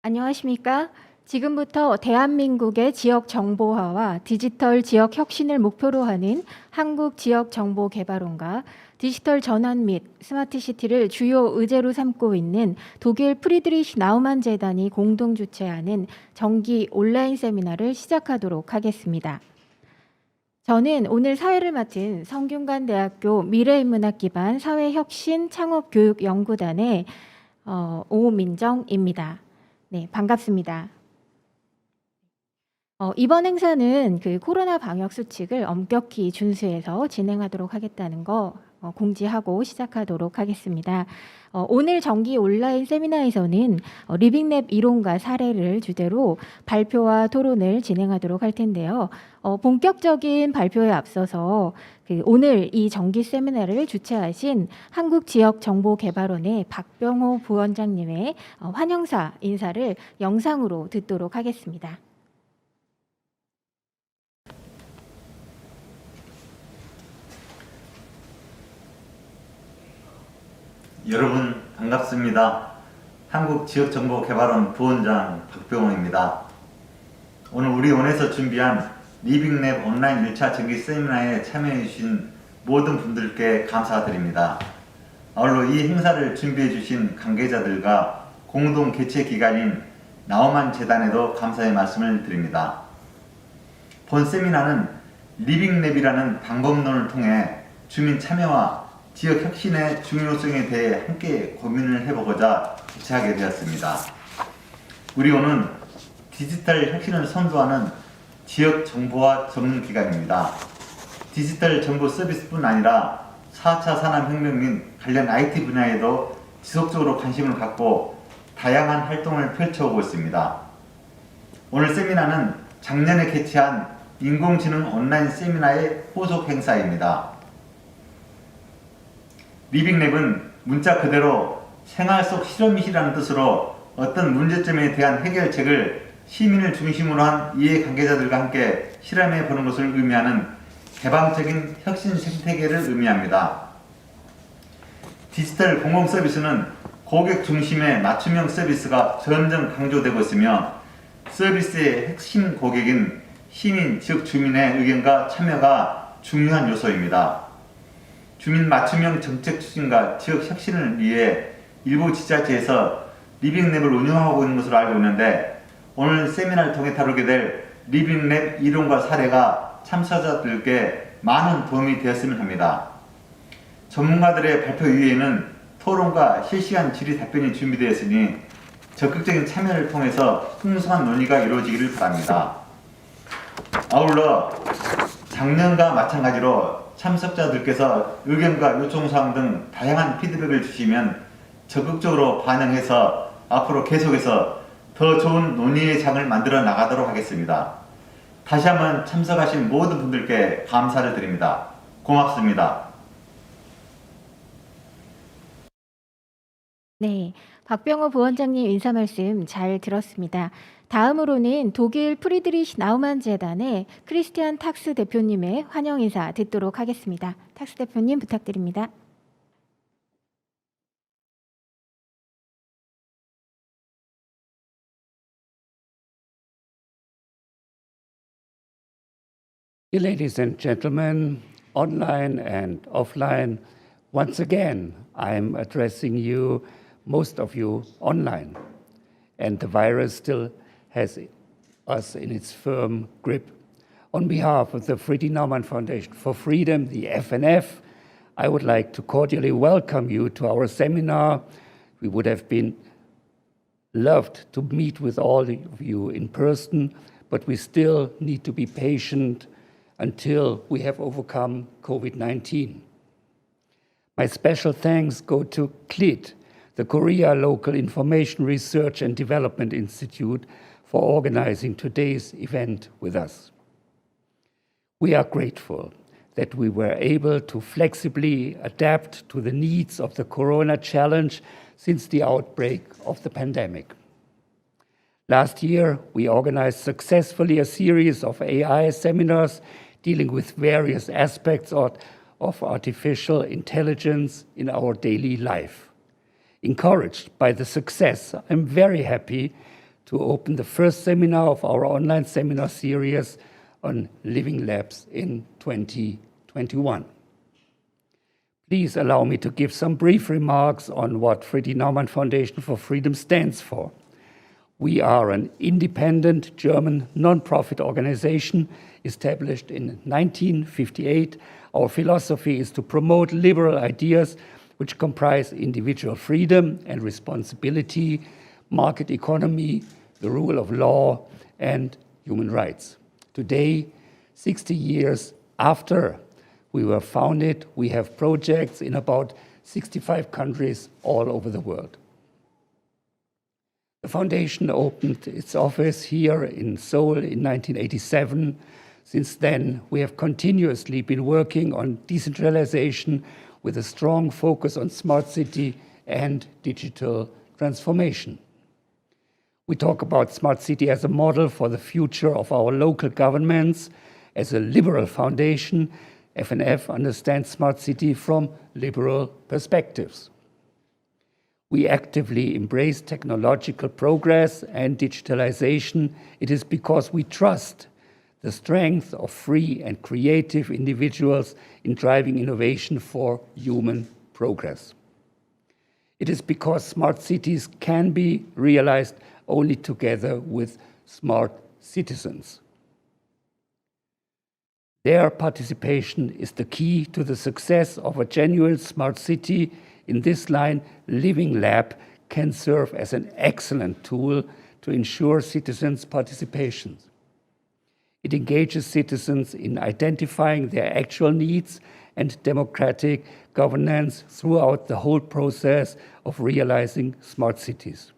안녕하십니까? 지금부터 대한민국의 지역 정보화와 디지털 지역 혁신을 목표로 하는 한국 지역 정보 개발원과 디지털 전환 및 스마트 시티를 주요 의제로 삼고 있는 독일 프리드리히 나우만 재단이 공동 주최하는 정기 온라인 세미나를 시작하도록 하겠습니다. 저는 오늘 사회를 맡은 성균관대학교 미래인문학 기반 사회혁신 창업교육연구단의 오민정입니다. 네, 반갑습니다. 이번 행사는 코로나 방역 수칙을 엄격히 준수해서 진행하도록 하겠다는 거 공지하고 시작하도록 하겠습니다. 오늘 정기 온라인 세미나에서는 리빙랩 이론과 사례를 주제로 발표와 토론을 진행하도록 할 텐데요. 본격적인 발표에 앞서서 오늘 이 정기 세미나를 주최하신 한국지역정보개발원의 박병호 부원장님의 환영사 인사를 영상으로 듣도록 하겠습니다. 여러분 반갑습니다. 한국지역정보개발원 부원장 박병호입니다. 오늘 우리 원에서 준비한 리빙랩 온라인 1차 정기 세미나에 참여해 주신 모든 분들께 감사드립니다. 아울러 이 행사를 준비해 주신 관계자들과 공동 개최 기관인 나우만 재단에도 감사의 말씀을 드립니다. 본 세미나는 리빙랩이라는 방법론을 통해 주민 참여와 지역 혁신의 중요성에 대해 함께 고민을 해보고자 개최하게 되었습니다. 우리 원은 디지털 혁신을 선도하는 지역 정보화 전문 기관입니다. 디지털 정보 서비스뿐 아니라 4차 산업혁명 및 관련 IT 분야에도 지속적으로 관심을 갖고 다양한 활동을 펼쳐오고 있습니다. 오늘 세미나는 작년에 개최한 인공지능 온라인 세미나의 후속 행사입니다. 리빙랩은 문자 그대로 생활 속 실험이라는 뜻으로 어떤 문제점에 대한 해결책을 시민을 중심으로 한 이해관계자들과 함께 실험해 보는 것을 의미하는 개방적인 혁신 생태계를 의미합니다. 디지털 공공 서비스는 고객 중심의 맞춤형 서비스가 점점 강조되고 있으며 서비스의 핵심 고객인 시민, 지역 주민의 의견과 참여가 중요한 요소입니다. 주민 맞춤형 정책 추진과 지역 혁신을 위해 일부 지자체에서 리빙랩을 운영하고 있는 것으로 알고 있는데 오늘 세미나를 통해 다루게 될 리빙랩 이론과 사례가 참석자들께 많은 도움이 되었으면 합니다. 전문가들의 발표 이후에는 토론과 실시간 질의 답변이 준비되어 있으니 적극적인 참여를 통해서 풍성한 논의가 이루어지기를 바랍니다. 아울러 작년과 마찬가지로 참석자들께서 의견과 요청사항 등 다양한 피드백을 주시면 적극적으로 반영해서 앞으로 계속해서 더 좋은 논의의 장을 만들어 나가도록 하겠습니다. 다시 한번 참석하신 모든 분들께 감사를 드립니다. 고맙습니다. 네, 박병호 부원장님 인사 말씀 잘 들었습니다. 다음으로는 독일 프리드리히 나우만 재단의 크리스티안 탁스 대표님의 환영 인사 듣도록 하겠습니다. 탁스 대표님 부탁드립니다. Dear ladies and gentlemen, online and offline, once again, I'm addressing you, most of you, online. And the virus still has us in its firm grip. On behalf of the Friedrich Naumann Foundation for Freedom, the FNF, I would like to cordially welcome you to our seminar. We would have been loved to meet with all of you in person, but we still need to be patient until we have overcome COVID-19. My special thanks go to CLID, the Korea Local Information Research and Development Institute, for organizing today's event with us. We are grateful that we were able to flexibly adapt to the needs of the Corona challenge since the outbreak of the pandemic. Last year, we organized successfully a series of AI seminars dealing with various aspects of artificial intelligence in our daily life. Encouraged by the success, I'm very happy to open the first seminar of our online seminar series on Living Labs in 2021. Please allow me to give some brief remarks on what Friedrich Naumann Foundation for Freedom stands for. We are an independent German non-profit organization established in 1958. Our philosophy is to promote liberal ideas which comprise individual freedom and responsibility, market economy, the rule of law, and human rights. Today, 60 years after we were founded, we have projects in about 65 countries all over the world. The foundation opened its office here in Seoul in 1987. Since then, we have continuously been working on decentralization with a strong focus on smart city and digital transformation. We talk about smart city as a model for the future of our local governments. As a liberal foundation, FNF understands smart city from liberal perspectives. We actively embrace technological progress and digitalization. It is because we trust the strength of free and creative individuals in driving innovation for human progress. It is because smart cities can be realized only together with smart citizens. Their participation is the key to the success of a genuine smart city. In this line, Living Lab can serve as an excellent tool to ensure citizens' participation. It engages citizens in identifying their actual needs and democratic governance throughout the whole process of realizing smart cities.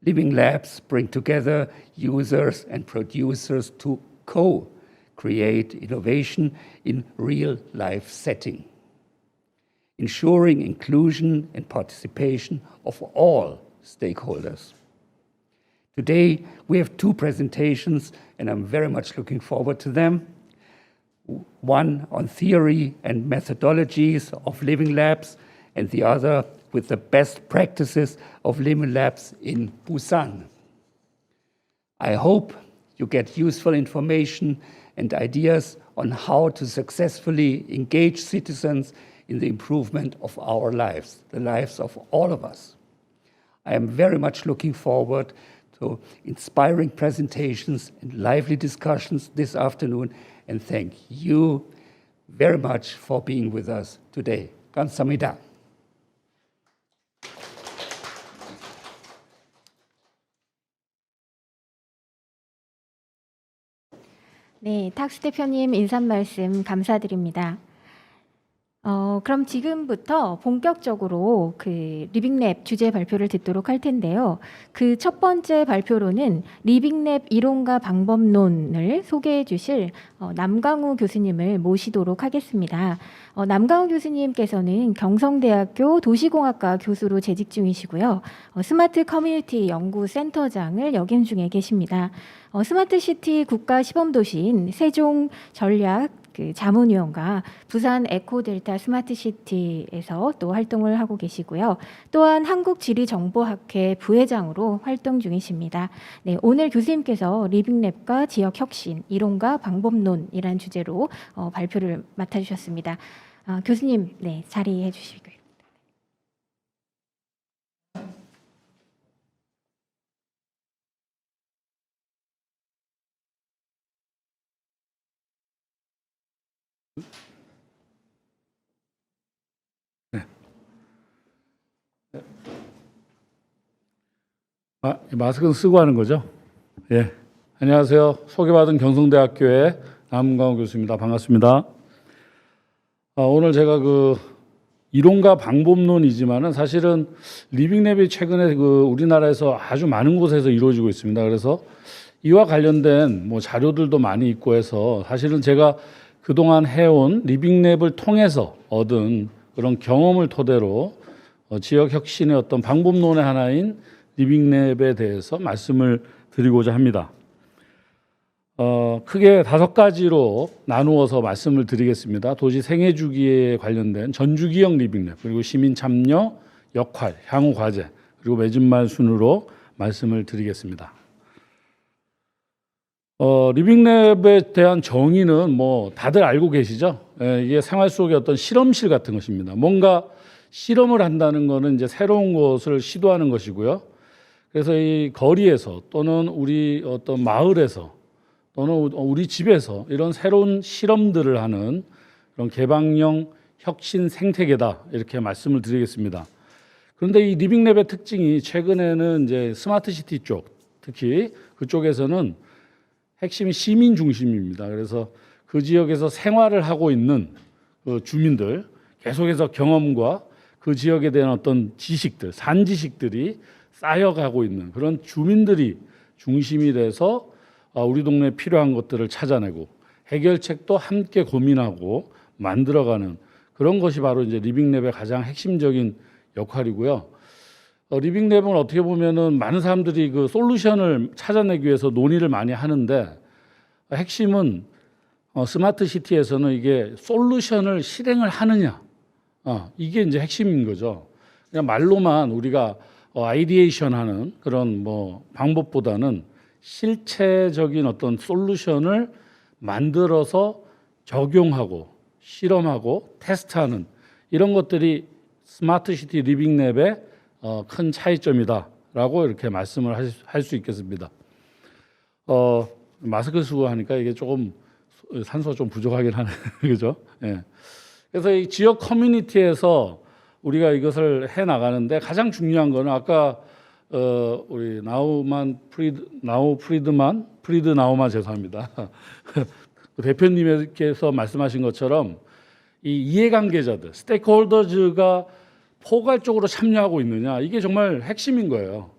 Living Labs bring together users and producers to co-create innovation in real-life setting, ensuring inclusion and participation of all stakeholders. Today, we have two presentations, and I'm very much looking forward to them. One on theory and methodologies of Living Labs, and the other with the best practices of Living Labs in Busan. I hope you get useful information and ideas on how to successfully engage citizens in the improvement of our lives, the lives of all of us. I am very much looking forward to inspiring presentations and lively discussions this afternoon, and thank you very much for being with us today. 감사합니다. 네, 탁수 대표님 인사 말씀 감사드립니다. 그럼 지금부터 본격적으로 그 리빙랩 주제 발표를 듣도록 할 텐데요. 그 첫 번째 발표로는 리빙랩 이론과 방법론을 소개해 주실 남강우 교수님을 모시도록 하겠습니다. 남강우 교수님께서는 경성대학교 도시공학과 교수로 재직 중이시고요. 스마트 커뮤니티 연구센터장을 역임 중에 계십니다. 스마트시티 국가 시범도시인 세종 전략 자문위원과 부산 에코델타 스마트시티에서 또 활동을 하고 계시고요. 또한 한국지리정보학회 부회장으로 활동 중이십니다. 네, 오늘 교수님께서 리빙랩과 지역혁신, 이론과 방법론이란 주제로 발표를 맡아주셨습니다. 교수님, 네, 자리해 주시고요. 네. 마스크는 쓰고 하는 거죠? 예. 안녕하세요. 소개받은 경성대학교의 남강우 교수입니다. 반갑습니다. 오늘 제가 그 이론과 방법론이지만은 사실은 리빙랩이 최근에 그 우리나라에서 아주 많은 곳에서 이루어지고 있습니다. 그래서 이와 관련된 뭐 자료들도 많이 있고 해서 사실은 제가 그동안 해온 리빙랩을 통해서 얻은 그런 경험을 토대로 지역 혁신의 어떤 방법론의 하나인 리빙랩에 대해서 말씀을 드리고자 합니다. 크게 5가지로 나누어서 말씀을 드리겠습니다. 도시 생애 주기에 관련된 전주기형 리빙랩, 그리고 시민 참여, 역할, 향후 과제, 그리고 맺은 말 순으로 말씀을 드리겠습니다. 리빙랩에 대한 정의는 뭐 다들 알고 계시죠? 이게 생활 속의 어떤 실험실 같은 것입니다. 뭔가 실험을 한다는 것은 이제 새로운 것을 시도하는 것이고요. 그래서 이 거리에서 또는 우리 어떤 마을에서 또는 우리 집에서 이런 새로운 실험들을 하는 그런 개방형 혁신 생태계다 이렇게 말씀을 드리겠습니다. 그런데 이 리빙랩의 특징이 최근에는 이제 스마트시티 쪽, 특히 그쪽에서는 핵심이 시민 중심입니다. 그래서 그 지역에서 생활을 하고 있는 그 주민들, 계속해서 경험과 그 지역에 대한 어떤 지식들, 산지식들이 쌓여가고 있는 그런 주민들이 중심이 돼서 우리 동네에 필요한 것들을 찾아내고 해결책도 함께 고민하고 만들어가는 그런 것이 바로 이제 리빙랩의 가장 핵심적인 역할이고요. 리빙랩은 어떻게 보면은 많은 사람들이 그 솔루션을 찾아내기 위해서 논의를 많이 하는데 핵심은 스마트 시티에서는 이게 솔루션을 실행을 하느냐 이게 이제 핵심인 거죠. 그냥 말로만 우리가 아이디에이션하는 그런 뭐 방법보다는 실체적인 어떤 솔루션을 만들어서 적용하고 실험하고 테스트하는 이런 것들이 스마트 시티 리빙랩의 큰 차이점이다라고 이렇게 말씀을 할 수 있겠습니다. 마스크 쓰고 하니까 이게 조금 산소가 좀 부족하긴 하네, 그죠? 예. 그래서 이 지역 커뮤니티에서 우리가 이것을 해 나가는데 가장 중요한 거는 아까 우리 프리드 나우만 죄송합니다. 대표님께서 말씀하신 것처럼 이 이해관계자들, 스테이크홀더즈가 포괄적으로 참여하고 있느냐 이게 정말 핵심인 거예요.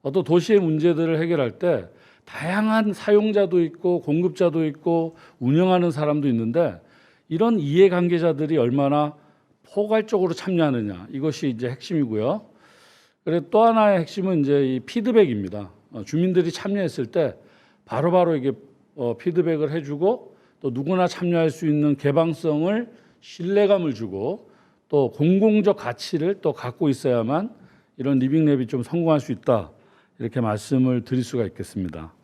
어떤 도시의 문제들을 해결할 때 다양한 사용자도 있고 공급자도 있고 운영하는 사람도 있는데 이런 이해관계자들이 얼마나 포괄적으로 참여하느냐 이것이 이제 핵심이고요. 그리고 또 하나의 핵심은 이제 이 피드백입니다. 주민들이 참여했을 때 바로바로 이게 피드백을 해주고 또 누구나 참여할 수 있는 개방성을 신뢰감을 주고 또 공공적 가치를 또 갖고 있어야만 이런 리빙랩이 좀 성공할 수 있다 이렇게 말씀을 드릴 수가 있겠습니다.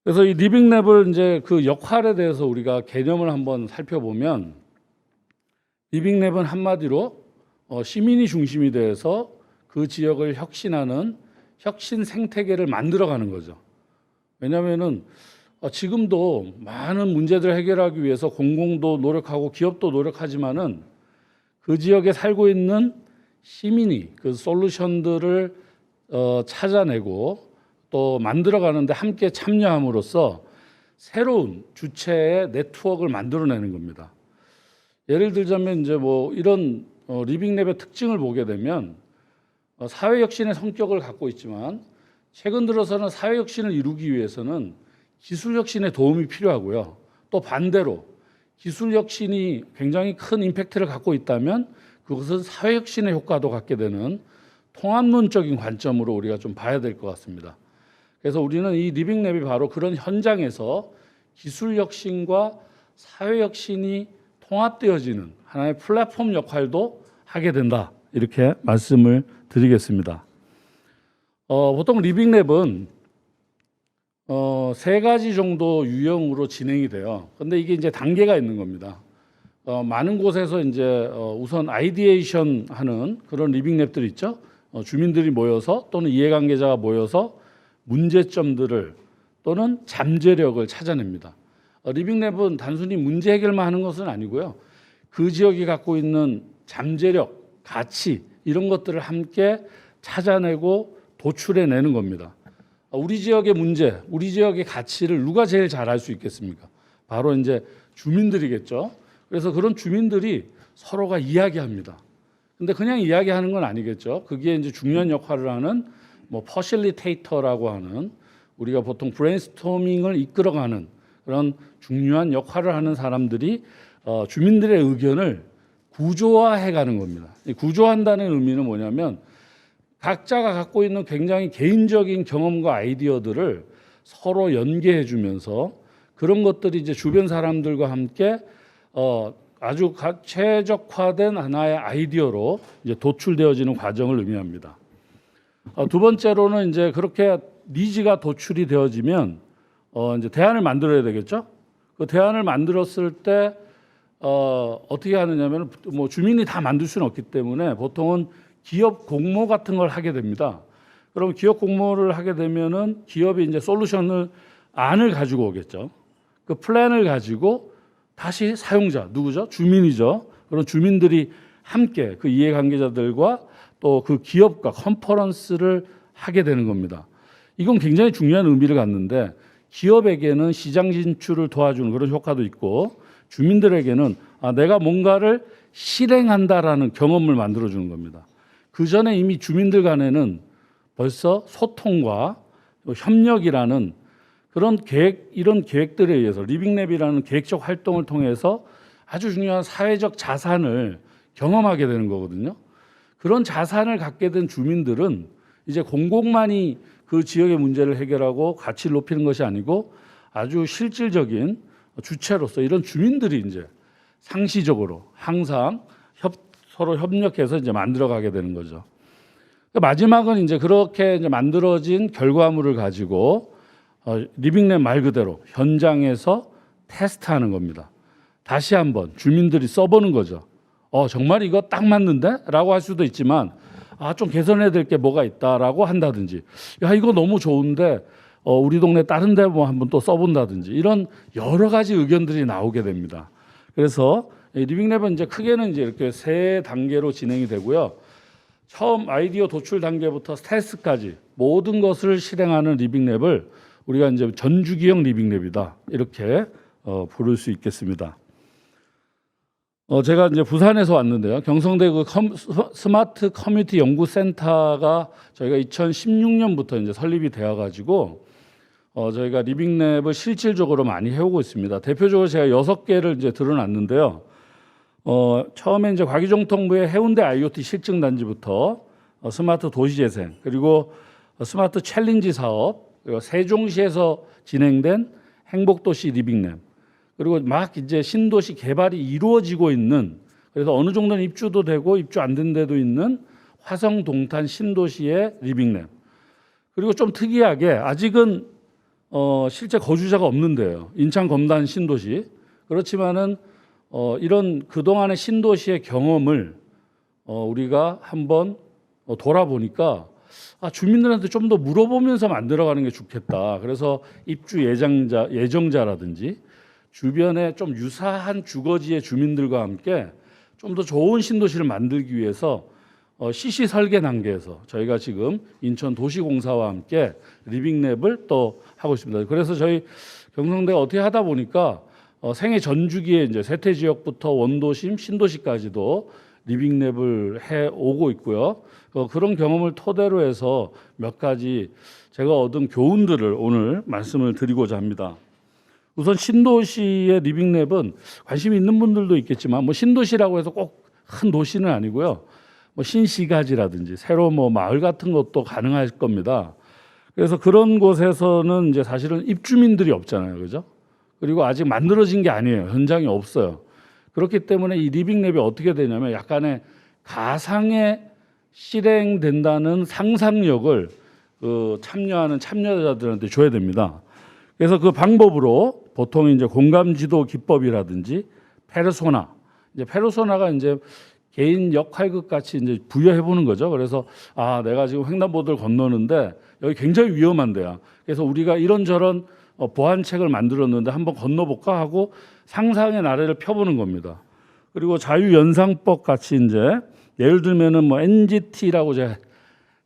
그래서 이 리빙랩을 이제 그 역할에 대해서 우리가 개념을 한번 살펴보면 리빙랩은 한마디로 시민이 중심이 돼서 그 지역을 혁신하는 혁신 생태계를 만들어가는 거죠. 왜냐하면은 지금도 많은 문제들을 해결하기 위해서 공공도 노력하고 기업도 노력하지만은 그 지역에 살고 있는 시민이 그 솔루션들을 찾아내고 또 만들어가는데 함께 참여함으로써 새로운 주체의 네트워크를 만들어내는 겁니다. 예를 들자면 이제 뭐 이런 리빙랩의 특징을 보게 되면 사회혁신의 성격을 갖고 있지만 최근 들어서는 사회혁신을 이루기 위해서는 기술혁신의 도움이 필요하고요. 또 반대로 기술혁신이 굉장히 큰 임팩트를 갖고 있다면 그것은 사회혁신의 효과도 갖게 되는 통합론적인 관점으로 우리가 좀 봐야 될 것 같습니다. 그래서 우리는 이 리빙랩이 바로 그런 현장에서 기술혁신과 사회혁신이 통합되어지는 하나의 플랫폼 역할도 하게 된다. 이렇게 말씀을 드리겠습니다. 보통 리빙랩은 세 가지 정도 유형으로 진행이 돼요. 근데 이게 이제 단계가 있는 겁니다. 많은 곳에서 이제 우선 아이디에이션 하는 그런 리빙랩들 있죠. 주민들이 모여서 또는 이해관계자가 모여서 문제점들을 또는 잠재력을 찾아냅니다. 리빙랩은 단순히 문제 해결만 하는 것은 아니고요. 그 지역이 갖고 있는 잠재력, 가치 이런 것들을 함께 찾아내고 도출해내는 겁니다. 우리 지역의 문제, 우리 지역의 가치를 누가 제일 잘 알 수 있겠습니까? 바로 이제 주민들이겠죠. 그래서 그런 주민들이 서로가 이야기합니다. 근데 그냥 이야기하는 건 아니겠죠. 그게 이제 중요한 역할을 하는 뭐 퍼실리테이터라고 하는 우리가 보통 브레인스토밍을 이끌어가는 그런 중요한 역할을 하는 사람들이 주민들의 의견을 구조화해가는 겁니다. 구조한다는 의미는 뭐냐면 각자가 갖고 있는 굉장히 개인적인 경험과 아이디어들을 서로 연계해주면서 그런 것들이 이제 주변 사람들과 함께 아주 최적화된 하나의 아이디어로 이제 도출되어지는 과정을 의미합니다. 두 번째로는 이제 그렇게 니즈가 도출이 되어지면 이제 대안을 만들어야 되겠죠. 그 대안을 만들었을 때 어떻게 하느냐면 뭐 주민이 다 만들 수는 없기 때문에 보통은 기업 공모 같은 걸 하게 됩니다. 그럼 기업 공모를 하게 되면은 기업이 이제 솔루션을 안을 가지고 오겠죠. 그 플랜을 가지고 다시 사용자 누구죠? 주민이죠. 그런 주민들이 함께 그 이해관계자들과 또 그 기업과 컨퍼런스를 하게 되는 겁니다. 이건 굉장히 중요한 의미를 갖는데 기업에게는 시장 진출을 도와주는 그런 효과도 있고 주민들에게는 내가 뭔가를 실행한다라는 경험을 만들어주는 겁니다. 그 전에 이미 주민들 간에는 벌써 소통과 협력이라는 그런 계획, 이런 계획들에 의해서 리빙랩이라는 계획적 활동을 통해서 아주 중요한 사회적 자산을 경험하게 되는 거거든요. 그런 자산을 갖게 된 주민들은 이제 공공만이 그 지역의 문제를 해결하고 가치를 높이는 것이 아니고 아주 실질적인 주체로서 이런 주민들이 이제 상시적으로 항상 서로 협력해서 이제 만들어가게 되는 거죠. 마지막은 이제 그렇게 이제 만들어진 결과물을 가지고 리빙랩 말 그대로 현장에서 테스트하는 겁니다. 다시 한번 주민들이 써보는 거죠. 정말 이거 딱 맞는데? 라고 할 수도 있지만 좀 개선해야 될 게 뭐가 있다라고 한다든지 야 이거 너무 좋은데 우리 동네 다른 데 뭐 한번 또 써본다든지 이런 여러 가지 의견들이 나오게 됩니다. 그래서 리빙랩은 이제 크게는 이제 이렇게 세 단계로 진행이 되고요. 처음 아이디어 도출 단계부터 테스트까지 모든 것을 실행하는 리빙랩을 우리가 이제 전주기형 리빙랩이다 이렇게 부를 수 있겠습니다. 제가 이제 부산에서 왔는데요. 경성대 그 스마트 커뮤니티 연구센터가 저희가 2016년부터 이제 설립이 되어 가지고 저희가 리빙랩을 실질적으로 많이 해오고 있습니다. 대표적으로 제가 6개를 이제 드러놨는데요. 처음에 이제 과기정통부의 해운대 IoT 실증 단지부터 스마트 도시재생 그리고 스마트 챌린지 사업 그리고 세종시에서 진행된 행복도시 리빙랩 그리고 막 이제 신도시 개발이 이루어지고 있는 그래서 어느 정도는 입주도 되고 입주 안 된 데도 있는 화성 동탄 신도시의 리빙랩 그리고 좀 특이하게 아직은 실제 거주자가 없는데요. 인천 검단 신도시 그렇지만은 이런 그동안의 신도시의 경험을 우리가 한번 돌아보니까 주민들한테 좀 더 물어보면서 만들어가는 게 좋겠다. 그래서 입주 예정자라든지 주변에 좀 유사한 주거지의 주민들과 함께 좀 더 좋은 신도시를 만들기 위해서 CC 설계 단계에서 저희가 지금 인천도시공사와 함께 리빙랩을 또 하고 있습니다. 그래서 저희 경성대가 어떻게 하다 보니까 생애 전주기에 이제 세태 지역부터 원도심, 신도시까지도 리빙랩을 해 오고 있고요. 그런 경험을 토대로 해서 몇 가지 제가 얻은 교훈들을 오늘 말씀을 드리고자 합니다. 우선 신도시의 리빙랩은 관심이 있는 분들도 있겠지만 뭐 신도시라고 해서 꼭 큰 도시는 아니고요. 뭐 신시가지라든지 새로 뭐 마을 같은 것도 가능할 겁니다. 그래서 그런 곳에서는 이제 사실은 입주민들이 없잖아요, 그죠? 그리고 아직 만들어진 게 아니에요. 현장이 없어요. 그렇기 때문에 이 리빙랩이 어떻게 되냐면 약간의 가상에 실행된다는 상상력을 참여하는 참여자들한테 줘야 됩니다. 그래서 그 방법으로 보통 이제 공감지도 기법이라든지 페르소나, 이제 페르소나가 이제 개인 역할극 같이 이제 부여해 보는 거죠. 그래서 내가 지금 횡단보도를 건너는데 여기 굉장히 위험한 데야. 그래서 우리가 이런저런 보안책을 만들었는데 한번 건너볼까 하고 상상의 나래를 펴보는 겁니다. 그리고 자유연상법 같이 이제 예를 들면은 뭐 NGT라고 제가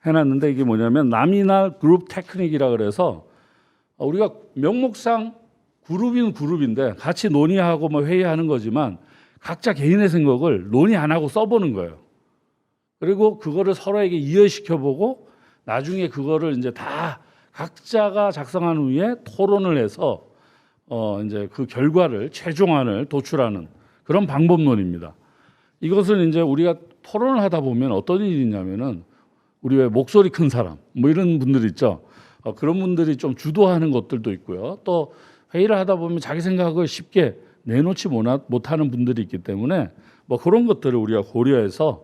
해놨는데 이게 뭐냐면 나미날 그룹 테크닉이라 그래서 우리가 명목상 그룹인 그룹인데 같이 논의하고 뭐 회의하는 거지만 각자 개인의 생각을 논의 안 하고 써보는 거예요. 그리고 그거를 서로에게 이해시켜보고 나중에 그거를 이제 다 각자가 작성한 후에 토론을 해서 이제 그 결과를 최종안을 도출하는 그런 방법론입니다. 이것은 이제 우리가 토론을 하다 보면 어떤 일이 있냐면은 우리 왜 목소리 큰 사람 뭐 이런 분들 있죠. 그런 분들이 좀 주도하는 것들도 있고요. 또 회의를 하다 보면 자기 생각을 쉽게 내놓지 못하는 분들이 있기 때문에 뭐 그런 것들을 우리가 고려해서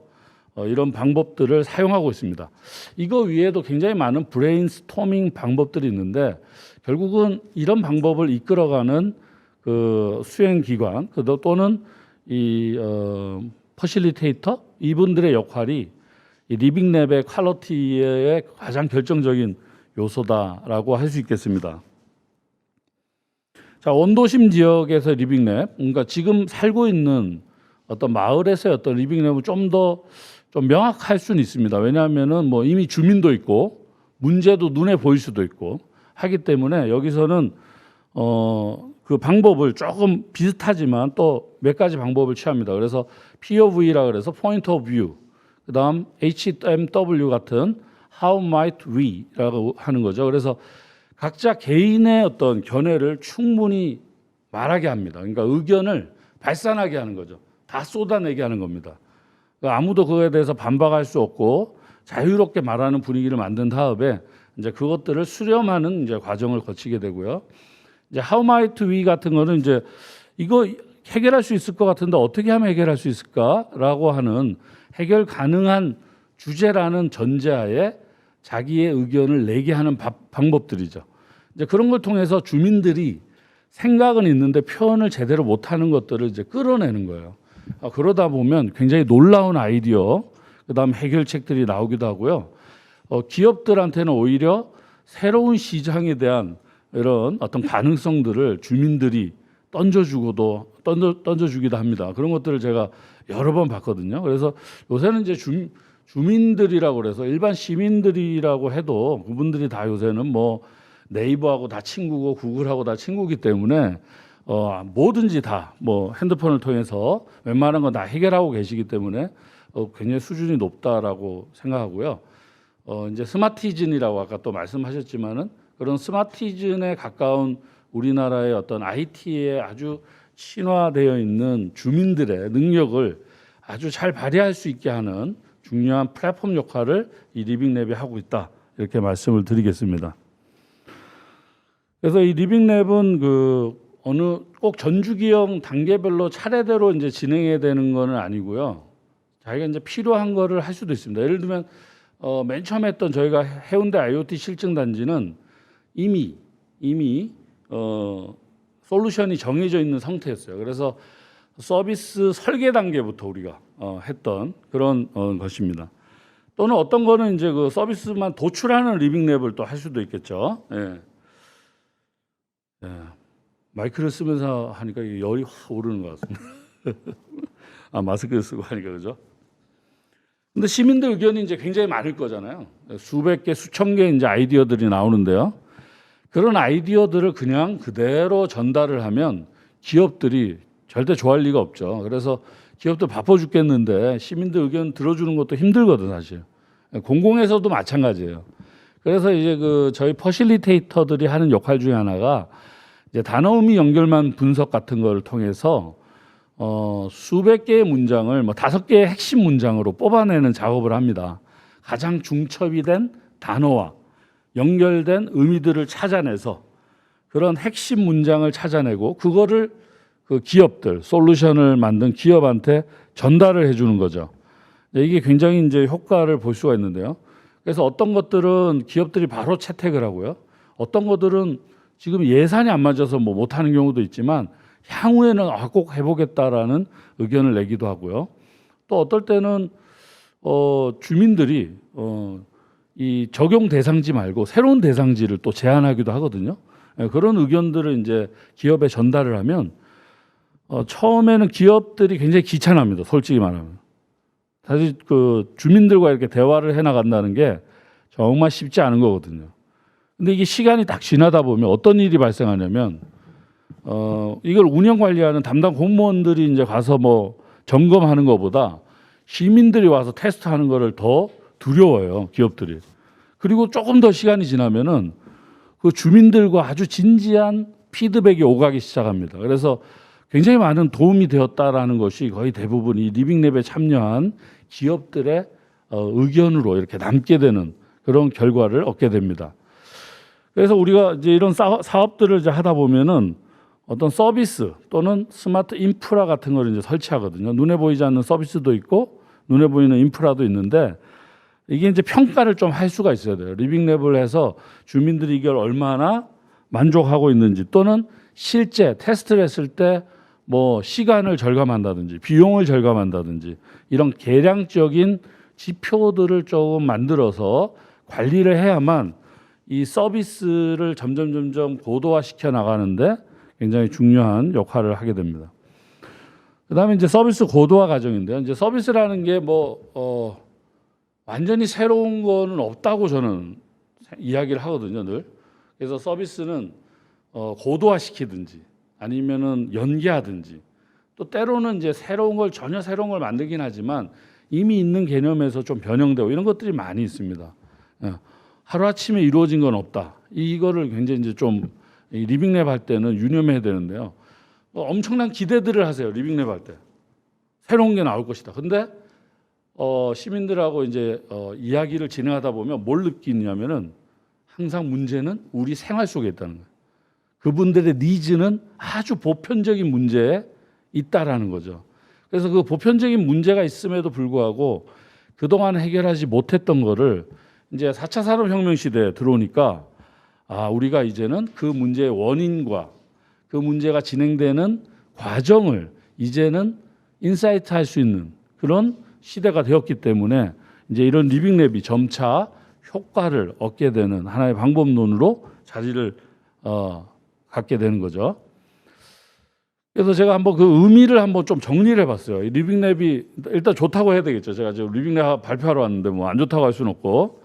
이런 방법들을 사용하고 있습니다. 이거 위에도 굉장히 많은 브레인스토밍 방법들이 있는데 결국은 이런 방법을 이끌어가는 그 수행기관 또는 이 퍼실리테이터 이분들의 역할이 이 리빙랩의 퀄리티의 가장 결정적인 요소다라고 할 수 있겠습니다. 자, 원도심 지역에서 리빙랩, 그러니까 지금 살고 있는 어떤 마을에서의 어떤 리빙랩은 좀 명확할 수는 있습니다. 왜냐하면은 뭐 이미 주민도 있고 문제도 눈에 보일 수도 있고 하기 때문에 여기서는 그 방법을 조금 비슷하지만 또 몇 가지 방법을 취합니다. 그래서 POV라 그래서 Point of View, 그다음 HMW 같은 How might we라고 하는 거죠. 그래서 각자 개인의 어떤 견해를 충분히 말하게 합니다. 그러니까 의견을 발산하게 하는 거죠. 다 쏟아내게 하는 겁니다. 그러니까 아무도 그거에 대해서 반박할 수 없고 자유롭게 말하는 분위기를 만든 다음에 이제 그것들을 수렴하는 이제 과정을 거치게 되고요. 이제 How might we 같은 거는 이제 이거 해결할 수 있을 것 같은데 어떻게 하면 해결할 수 있을까라고 하는 해결 가능한 주제라는 전제하에 자기의 의견을 내게 하는 방법들이죠. 이제 그런 걸 통해서 주민들이 생각은 있는데 표현을 제대로 못하는 것들을 이제 끌어내는 거예요. 그러다 보면 굉장히 놀라운 아이디어, 그다음 해결책들이 나오기도 하고요. 기업들한테는 오히려 새로운 시장에 대한 이런 어떤 가능성들을 주민들이 던져주기도 합니다. 그런 것들을 제가 여러 번 봤거든요. 그래서 요새는 이제 주민들이라고 그래서 일반 시민들이라고 해도 그분들이 다 요새는 뭐 네이버하고 다 친구고 구글하고 다 친구기 때문에 뭐든지 다 뭐 핸드폰을 통해서 웬만한 건 다 해결하고 계시기 때문에 굉장히 수준이 높다라고 생각하고요. 이제 스마티즌이라고 아까 또 말씀하셨지만은 그런 스마티즌에 가까운 우리나라의 어떤 IT에 아주 친화되어 있는 주민들의 능력을 아주 잘 발휘할 수 있게 하는 중요한 플랫폼 역할을 이 리빙랩이 하고 있다, 이렇게 말씀을 드리겠습니다. 그래서 이 리빙랩은 그 어느 꼭 전주기형 단계별로 차례대로 이제 진행해야 되는 거는 아니고요. 자기가 이제 필요한 거를 할 수도 있습니다. 예를 들면 맨 처음에 했던 저희가 해운대 IoT 실증 단지는 이미 솔루션이 정해져 있는 상태였어요. 그래서 서비스 설계 단계부터 우리가 했던 그런 것입니다. 또는 어떤 거는 이제 그 서비스만 도출하는 리빙랩을 또 할 수도 있겠죠. 예. 예. 마이크를 쓰면서 하니까 이게 열이 확 오르는 것 같습니다. 마스크를 쓰고 하니까 그죠? 근데 시민들 의견이 이제 굉장히 많을 거잖아요. 수백 개, 수천 개 이제 아이디어들이 나오는데요. 그런 아이디어들을 그냥 그대로 전달을 하면 기업들이 절대 좋아할 리가 없죠. 그래서 기업들 바빠 죽겠는데 시민들 의견 들어주는 것도 힘들거든 사실. 공공에서도 마찬가지예요. 그래서 이제 그 저희 퍼실리테이터들이 하는 역할 중에 하나가 이제 단어 의미 연결만 분석 같은 걸 통해서 수백 개의 문장을 뭐 5개의 핵심 문장으로 뽑아내는 작업을 합니다. 가장 중첩이 된 단어와 연결된 의미들을 찾아내서 그런 핵심 문장을 찾아내고 그거를 그 기업들, 솔루션을 만든 기업한테 전달을 해주는 거죠. 이게 굉장히 이제 효과를 볼 수가 있는데요. 그래서 어떤 것들은 기업들이 바로 채택을 하고요. 어떤 것들은 지금 예산이 안 맞아서 뭐 못하는 경우도 있지만 향후에는 꼭 해보겠다라는 의견을 내기도 하고요. 또 어떨 때는 주민들이 이 적용 대상지 말고 새로운 대상지를 또 제안하기도 하거든요. 그런 의견들을 이제 기업에 전달을 하면 처음에는 기업들이 굉장히 귀찮합니다. 솔직히 말하면. 사실 그 주민들과 이렇게 대화를 해 나간다는 게 정말 쉽지 않은 거거든요. 근데 이게 시간이 딱 지나다 보면 어떤 일이 발생하냐면 이걸 운영 관리하는 담당 공무원들이 이제 가서 뭐 점검하는 것보다 시민들이 와서 테스트하는 거를 더 두려워요, 기업들이. 그리고 조금 더 시간이 지나면은 그 주민들과 아주 진지한 피드백이 오가기 시작합니다. 그래서 굉장히 많은 도움이 되었다라는 것이 거의 대부분 이 리빙랩에 참여한 기업들의 의견으로 이렇게 남게 되는 그런 결과를 얻게 됩니다. 그래서 우리가 이제 이런 사업들을 이제 하다 보면은 어떤 서비스 또는 스마트 인프라 같은 걸 이제 설치하거든요. 눈에 보이지 않는 서비스도 있고 눈에 보이는 인프라도 있는데 이게 이제 평가를 좀 할 수가 있어야 돼요. 리빙랩을 해서 주민들이 이걸 얼마나 만족하고 있는지 또는 실제 테스트를 했을 때 뭐 시간을 절감한다든지 비용을 절감한다든지 이런 계량적인 지표들을 조금 만들어서 관리를 해야만 이 서비스를 점점 고도화시켜 나가는데 굉장히 중요한 역할을 하게 됩니다. 그다음에 이제 서비스 고도화 과정인데요. 이제 서비스라는 게 완전히 새로운 거는 없다고 저는 이야기를 하거든요, 늘. 그래서 서비스는 고도화시키든지 아니면은 연계하든지 또 때로는 이제 전혀 새로운 걸 만들긴 하지만 이미 있는 개념에서 좀 변형되고 이런 것들이 많이 있습니다. 하루아침에 이루어진 건 없다. 이거를 굉장히 이제 좀 리빙랩 할 때는 유념해야 되는데요. 엄청난 기대들을 하세요. 리빙랩 할 때. 새로운 게 나올 것이다. 근데 시민들하고 이제 이야기를 진행하다 보면 뭘 느끼냐면은 항상 문제는 우리 생활 속에 있다는 거예요. 그분들의 니즈는 아주 보편적인 문제에 있다라는 거죠. 그래서 그 보편적인 문제가 있음에도 불구하고 그동안 해결하지 못했던 거를 이제 4차 산업혁명 시대에 들어오니까 우리가 이제는 그 문제의 원인과 그 문제가 진행되는 과정을 이제는 인사이트 할 수 있는 그런 시대가 되었기 때문에 이제 이런 리빙랩이 점차 효과를 얻게 되는 하나의 방법론으로 자리를 갖게 되는 거죠. 그래서 제가 한번 그 의미를 한번 좀 정리를 해봤어요. 이 리빙랩이 일단 좋다고 해야 되겠죠. 제가 지금 리빙랩 발표하러 왔는데 뭐 안 좋다고 할 수는 없고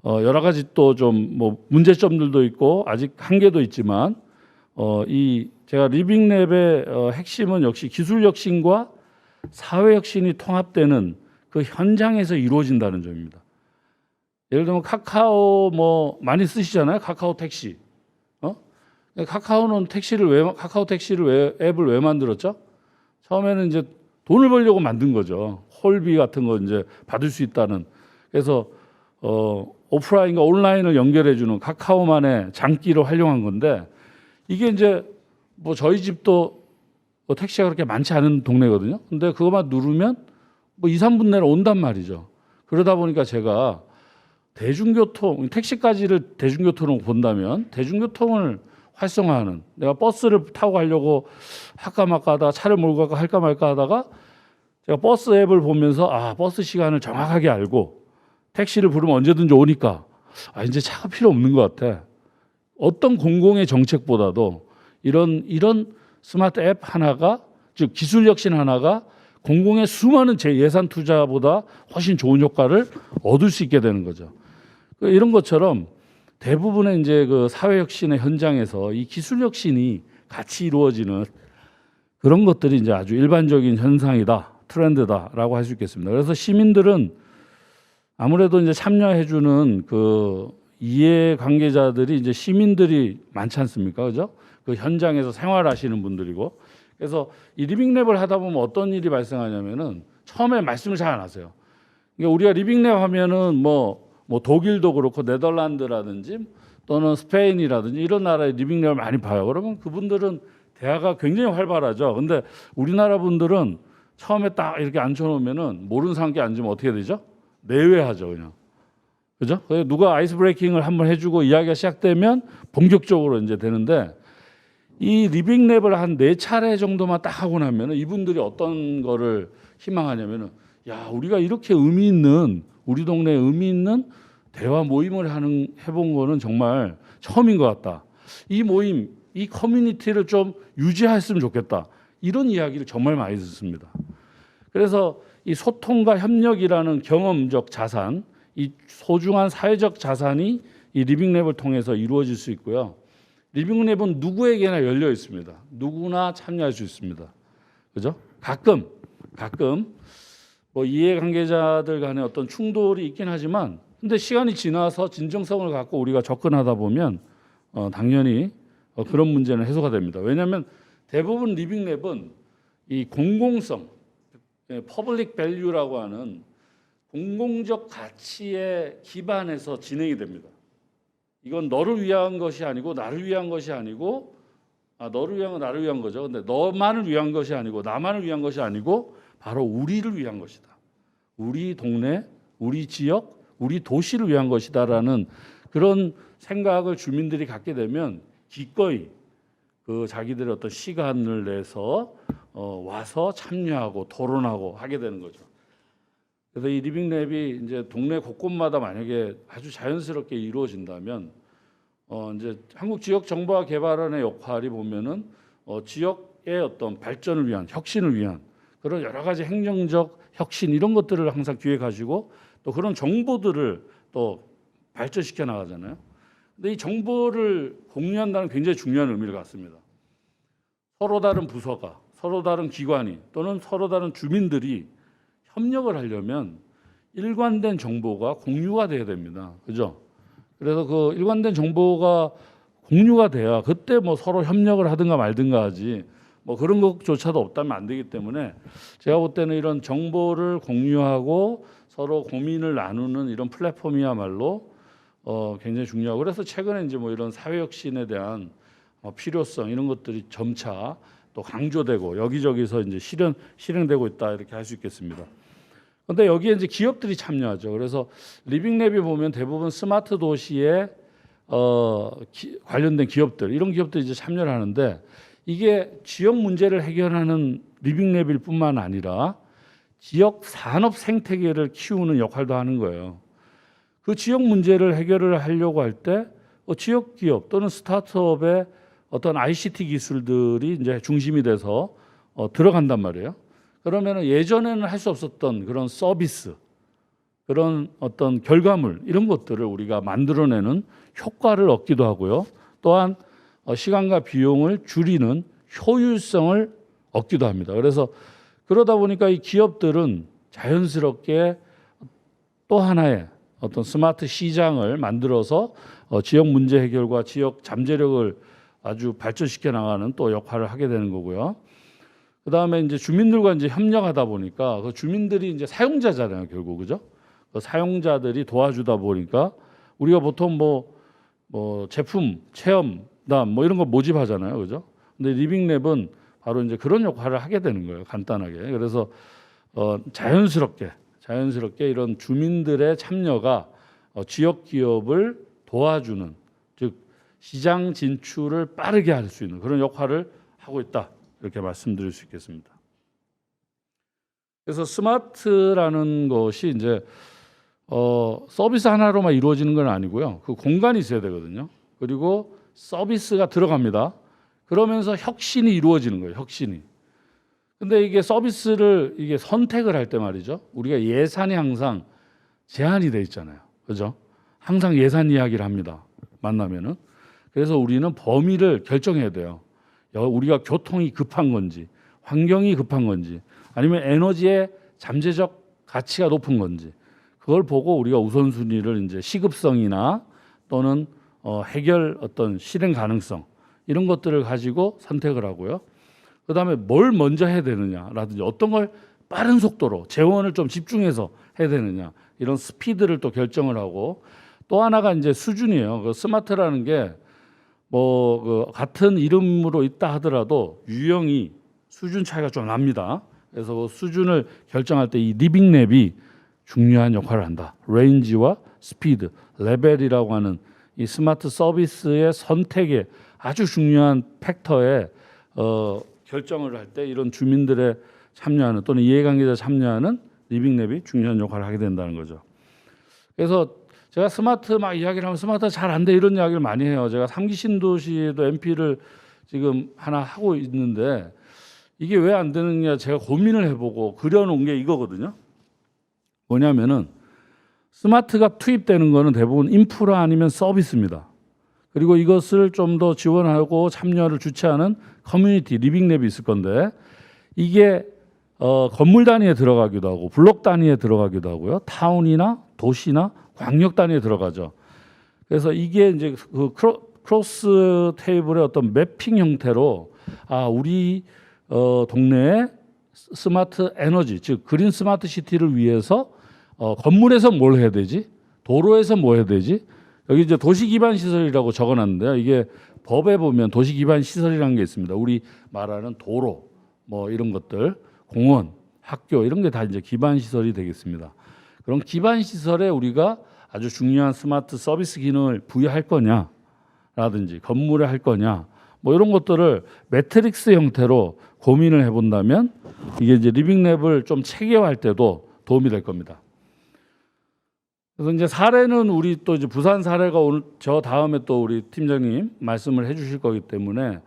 여러 가지 또 좀 뭐 문제점들도 있고 아직 한계도 있지만 제가 리빙랩의 핵심은 역시 기술 혁신과 사회 혁신이 통합되는 그 현장에서 이루어진다는 점입니다. 예를 들면 카카오 많이 쓰시잖아요. 카카오 택시. 카카오는 카카오 택시를 앱을 왜 만들었죠? 처음에는 이제 돈을 벌려고 만든 거죠. 홀비 같은 거 이제 받을 수 있다는. 그래서 오프라인과 온라인을 연결해주는 카카오만의 장기로 활용한 건데 이게 이제 뭐 저희 집도 택시가 그렇게 많지 않은 동네거든요. 근데 그것만 누르면 뭐 2, 3분 내로 온단 말이죠. 그러다 보니까 제가 택시까지를 대중교통으로 본다면 대중교통을 활성화하는 내가 버스를 타고 가려고 할까 말까 하다가 차를 몰고 갈까 할까 말까 하다가 제가 버스 앱을 보면서 버스 시간을 정확하게 알고 택시를 부르면 언제든지 오니까 이제 차가 필요 없는 것 같아. 어떤 공공의 정책보다도 이런 스마트 앱 하나가 즉 기술 혁신 하나가 공공의 수많은 예산 투자보다 훨씬 좋은 효과를 얻을 수 있게 되는 거죠. 이런 것처럼 대부분의 이제 그 사회 혁신의 현장에서 이 기술 혁신이 같이 이루어지는 그런 것들이 이제 아주 일반적인 현상이다, 트렌드다라고 할 수 있겠습니다. 그래서 시민들은 아무래도 이제 참여해주는 그 이해 관계자들이 이제 시민들이 많지 않습니까, 그죠? 그 현장에서 생활하시는 분들이고, 그래서 이 리빙랩을 하다 보면 어떤 일이 발생하냐면은 처음에 말씀을 잘 안 하세요. 그러니까 우리가 리빙랩 하면은 뭐 독일도 그렇고 네덜란드라든지 또는 스페인이라든지 이런 나라의 리빙랩을 많이 봐요. 그러면 그분들은 대화가 굉장히 활발하죠. 근데 우리나라 분들은 처음에 딱 이렇게 앉혀놓으면은 모르는 사람께 앉으면 어떻게 되죠? 내외하죠, 그냥. 그죠? 누가 아이스 브레이킹을 한번 해주고 이야기가 시작되면 본격적으로 이제 되는데 이 리빙랩을 한 4차례 정도만 딱 하고 나면은 이분들이 어떤 거를 희망하냐면은 우리가 이렇게 의미 있는 우리 동네에 의미 있는 대화 모임을 해본 거는 정말 처음인 것 같다. 이 모임, 이 커뮤니티를 좀 유지했으면 좋겠다. 이런 이야기를 정말 많이 듣습니다. 그래서 이 소통과 협력이라는 경험적 자산, 이 소중한 사회적 자산이 이 리빙랩을 통해서 이루어질 수 있고요. 리빙랩은 누구에게나 열려 있습니다. 누구나 참여할 수 있습니다. 그죠? 가끔 뭐 이해관계자들 간의 어떤 충돌이 있긴 하지만 근데 시간이 지나서 진정성을 갖고 우리가 접근하다 보면 당연히 그런 문제는 해소가 됩니다. 왜냐하면 대부분 리빙랩은 이 공공성, 퍼블릭 밸류라고 하는 공공적 가치에 기반해서 진행이 됩니다. 이건 너를 위한 것이 아니고 나를 위한 것이 아니고 너를 위한 건 나를 위한 거죠. 근데 너만을 위한 것이 아니고 나만을 위한 것이 아니고 바로 우리를 위한 것이다. 우리 동네, 우리 지역, 우리 도시를 위한 것이다라는 그런 생각을 주민들이 갖게 되면 기꺼이 그 자기들의 어떤 시간을 내서 와서 참여하고 토론하고 하게 되는 거죠. 그래서 이 리빙랩이 이제 동네 곳곳마다 만약에 아주 자연스럽게 이루어진다면 이제 한국 지역 정보화 개발원의 역할이 보면은 지역의 어떤 발전을 위한 혁신을 위한 그런 여러 가지 행정적 혁신 이런 것들을 항상 기획하시고 또 그런 정보들을 또 발전시켜 나가잖아요. 근데 이 정보를 공유한다는 굉장히 중요한 의미를 갖습니다. 서로 다른 부서가, 서로 다른 기관이 또는 서로 다른 주민들이 협력을 하려면 일관된 정보가 공유가 돼야 됩니다. 그죠? 그래서 그 일관된 정보가 공유가 돼야 그때 뭐 서로 협력을 하든가 말든가 하지 뭐 그런 것조차도 없다면 안 되기 때문에 제가 볼 때는 이런 정보를 공유하고 서로 고민을 나누는 이런 플랫폼이야말로 굉장히 중요하고 그래서 최근에 이제 뭐 이런 사회혁신에 대한 필요성 이런 것들이 점차 또 강조되고 여기저기서 이제 실행되고 있다 이렇게 할 수 있겠습니다. 그런데 여기에 이제 기업들이 참여하죠. 그래서 리빙랩이 보면 대부분 스마트 도시에 관련된 기업들 이런 기업들이 이제 참여를 하는데 이게 지역 문제를 해결하는 리빙랩일 뿐만 아니라 지역 산업 생태계를 키우는 역할도 하는 거예요. 그 지역 문제를 해결을 하려고 할 때 지역 기업 또는 스타트업의 어떤 ICT 기술들이 이제 중심이 돼서 들어간단 말이에요. 그러면 예전에는 할 수 없었던 그런 서비스, 그런 어떤 결과물 이런 것들을 우리가 만들어내는 효과를 얻기도 하고요. 또한 시간과 비용을 줄이는 효율성을 얻기도 합니다. 그래서 그러다 보니까 이 기업들은 자연스럽게 또 하나의 어떤 스마트 시장을 만들어서 지역 문제 해결과 지역 잠재력을 아주 발전시켜 나가는 또 역할을 하게 되는 거고요. 그 다음에 이제 주민들과 이제 협력하다 보니까 그 주민들이 이제 사용자잖아요, 결국 그죠? 그 사용자들이 도와주다 보니까 우리가 보통 뭐 제품 체험단 뭐 이런 거 모집하잖아요, 그죠? 근데 리빙랩은 바로 이제 그런 역할을 하게 되는 거예요, 간단하게. 그래서 자연스럽게 이런 주민들의 참여가 지역 기업을 도와주는 즉 시장 진출을 빠르게 할 수 있는 그런 역할을 하고 있다 이렇게 말씀드릴 수 있겠습니다. 그래서 스마트라는 것이 이제 서비스 하나로만 이루어지는 건 아니고요. 그 공간이 있어야 되거든요. 그리고 서비스가 들어갑니다. 그러면서 혁신이 이루어지는 거예요. 혁신이. 근데 이게 서비스를 이게 선택을 할 때 말이죠. 우리가 예산이 항상 제한이 돼 있잖아요. 그죠? 항상 예산 이야기를 합니다. 만나면은. 그래서 우리는 범위를 결정해야 돼요. 우리가 교통이 급한 건지, 환경이 급한 건지, 아니면 에너지의 잠재적 가치가 높은 건지, 그걸 보고 우리가 우선순위를 이제 시급성이나 또는 해결 어떤 실행 가능성 이런 것들을 가지고 선택을 하고요. 그 다음에 뭘 먼저 해야 되느냐라든지 어떤 걸 빠른 속도로 재원을 좀 집중해서 해야 되느냐 이런 스피드를 또 결정을 하고 또 하나가 이제 수준이에요. 그 스마트라는 게 그 같은 이름으로 있다 하더라도 유형이 수준 차이가 좀 납니다. 그래서 그 수준을 결정할 때 이 리빙랩이 중요한 역할을 한다. 레인지와 스피드, 레벨이라고 하는 이 스마트 서비스의 선택에 아주 중요한 팩터에 결정을 할 때 이런 주민들의 참여하는 또는 이해관계자 참여하는 리빙랩이 중요한 역할을 하게 된다는 거죠. 그래서 제가 스마트 막 이야기를 하면 스마트가 잘 안 돼 이런 이야기를 많이 해요. 제가 3기 신도시에도 MP를 지금 하나 하고 있는데 이게 왜 안 되느냐 제가 고민을 해보고 그려놓은 게 이거거든요. 뭐냐면은 스마트가 투입되는 거는 대부분 인프라 아니면 서비스입니다. 그리고 이것을 좀 더 지원하고 참여를 주최하는 커뮤니티 리빙랩이 있을 건데 이게 건물 단위에 들어가기도 하고 블록 단위에 들어가기도 하고요. 타운이나 도시나 광역 단위에 들어가죠. 그래서 이게 이제 그 크로스 테이블의 어떤 매핑 형태로 우리 동네에 스마트 에너지 즉 그린 스마트 시티를 위해서 건물에서 뭘 해야 되지? 도로에서 뭐 해야 되지? 여기 이제 도시 기반 시설이라고 적어놨는데요. 이게 법에 보면 도시 기반 시설이라는 게 있습니다. 우리 말하는 도로, 뭐 이런 것들, 공원, 학교 이런 게 다 이제 기반 시설이 되겠습니다. 그럼 기반 시설에 우리가 아주 중요한 스마트 서비스 기능을 부여할 거냐라든지 건물에 할 거냐 뭐 이런 것들을 매트릭스 형태로 고민을 해본다면 이게 이제 리빙랩을 좀 체계화할 때도 도움이 될 겁니다. 그래서 이제 사례는 우리 또 이제 부산 사례가 오늘 저 다음에 또 우리 팀장님 말씀을 해주실 거기 때문에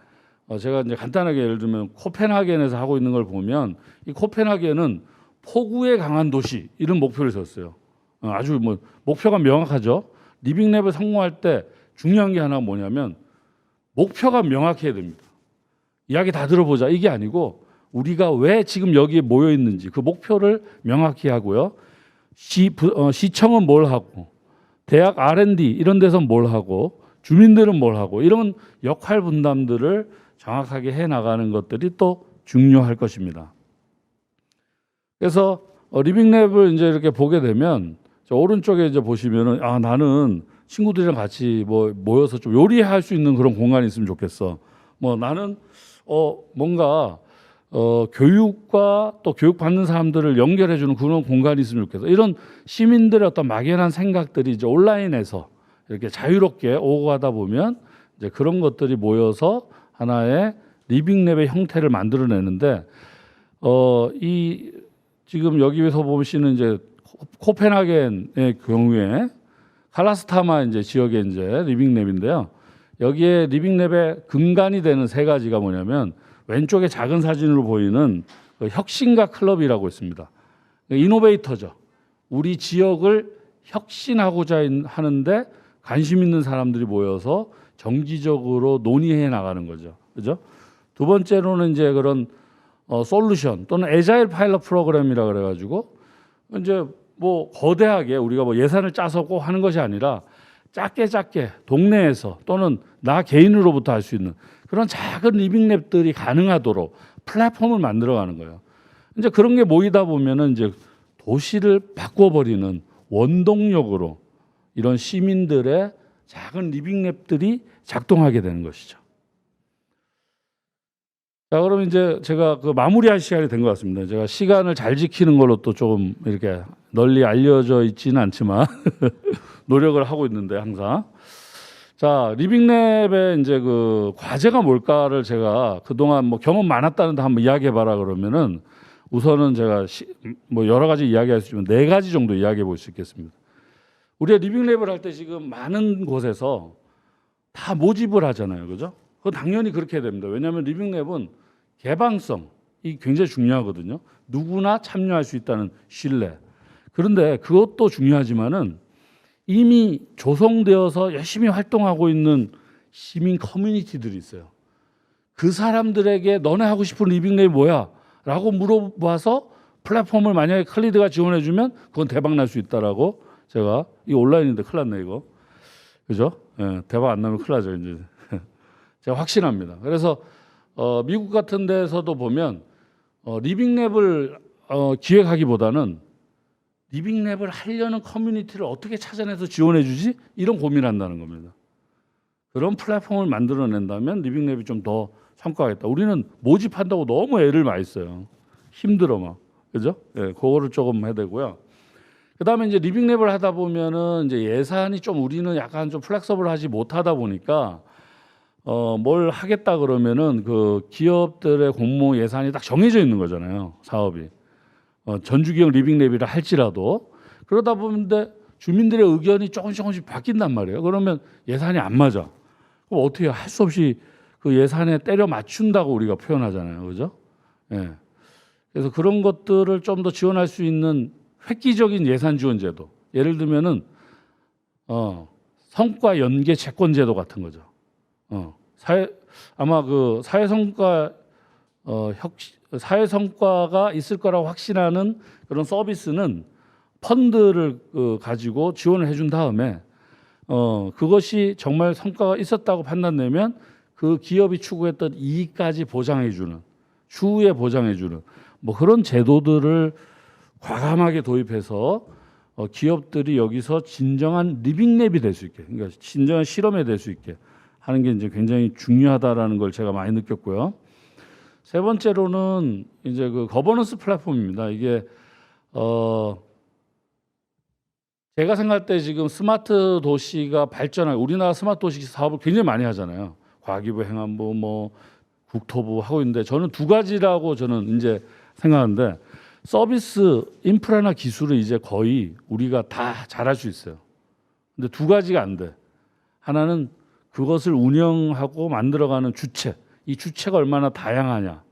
제가 이제 간단하게 예를 들면 코펜하겐에서 하고 있는 걸 보면 이 코펜하겐은 폭우에 강한 도시 이런 목표를 세웠어요. 아주 뭐 목표가 명확하죠. 리빙랩을 성공할 때 중요한 게 하나 뭐냐면 목표가 명확해야 됩니다. 이야기 다 들어보자 이게 아니고 우리가 왜 지금 여기에 모여 있는지 그 목표를 명확히 하고요. 시청은 뭘 하고 대학 R&D 이런 데서 뭘 하고 주민들은 뭘 하고 이런 역할 분담들을 정확하게 해 나가는 것들이 또 중요할 것입니다. 그래서 리빙랩을 이제 이렇게 보게 되면 저 오른쪽에 이제 보시면은 나는 친구들이랑 같이 뭐 모여서 좀 요리할 수 있는 그런 공간이 있으면 좋겠어. 뭐 나는 뭔가 교육과 또 교육받는 사람들을 연결해주는 그런 공간이 있으면 좋겠어. 이런 시민들의 어떤 막연한 생각들이 이제 온라인에서 이렇게 자유롭게 오고 가다 보면 이제 그런 것들이 모여서 하나의 리빙랩의 형태를 만들어내는데 이 지금 여기에서 보시는 이제 코펜하겐의 경우에 칼라스타마 이제 지역의 이제 리빙랩인데요. 여기에 리빙랩의 근간이 되는 세 가지가 뭐냐면 왼쪽에 작은 사진으로 보이는 그 혁신가 클럽이라고 있습니다. 이노베이터죠. 우리 지역을 혁신하고자 하는데 관심 있는 사람들이 모여서 정기적으로 논의해 나가는 거죠. 그죠? 두 번째로는 이제 그런 솔루션 또는 에자일 파일럿 프로그램이라 그래 가지고 이제 뭐 거대하게 우리가 뭐 예산을 짜서 꼭 하는 것이 아니라 작게 동네에서 또는 나 개인으로부터 할 수 있는 그런 작은 리빙랩들이 가능하도록 플랫폼을 만들어가는 거예요. 이제 그런 게 모이다 보면은 이제 도시를 바꿔버리는 원동력으로 이런 시민들의 작은 리빙랩들이 작동하게 되는 것이죠. 자, 그럼 이제 제가 그 마무리할 시간이 된 것 같습니다. 제가 시간을 잘 지키는 걸로 또 조금 이렇게 널리 알려져 있지는 않지만 노력을 하고 있는데 항상. 자, 리빙랩의 이제 그 과제가 뭘까를 제가 그동안 뭐 경험 많았다는데 한번 이야기해봐라 그러면은 우선은 제가 뭐 여러 가지 이야기할 수 있지만 4가지 정도 이야기해 볼 수 있겠습니다. 우리가 리빙랩을 할 때 지금 많은 곳에서 다 모집을 하잖아요, 그죠? 그건 당연히 그렇게 해야 됩니다. 왜냐하면 리빙랩은 개방성이 굉장히 중요하거든요. 누구나 참여할 수 있다는 신뢰. 그런데 그것도 중요하지만은 이미 조성되어서 열심히 활동하고 있는 시민 커뮤니티들이 있어요. 그 사람들에게 너네 하고 싶은 리빙랩이 뭐야? 라고 물어봐서 플랫폼을 만약에 클리드가 지원해주면 그건 대박 날 수 있다라고 제가 이 온라인인데 큰일 났네 이거. 그죠? 예, 대박 안 나면 큰일 나죠 이제. 제가 확신합니다. 그래서 미국 같은 데서도 보면 리빙랩을 기획하기보다는 리빙랩을 하려는 커뮤니티를 어떻게 찾아내서 지원해 주지? 이런 고민을 한다는 겁니다. 그런 플랫폼을 만들어낸다면 리빙랩이 좀 더 성과가 있다. 우리는 모집한다고 너무 애를 많이 써요. 힘들어 막. 그죠? 예, 그거를 조금 해야 되고요. 그다음에 이제 리빙랩을 하다 보면은 이제 예산이 좀 우리는 약간 좀 플렉서블하지 못하다 보니까 뭘 하겠다 그러면은 그 기업들의 공모 예산이 딱 정해져 있는 거잖아요. 사업이. 전주기형 리빙랩이라 할지라도 그러다 보면 주민들의 의견이 조금씩 바뀐단 말이에요. 그러면 예산이 안 맞아. 그럼 어떻게 할 수 없이 그 예산에 때려 맞춘다고 우리가 표현하잖아요. 그죠? 예. 그래서 그런 것들을 좀 더 지원할 수 있는 획기적인 예산 지원 제도. 예를 들면은 성과 연계 채권 제도 같은 거죠. 아마 그 사회 성과가 있을 거라고 확신하는 그런 서비스는 펀드를 가지고 지원을 해준 다음에 그것이 정말 성과가 있었다고 판단되면 그 기업이 추구했던 이익까지 보장해주는 추후에 보장해주는 뭐 그런 제도들을 과감하게 도입해서 기업들이 여기서 진정한 리빙랩이 될 수 있게, 그러니까 진정한 실험이 될 수 있게 하는 게 이제 굉장히 중요하다라는 걸 제가 많이 느꼈고요. 세 번째로는 이제 그 거버넌스 플랫폼입니다. 이게 제가 생각할 때 지금 스마트 도시가 발전하고 우리나라 스마트 도시 사업을 굉장히 많이 하잖아요. 과기부, 행안부, 뭐 국토부 하고 있는데 저는 두 가지라고 저는 이제 생각하는데 서비스 인프라나 기술을 이제 거의 우리가 다 잘할 수 있어요. 근데 두 가지가 안 돼. 하나는 그것을 운영하고 만들어가는 주체, 이 주체가 얼마나 다양하냐.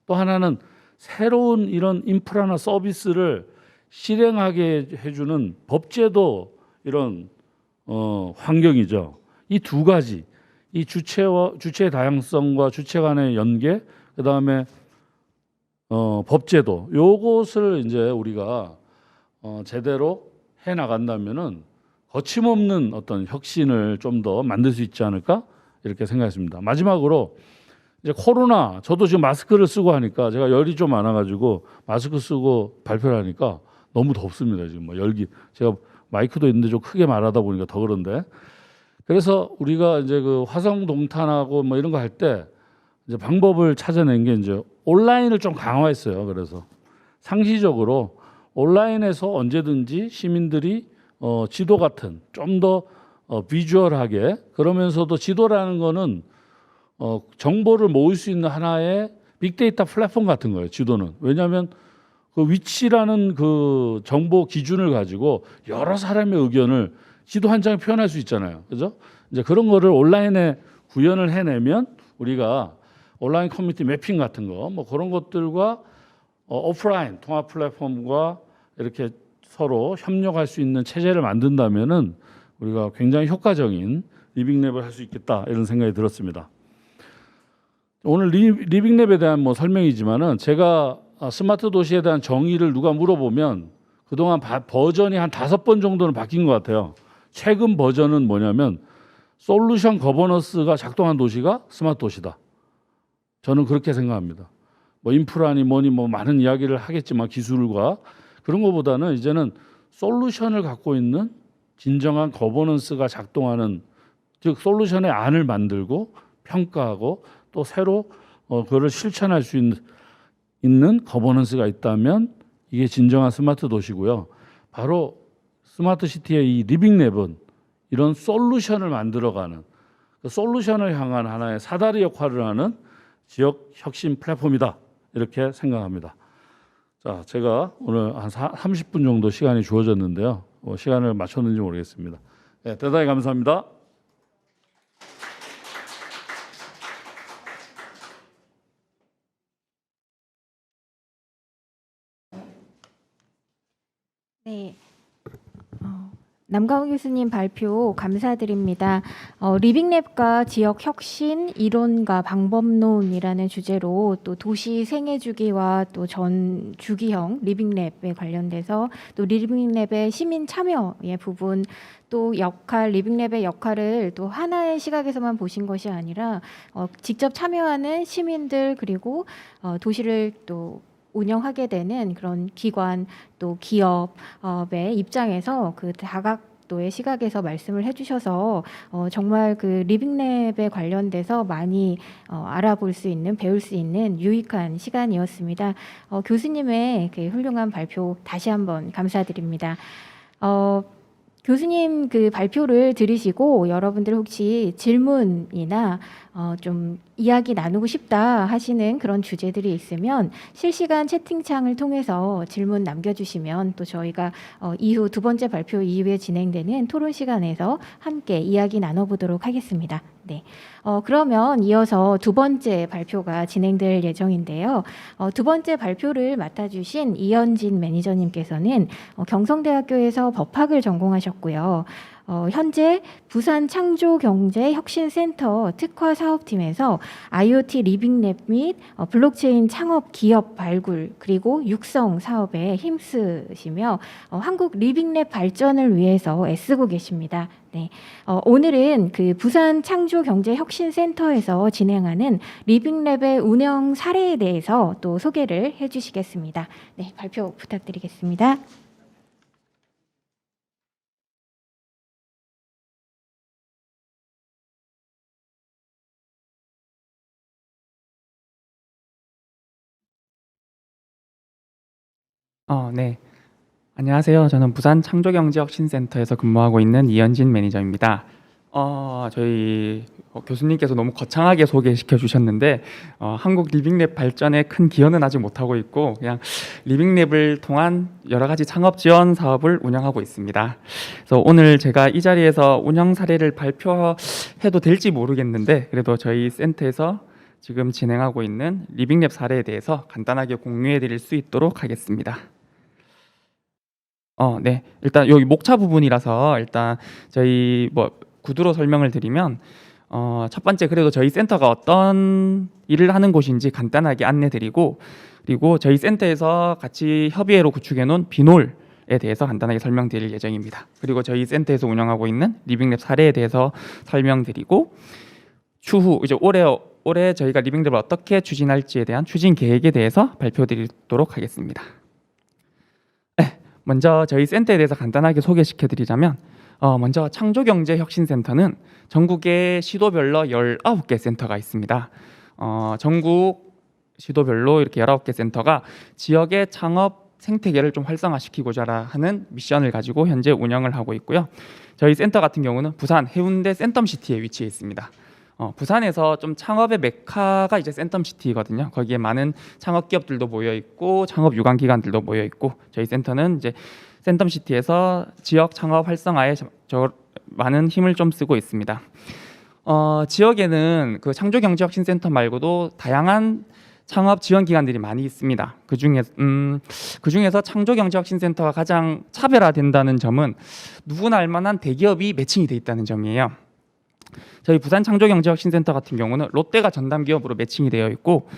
또 하나는 새로운 이런 인프라나 서비스를 실행하게 해주는 법제도 이런 환경이죠. 이 두 가지, 이 주체의 다양성과 주체 간의 연계, 그 다음에 법제도, 요것을 이제 우리가 제대로 해 나간다면은 거침없는 어떤 혁신을 좀 더 만들 수 있지 않을까 이렇게 생각했습니다. 마지막으로 이제 코로나, 저도 지금 마스크를 쓰고 하니까 제가 열이 좀 많아가지고 마스크 쓰고 발표를 하니까 너무 덥습니다. 지금 뭐 열기, 제가 마이크도 있는데 좀 크게 말하다 보니까 더 그런데. 그래서 우리가 이제 그 화성 동탄하고 뭐 이런 거 할 때 이제 방법을 찾아낸 게 이제 온라인을 좀 강화했어요. 그래서 상시적으로 온라인에서 언제든지 시민들이 지도 같은 좀 더 비주얼하게, 그러면서도 지도라는 거는 정보를 모을 수 있는 하나의 빅데이터 플랫폼 같은 거예요. 지도는. 왜냐하면 그 위치라는 그 정보 기준을 가지고 여러 사람의 의견을 지도 한 장에 표현할 수 있잖아요. 그죠? 이제 그런 거를 온라인에 구현을 해내면 우리가 온라인 커뮤니티 매핑 같은 거 뭐 그런 것들과 오프라인 통합 플랫폼과 이렇게 서로 협력할 수 있는 체제를 만든다면은 우리가 굉장히 효과적인 리빙랩을 할 수 있겠다 이런 생각이 들었습니다. 오늘 리빙랩에 대한 뭐 설명이지만은 제가 스마트 도시에 대한 정의를 누가 물어보면 그동안 버전이 한 5번 정도는 바뀐 것 같아요. 최근 버전은 뭐냐면 솔루션 거버넌스가 작동한 도시가 스마트 도시다. 저는 그렇게 생각합니다. 뭐 인프라니 뭐니 뭐 많은 이야기를 하겠지만 기술과 그런 것보다는 이제는 솔루션을 갖고 있는 진정한 거버넌스가 작동하는, 즉 솔루션의 안을 만들고 평가하고 또 새로 그거를 실천할 수 있는 거버넌스가 있다면 이게 진정한 스마트 도시고요. 바로 스마트 시티의 이 리빙랩은 이런 솔루션을 만들어가는, 그 솔루션을 향한 하나의 사다리 역할을 하는 지역 혁신 플랫폼이다 이렇게 생각합니다. 자, 제가 오늘 한 30분 정도 시간이 주어졌는데요. 시간을 맞췄는지 모르겠습니다. 네, 대단히 감사합니다. 네. 남가훈 교수님 발표 감사드립니다. 리빙랩과 지역 혁신 이론과 방법론이라는 주제로 또 도시 생애 주기와 또 전 주기형 리빙랩에 관련돼서 또 리빙랩의 시민 참여의 부분, 또 리빙랩의 역할을 또 하나의 시각에서만 보신 것이 아니라 직접 참여하는 시민들, 그리고 도시를 또 운영하게 되는 그런 기관 또 기업의 입장에서 그 다각도의 시각에서 말씀을 해주셔서 정말 그 리빙랩에 관련돼서 많이 알아볼 수 있는, 배울 수 있는 유익한 시간이었습니다. 교수님의 그 훌륭한 발표 다시 한번 감사드립니다. 교수님 그 발표를 들으시고 여러분들 혹시 질문이나 좀 이야기 나누고 싶다 하시는 그런 주제들이 있으면 실시간 채팅창을 통해서 질문 남겨주시면 또 저희가 이후 두 번째 발표 이후에 진행되는 토론 시간에서 함께 이야기 나눠보도록 하겠습니다. 네. 그러면 이어서 두 번째 발표가 진행될 예정인데요. 두 번째 발표를 맡아주신 이현진 매니저님께서는 경성대학교에서 법학을 전공하셨고요. 현재 부산 창조경제혁신센터 특화 사업팀에서 IoT 리빙랩 및 블록체인 창업 기업 발굴 그리고 육성 사업에 힘쓰시며 한국 리빙랩 발전을 위해서 애쓰고 계십니다. 네, 오늘은 그 부산 창조경제혁신센터에서 진행하는 리빙랩의 운영 사례에 대해서 또 소개를 해주시겠습니다. 네, 발표 부탁드리겠습니다. 네. 안녕하세요. 저는 부산 창조경제혁신센터에서 근무하고 있는 이현진 매니저입니다. 저희 교수님께서 너무 거창하게 소개시켜 주셨는데 한국 리빙랩 발전에 큰 기여는 아직 못하고 있고 그냥 리빙랩을 통한 여러 가지 창업 지원 사업을 운영하고 있습니다. 그래서 오늘 제가 이 자리에서 운영 사례를 발표해도 될지 모르겠는데 그래도 저희 센터에서 지금 진행하고 있는 리빙랩 사례에 대해서 간단하게 공유해 드릴 수 있도록 하겠습니다. 네. 일단 여기 목차 부분이라서 일단 저희 구두로 설명을 드리면 첫 번째 그래도 저희 센터가 어떤 일을 하는 곳인지 간단하게 안내 드리고 그리고 저희 센터에서 같이 협의회로 구축해 놓은 비놀에 대해서 간단하게 설명드릴 예정입니다. 그리고 저희 센터에서 운영하고 있는 리빙랩 사례에 대해서 설명드리고 추후 이제 올해 저희가 리빙랩을 어떻게 추진할지에 대한 추진 계획에 대해서 발표드리도록 하겠습니다. 먼저 저희 센터에 대해서 간단하게 소개시켜 드리자면 먼저 창조경제혁신센터는 전국에 시도별로 19개 센터가 있습니다. 전국 시도별로 이렇게 19개 센터가 지역의 창업 생태계를 좀 활성화시키고자 하는 미션을 가지고 현재 운영을 하고 있고요. 저희 센터 같은 경우는 부산 해운대 센텀시티에 위치해 있습니다. 부산에서 좀 창업의 메카가 이제 센텀시티거든요. 거기에 많은 창업 기업들도 모여 있고 창업 유관 기관들도 모여 있고 저희 센터는 이제 센텀시티에서 지역 창업 활성화에 많은 힘을 좀 쓰고 있습니다. 지역에는 그 창조경제혁신센터 말고도 다양한 창업 지원 기관들이 많이 있습니다. 그중에서 창조경제혁신센터가 가장 차별화된다는 점은 누구나 알 만한 대기업이 매칭이 돼 있다는 점이에요. 저희 부산 창조경제혁신센터 같은 경우는 롯데가 전담 기업으로 매칭이 되어 있고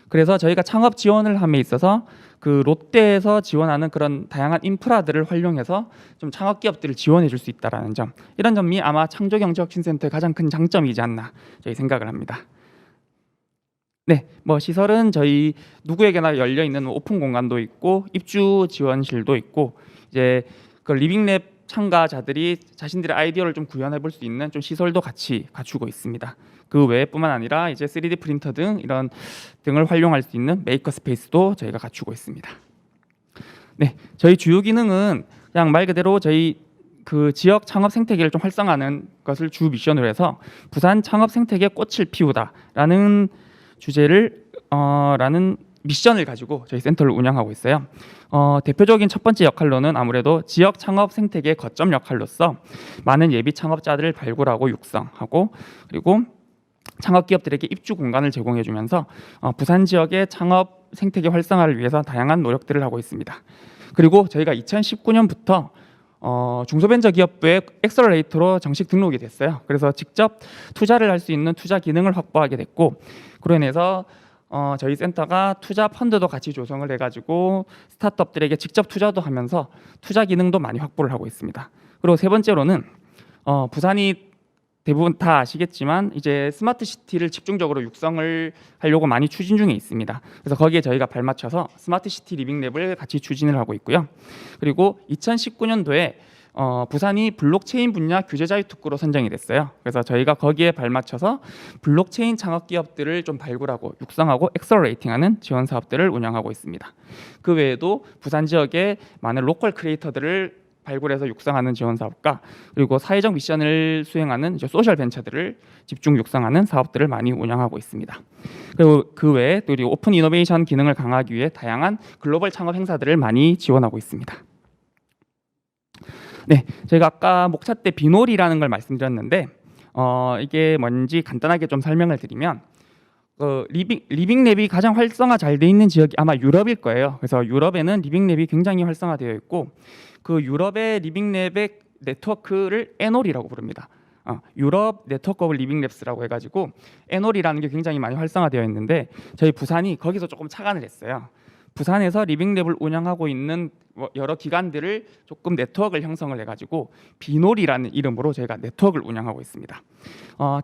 그래서 저희가 창업 지원을 함에 있어서 그 롯데에서 지원하는 그런 다양한 인프라들을 활용해서 좀 창업 기업들을 지원해 줄 수 있다라는 점, 이런 점이 아마 창조경제혁신센터의 가장 큰 장점이지 않나 저희 생각을 합니다. 네, 시설은 저희 누구에게나 열려 있는 오픈 공간도 있고 입주 지원실도 있고 이제 그 리빙랩 참가자들이 자신들의 아이디어를 좀 구현해 볼 수 있는 좀 시설도 같이 갖추고 있습니다. 그 외뿐만 아니라 이제 3D 프린터 등을 활용할 수 있는 메이커 스페이스도 저희가 갖추고 있습니다. 네, 저희 주요 기능은 그냥 말 그대로 저희 그 지역 창업 생태계를 좀 활성화하는 것을 주 미션으로 해서 부산 창업 생태계 꽃을 피우다라는 라는 미션을 가지고 저희 센터를 운영하고 있어요. 대표적인 첫 번째 역할로는 아무래도 지역 창업 생태계 거점 역할로서 많은 예비 창업자들을 발굴하고 육성하고 그리고 창업 기업들에게 입주 공간을 제공해 주면서 부산 지역의 창업 생태계 활성화를 위해서 다양한 노력들을 하고 있습니다. 그리고 저희가 2019년부터 중소벤처기업부의 엑셀러레이터로 정식 등록이 됐어요. 그래서 직접 투자를 할 수 있는 투자 기능을 확보하게 됐고 그로 인해서 저희 센터가 투자 펀드도 같이 조성을 해가지고 스타트업들에게 직접 투자도 하면서 투자 기능도 많이 확보를 하고 있습니다. 그리고 세 번째로는 부산이 대부분 다 아시겠지만 이제 스마트 시티를 집중적으로 육성을 하려고 많이 추진 중에 있습니다. 그래서 거기에 저희가 발맞춰서 스마트 시티 리빙랩을 같이 추진을 하고 있고요. 그리고 2019년도에 부산이 블록체인 분야 규제 자유 특구로 선정이 됐어요. 그래서 저희가 거기에 발맞춰서 블록체인 창업 기업들을 좀 발굴하고 육성하고 엑셀러레이팅하는 지원 사업들을 운영하고 있습니다. 그 외에도 부산 지역의 많은 로컬 크리에이터들을 발굴해서 육성하는 지원 사업과 그리고 사회적 미션을 수행하는 이제 소셜 벤처들을 집중 육성하는 사업들을 많이 운영하고 있습니다. 그리고 그 외에 또 오픈 이노베이션 기능을 강화하기 위해 다양한 글로벌 창업 행사들을 많이 지원하고 있습니다. 네, 저희가 아까 목차 때 비놀이라는 걸 말씀드렸는데 이게 뭔지 간단하게 좀 설명을 드리면 리빙랩이 가장 활성화 잘 돼 있는 지역이 아마 유럽일 거예요. 그래서 유럽에는 리빙랩이 굉장히 활성화되어 있고 그 유럽의 리빙랩의 네트워크를 에놀이라고 부릅니다. 유럽 네트워크 오브 리빙랩스라고 해가지고 에놀이라는 게 굉장히 많이 활성화되어 있는데 저희 부산이 거기서 조금 착안을 했어요. 부산에서 리빙랩을 운영하고 있는 여러 기관들을 조금 네트워크를 형성을 해가지고 비놀이라는 이름으로 저희가 네트워크를 운영하고 있습니다.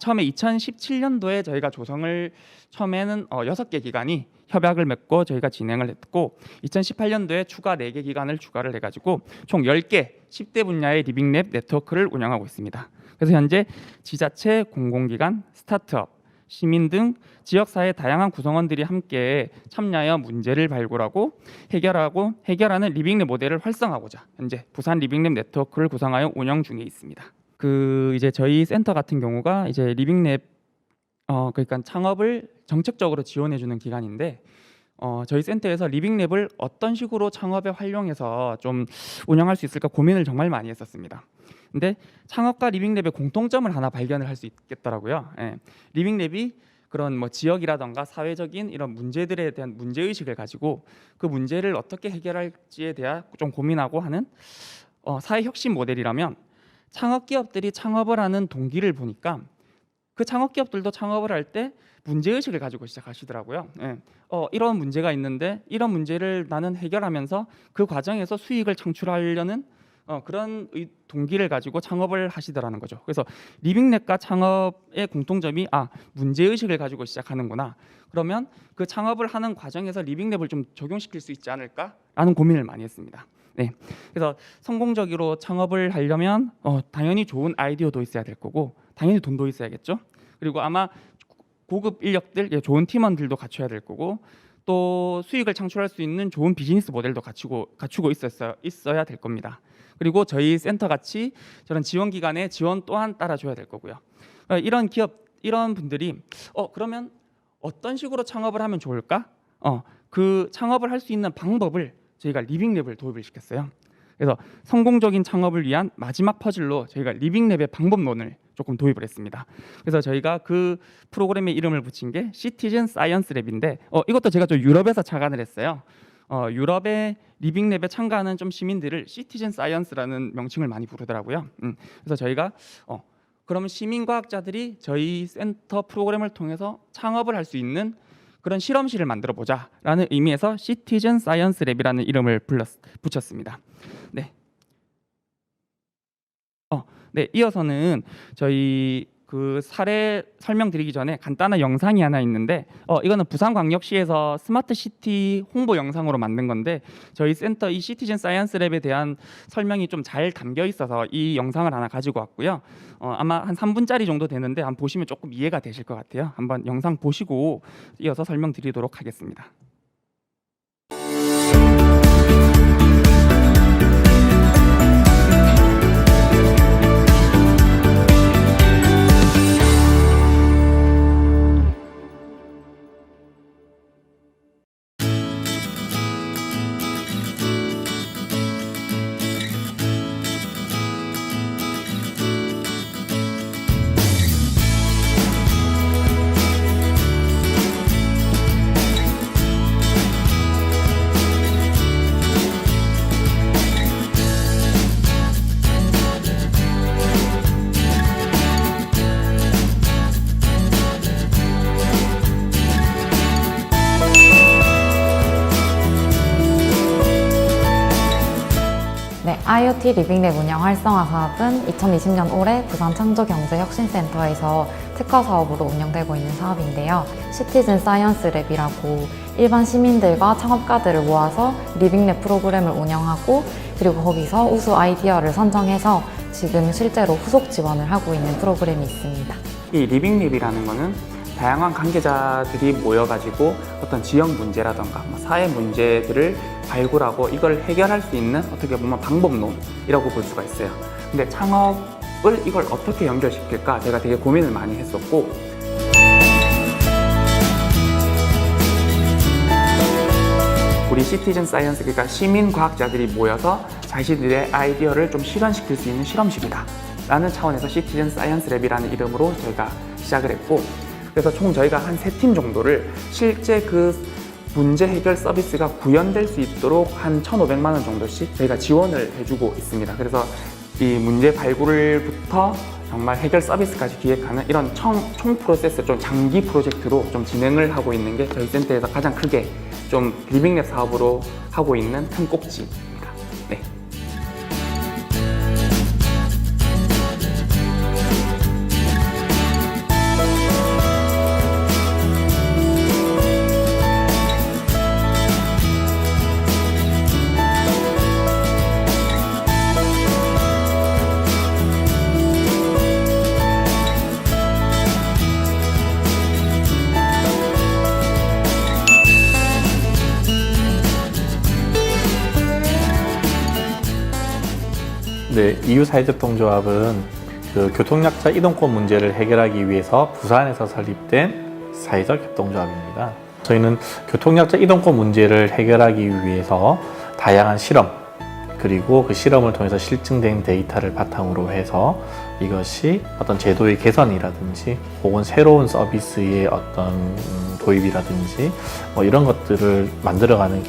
처음에 2017년도에 저희가 조성을 처음에는 6개 기관이 협약을 맺고 저희가 진행을 했고 2018년도에 추가 4개 기관을 추가를 해가지고 총 10개 10대 분야의 리빙랩 네트워크를 운영하고 있습니다. 그래서 현재 지자체, 공공기관, 스타트업, 시민 등 지역사회 다양한 구성원들이 함께 참여하여 문제를 발굴하고 해결하는 리빙랩 모델을 활성화하고자 현재 부산 리빙랩 네트워크를 구성하여 운영 중에 있습니다. 이제 저희 센터 같은 경우가 이제 리빙랩 그러니까 창업을 정책적으로 지원해 주는 기관인데 저희 센터에서 리빙랩을 어떤 식으로 창업에 활용해서 좀 운영할 수 있을까 고민을 정말 많이 했었습니다. 근데 창업과 리빙랩의 공통점을 하나 발견을 할 수 있겠더라고요. 예. 리빙랩이 그런 뭐 지역이라던가 사회적인 이런 문제들에 대한 문제의식을 가지고 그 문제를 어떻게 해결할지에 대해 좀 고민하고 하는 사회 혁신 모델이라면 창업 기업들이 창업을 하는 동기를 보니까 그 창업 기업들도 창업을 할 때 문제의식을 가지고 시작하시더라고요. 예. 이런 문제가 있는데 이런 문제를 나는 해결하면서 그 과정에서 수익을 창출하려는 그런 동기를 가지고 창업을 하시더라는 거죠. 그래서 리빙랩과 창업의 공통점이 문제의식을 가지고 시작하는구나. 그러면 그 창업을 하는 과정에서 리빙랩을 좀 적용시킬 수 있지 않을까라는 고민을 많이 했습니다. 네. 그래서 성공적으로 창업을 하려면 당연히 좋은 아이디어도 있어야 될 거고 당연히 돈도 있어야겠죠. 그리고 아마 고급 인력들, 좋은 팀원들도 갖춰야 될 거고 또 수익을 창출할 수 있는 좋은 비즈니스 모델도 갖추고 있어야 될 겁니다. 그리고 저희 센터 같이 저런 지원 기관의 지원 또한 따라줘야 될 거고요. 이런 기업, 이런 분들이 그러면 어떤 식으로 창업을 하면 좋을까? 그 창업을 할 수 있는 방법을 저희가 리빙랩을 도입을 시켰어요. 그래서 성공적인 창업을 위한 마지막 퍼즐로 저희가 리빙랩의 방법론을 조금 도입을 했습니다. 그래서 저희가 그 프로그램의 이름을 붙인 게 시티즌 사이언스 랩인데 이것도 제가 좀 유럽에서 착안을 했어요. 유럽의 리빙랩에 참가하는 좀 시민들을 시티즌 사이언스라는 명칭을 많이 부르더라고요. 그래서 저희가 그러면 시민과학자들이 저희 센터 프로그램을 통해서 창업을 할 수 있는 그런 실험실을 만들어 보자라는 의미에서 시티즌 사이언스 랩이라는 이름을 붙였습니다. 네. 네, 이어서는 저희 그 사례 설명드리기 전에 간단한 영상이 하나 있는데 이거는 부산광역시에서 스마트시티 홍보 영상으로 만든 건데 저희 센터 이 시티즌 사이언스 랩에 대한 설명이 좀 잘 담겨 있어서 이 영상을 하나 가지고 왔고요. 아마 한 3분짜리 정도 되는데 한번 보시면 조금 이해가 되실 것 같아요. 한번 영상 보시고 이어서 설명드리도록 하겠습니다. 네, IoT 리빙랩 운영 활성화 사업은 2020년 올해 부산 창조경제혁신센터에서 특화 사업으로 운영되고 있는 사업인데요. 시티즌 사이언스 랩이라고 일반 시민들과 창업가들을 모아서 리빙랩 프로그램을 운영하고 그리고 거기서 우수 아이디어를 선정해서 지금 실제로 후속 지원을 하고 있는 프로그램이 있습니다. 이 리빙랩이라는 거는 다양한 관계자들이 모여가지고 어떤 지역 문제라던가 사회 문제들을 발굴하고 이걸 해결할 수 있는 어떻게 보면 방법론이라고 볼 수가 있어요. 근데 창업을 이걸 어떻게 연결시킬까 제가 되게 고민을 많이 했었고 우리 시티즌 사이언스 그러니까 시민 과학자들이 모여서 자신들의 아이디어를 좀 실현시킬 수 있는 실험실이다 라는 차원에서 시티즌 사이언스 랩이라는 이름으로 저희가 시작을 했고 그래서 총 저희가 한 3팀 정도를 실제 그 문제 해결 서비스가 구현될 수 있도록 한 1,500만 원 정도씩 저희가 지원을 해주고 있습니다. 그래서 이 문제 발굴부터 정말 해결 서비스까지 기획하는 이런 총 프로세스 좀 장기 프로젝트로 좀 진행을 하고 있는 게 저희 센터에서 가장 크게 좀 리빙랩 사업으로 하고 있는 큰 꼭지입니다. 네. 네, EU 사회적동조합은 그 교통약자 이동권 문제를 해결하기 위해서 부산에서 설립된 사회적 협동조합입니다. 저희는 교통약자 이동권 문제를 해결하기 위해서 다양한 실험, 그리고 그 실험을 통해서 실증된 데이터를 바탕으로 해서 이것이 어떤 제도의 개선이라든지 혹은 새로운 서비스의 어떤 도입이라든지 뭐 이런 것들을 만들어가는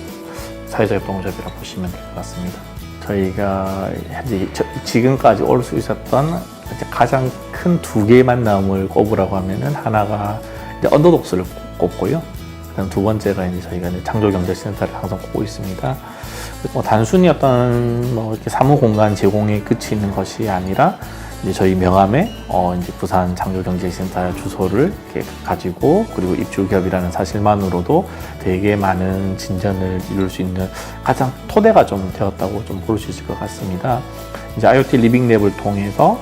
사회적 협동조합이라고 보시면 될 것 같습니다. 저희가 현재 지금까지 올 수 있었던 가장 큰 두 개의 만남을 꼽으라고 하면은 하나가 이제 언더독스를 꼽고요. 그다음 두 번째가 이제 저희가 이제 창조경제센터를 항상 꼽고 있습니다. 뭐 단순히 어떤 뭐 이렇게 사무 공간 제공에 그치는 것이 아니라 이제 저희 명함에 이제 부산 창조경제센터 주소를 이렇게 가지고 그리고 입주기업이라는 사실만으로도 되게 많은 진전을 이룰 수 있는 가장 토대가 좀 되었다고 좀 볼 수 있을 것 같습니다. 이제 IoT 리빙랩을 통해서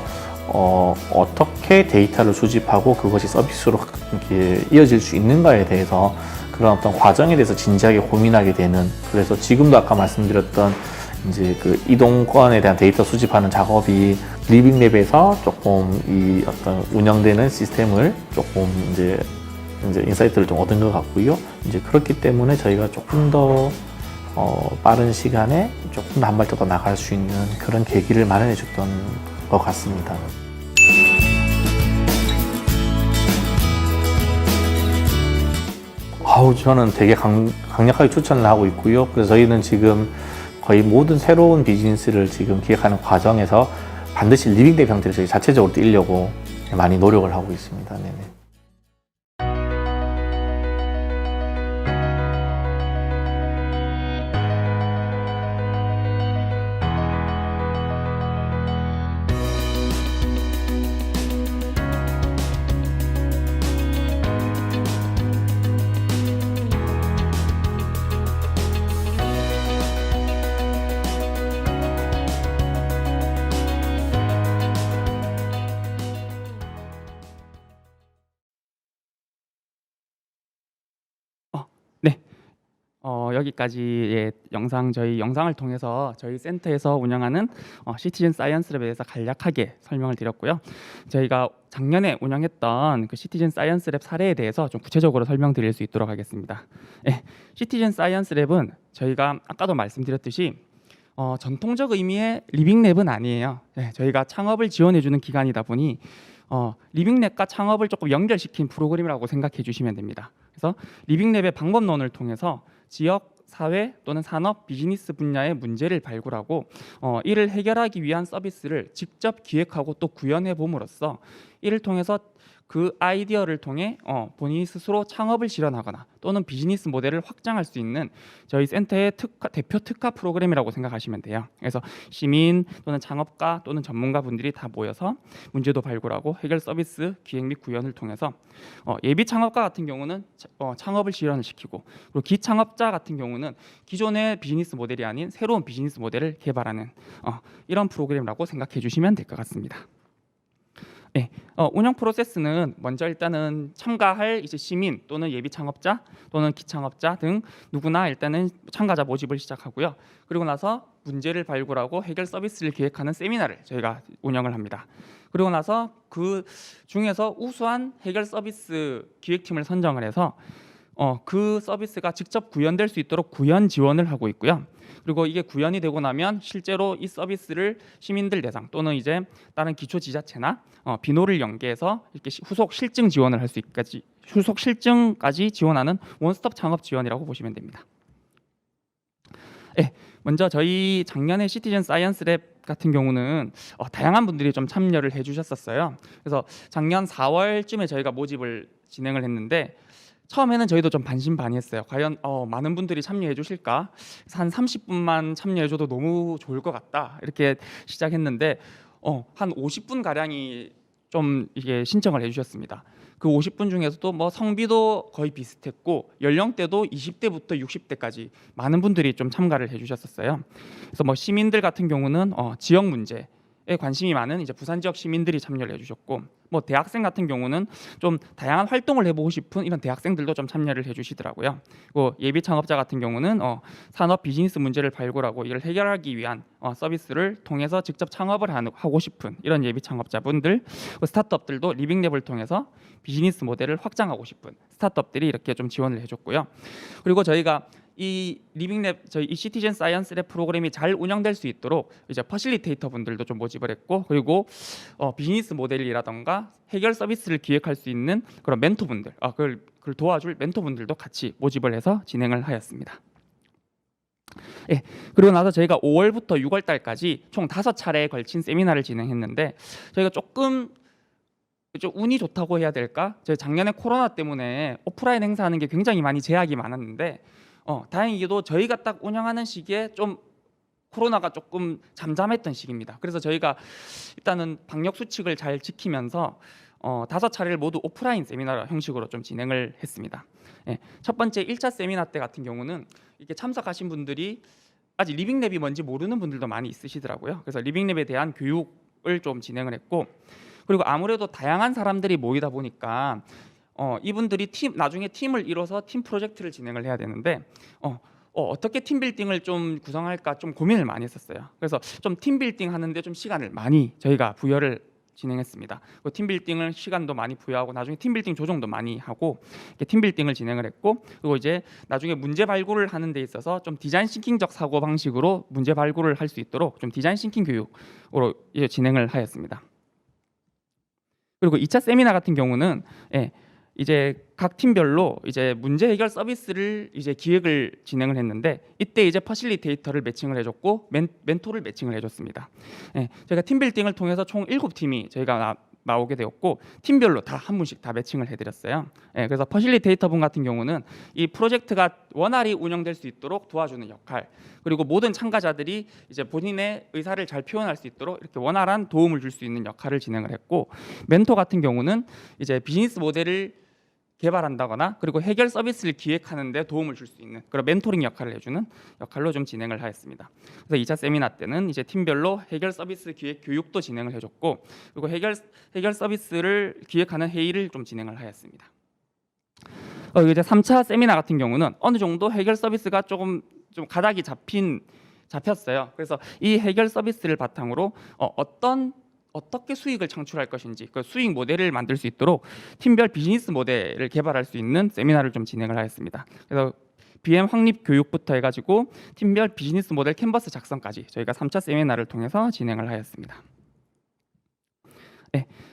어떻게 데이터를 수집하고 그것이 서비스로 이렇게 이어질 수 있는가에 대해서 그런 어떤 과정에 대해서 진지하게 고민하게 되는, 그래서 지금도 아까 말씀드렸던 이제 그 이동권에 대한 데이터 수집하는 작업이 리빙랩에서 조금 이 어떤 운영되는 시스템을 조금 이제 인사이트를 좀 얻은 것 같고요. 이제 그렇기 때문에 저희가 조금 더 빠른 시간에 조금 더 한 발짝 더 나갈 수 있는 그런 계기를 마련해 줬던 것 같습니다. 저는 되게 강력하게 추천을 하고 있고요. 그래서 저희는 지금 거의 모든 새로운 비즈니스를 지금 기획하는 과정에서 반드시 리빙랩 형태를 저희 자체적으로 띄려고 많이 노력을 하고 있습니다. 네네. 네. 여기까지 저희 영상을 통해서 저희 센터에서 운영하는 시티즌 사이언스랩에 대해서 간략하게 설명을 드렸고요. 저희가 작년에 운영했던 그 시티즌 사이언스랩 사례에 대해서 좀 구체적으로 설명드릴 수 있도록 하겠습니다. 시티즌 사이언스랩은 저희가 아까도 말씀드렸듯이 전통적 의미의 리빙랩은 아니에요. 저희가 창업을 지원해주는 기관이다 보니 리빙랩과 창업을 조금 연결시킨 프로그램이라고 생각해 주시면 됩니다. 그래서 리빙랩의 방법론을 통해서 지역, 사회 또는 산업, 비즈니스 분야의 문제를 발굴하고 이를 해결하기 위한 서비스를 직접 기획하고 또 구현해 봄으로써 이를 통해서 그 아이디어를 통해 본인이 스스로 창업을 실현하거나 또는 비즈니스 모델을 확장할 수 있는 저희 센터의 대표 특화 프로그램이라고 생각하시면 돼요. 그래서 시민 또는 창업가 또는 전문가분들이 다 모여서 문제도 발굴하고 해결 서비스 기획 및 구현을 통해서 예비 창업가 같은 경우는 창업을 실현을 시키고, 그리고 기창업자 같은 경우는 기존의 비즈니스 모델이 아닌 새로운 비즈니스 모델을 개발하는 이런 프로그램이라고 생각해 주시면 될 것 같습니다. 운영 프로세스는 먼저 일단은 참가할 이제 시민 또는 예비 창업자 또는 기창업자 등 누구나 일단은 참가자 모집을 시작하고요. 그리고 나서 문제를 발굴하고 해결 서비스를 기획하는 세미나를 저희가 운영을 합니다. 그리고 나서 그 중에서 우수한 해결 서비스 기획팀을 선정을 해서 그 서비스가 직접 구현될 수 있도록 구현 지원을 하고 있고요. 그리고 이게 구현이 되고 나면 실제로 이 서비스를 시민들 대상 또는 이제 다른 기초 지자체나 비노를 연계해서 이렇게 후속 실증 지원을 할 수 있까지 후속 실증까지 지원하는 원스톱 창업 지원이라고 보시면 됩니다. 먼저 저희 작년에 시티즌 사이언스랩 같은 경우는 다양한 분들이 좀 참여를 해주셨었어요. 그래서 작년 4월쯤에 저희가 모집을 진행을 했는데 처음에는 저희도 좀 반신반의했어요. 과연 많은 분들이 참여해 주실까? 한 30분만 참여해 줘도 너무 좋을 것 같다. 이렇게 시작했는데 한 50분 가량이 좀 이게 신청을 해 주셨습니다. 그 50분 중에서도 뭐 성비도 거의 비슷했고 연령대도 20대부터 60대까지 많은 분들이 좀 참가를 해 주셨었어요. 그래서 뭐 시민들 같은 경우는 지역 문제 관심이 많은 이제 부산 지역 시민들이 참여를 해주셨고, 뭐 대학생 같은 경우는 좀 다양한 활동을 해보고 싶은 이런 대학생들도 좀 참여를 해주시더라고요. 그 예비 창업자 같은 경우는 산업 비즈니스 문제를 발굴하고 이걸 해결하기 위한 서비스를 통해서 직접 창업을 하고 싶은 이런 예비 창업자분들, 스타트업들도 리빙랩을 통해서 비즈니스 모델을 확장하고 싶은 스타트업들이 이렇게 좀 지원을 해줬고요. 그리고 저희가 이 리빙랩, 저희 이 시티즌 사이언스 랩 프로그램이 잘 운영될 수 있도록 이제 퍼실리테이터 분들도 좀 모집을 했고, 그리고 비즈니스 모델이라던가 해결 서비스를 기획할 수 있는 그런 멘토분들, 그걸 도와줄 멘토분들도 같이 모집을 해서 진행을 하였습니다. 예, 그리고 나서 저희가 5월부터 6월 달까지 총 5차례에 걸친 세미나를 진행했는데, 저희가 조금 좀 운이 좋다고 해야 될까? 저희 작년에 코로나 때문에 오프라인 행사하는 게 굉장히 많이 제약이 많았는데, 다행히도 저희가 딱 운영하는 시기에 좀 코로나가 조금 잠잠했던 시기입니다. 그래서 저희가 일단은 방역 수칙을 잘 지키면서 5차례를 모두 오프라인 세미나 형식으로 좀 진행을 했습니다. 예, 첫 번째 1차 세미나 때 같은 경우는 이렇게 참석하신 분들이 아직 리빙랩이 뭔지 모르는 분들도 많이 있으시더라고요. 그래서 리빙랩에 대한 교육을 좀 진행을 했고, 그리고 아무래도 다양한 사람들이 모이다 보니까 이분들이 나중에 팀을 이뤄서 팀 프로젝트를 진행을 해야 되는데 어떻게 팀 빌딩을 좀 구성할까 좀 고민을 많이 했었어요. 그래서 좀 팀 빌딩 하는데 좀 시간을 많이 저희가 부여를 진행했습니다. 팀 빌딩을 시간도 많이 부여하고 나중에 팀 빌딩 조정도 많이 하고 이렇게 팀 빌딩을 진행을 했고, 그리고 이제 나중에 문제 발굴을 하는 데 있어서 좀 디자인 싱킹적 사고 방식으로 문제 발굴을 할 수 있도록 좀 디자인 싱킹 교육으로 이제 진행을 하였습니다. 그리고 2차 세미나 같은 경우는 이제 각 팀별로 이제 문제 해결 서비스를 이제 기획을 진행을 했는데, 이때 이제 퍼실리테이터를 매칭을 해줬고 멘토를 매칭을 해줬습니다. 저희가 팀 빌딩을 통해서 총 7팀이 저희가 나오게 되었고, 팀별로 다 한 분씩 다 매칭을 해드렸어요. 그래서 퍼실리테이터 분 같은 경우는 이 프로젝트가 원활히 운영될 수 있도록 도와주는 역할, 그리고 모든 참가자들이 이제 본인의 의사를 잘 표현할 수 있도록 이렇게 원활한 도움을 줄 수 있는 역할을 진행을 했고, 멘토 같은 경우는 이제 비즈니스 모델을 개발한다거나 그리고 해결 서비스를 기획하는 데 도움을 줄 수 있는 그런 멘토링 역할을 해주는 역할로 좀 진행을 하였습니다. 그래서 2차 세미나 때는 이제 팀별로 해결 서비스 기획 교육도 진행을 해줬고, 그리고 해결 서비스를 기획하는 회의를 좀 진행을 하였습니다. 이제 3차 세미나 같은 경우는 어느 정도 해결 서비스가 좀 가닥이 잡혔어요. 그래서 이 해결 서비스를 바탕으로 어떻게 수익을 창출할 것인지 그 수익 모델을 만들 수 있도록 팀별 비즈니스 모델을 개발할 수 있는 세미나를 좀 진행을 하였습니다. 그래서 BM 확립 교육부터 해가지고 팀별 비즈니스 모델 캔버스 작성까지 저희가 3차 세미나를 통해서 진행을 하였습니다.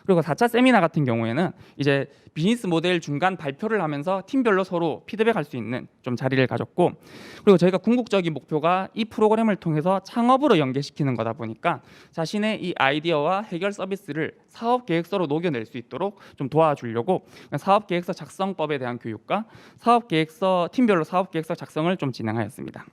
그리고 4차 세미나 같은 경우에는 이제 비즈니스 모델 중간 발표를 하면서 팀별로 서로 피드백할 수 있는 좀 자리를 가졌고, 그리고 저희가 궁극적인 목표가 이 프로그램을 통해서 창업으로 연계시키는 거다 보니까 자신의 이 아이디어와 해결 서비스를 사업 계획서로 녹여낼 수 있도록 좀 도와주려고 사업 계획서 작성법에 대한 교육과 팀별로 사업 계획서 작성을 좀 진행하였습니다.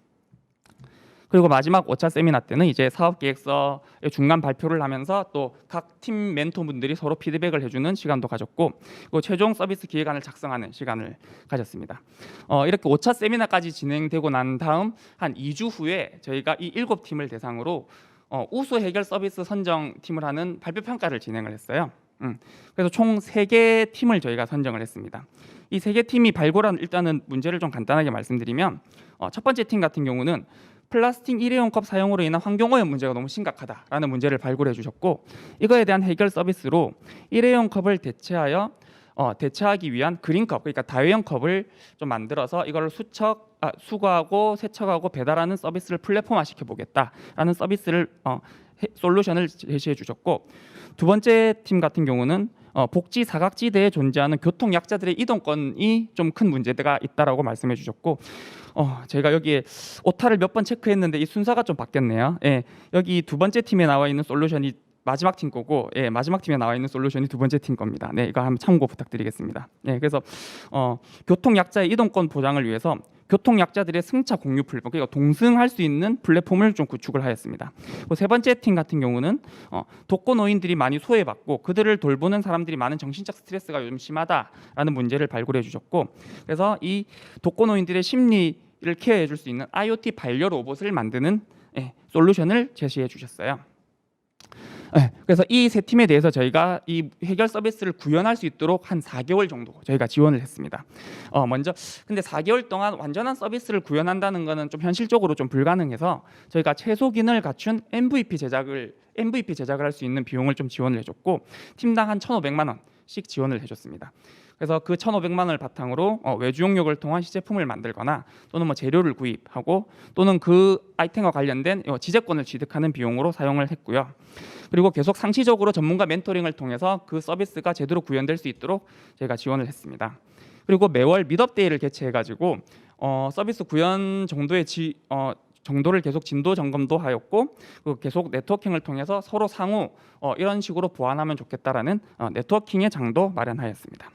그리고 마지막 5차 세미나 때는 이제 사업계획서의 중간 발표를 하면서 또 각 팀 멘토분들이 서로 피드백을 해주는 시간도 가졌고, 그리고 최종 서비스 기획안을 작성하는 시간을 가졌습니다. 이렇게 5차 세미나까지 진행되고 난 다음 한 2주 후에 저희가 이 7팀을 대상으로 우수 해결 서비스 선정팀을 하는 발표 평가를 진행을 했어요. 그래서 총 3개 팀을 저희가 선정을 했습니다. 이 3개 팀이 발굴한 일단은 문제를 좀 간단하게 말씀드리면, 첫 번째 팀 같은 경우는 플라스틱 일회용 컵 사용으로 인한 환경오염 문제가 너무 심각하다라는 문제를 발굴해 주셨고, 이거에 대한 해결 서비스로 일회용 컵을 대체하기 위한 그린컵, 그러니까 다회용 컵을 좀 만들어서 이걸 수거하고 세척하고 배달하는 서비스를 플랫폼화 시켜보겠다라는 솔루션을 제시해 주셨고, 두 번째 팀 같은 경우는 복지 사각지대에 존재하는 교통 약자들의 이동권이 좀 큰 문제가 있다라고 말씀해 주셨고, 제가 여기에 오타를 몇 번 체크했는데 이 순서가 좀 바뀌었네요. 여기 두 번째 팀에 나와 있는 솔루션이 마지막 팀 거고, 마지막 팀에 나와 있는 솔루션이 두 번째 팀 겁니다. 이거 한번 참고 부탁드리겠습니다. 그래서 교통 약자의 이동권 보장을 위해서 교통 약자들의 승차 공유 플랫폼, 그러니까 동승할 수 있는 플랫폼을 좀 구축을 하였습니다. 세 번째 팀 같은 경우는 독거노인들이 많이 소외받고 그들을 돌보는 사람들이 많은 정신적 스트레스가 요즘 심하다라는 문제를 발굴해 주셨고, 그래서 이 독거노인들의 심리를 케어해 줄 수 있는 IoT 반려 로봇을 만드는 솔루션을 제시해 주셨어요. 네, 그래서 이 세 팀에 대해서 저희가 이 해결 서비스를 구현할 수 있도록 한 4개월 정도 저희가 지원을 했습니다. 먼저 근데 4개월 동안 완전한 서비스를 구현한다는 것은 좀 현실적으로 좀 불가능해서 저희가 최소 기능을 갖춘 MVP 제작을 할 수 있는 비용을 좀 지원을 해줬고 팀당 한 1,500만 원씩 지원을 해줬습니다. 그래서 그 1,500만 원을 바탕으로 외주 용역을 통한 시제품을 만들거나 또는 뭐 재료를 구입하고 또는 그 아이템과 관련된 지재권을 취득하는 비용으로 사용을 했고요. 그리고 계속 상시적으로 전문가 멘토링을 통해서 그 서비스가 제대로 구현될 수 있도록 저희가 지원을 했습니다. 그리고 매월 미드업데이를 개최해가지고 서비스 구현 정도를 계속 진도 점검도 하였고 그리고 계속 네트워킹을 통해서 서로 상호 이런 식으로 보완하면 좋겠다라는 네트워킹의 장도 마련하였습니다.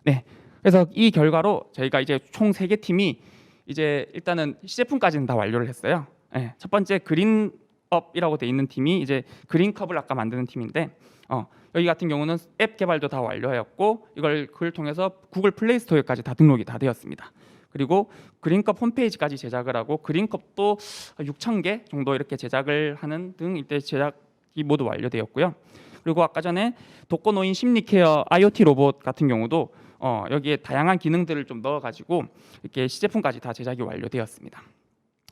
네, 그래서 이 결과로 저희가 이제 총 3개 팀이 이제 일단은 시제품까지는 다 완료를 했어요. 네, 첫 번째 그린업이라고 돼 있는 팀이 이제 그린컵을 아까 만드는 팀인데 여기 같은 경우는 앱 개발도 다 완료하였고 그걸 통해서 구글 플레이 스토어까지 다 등록이 다 되었습니다. 그리고 그린컵 홈페이지까지 제작을 하고 그린컵도 6,000개 정도 이렇게 제작을 하는 등 이때 제작이 모두 완료되었고요. 그리고 아까 전에 독거노인 심리케어 IoT 로봇 같은 경우도 여기에 다양한 기능들을 좀 넣어가지고 이렇게 시제품까지 다 제작이 완료되었습니다.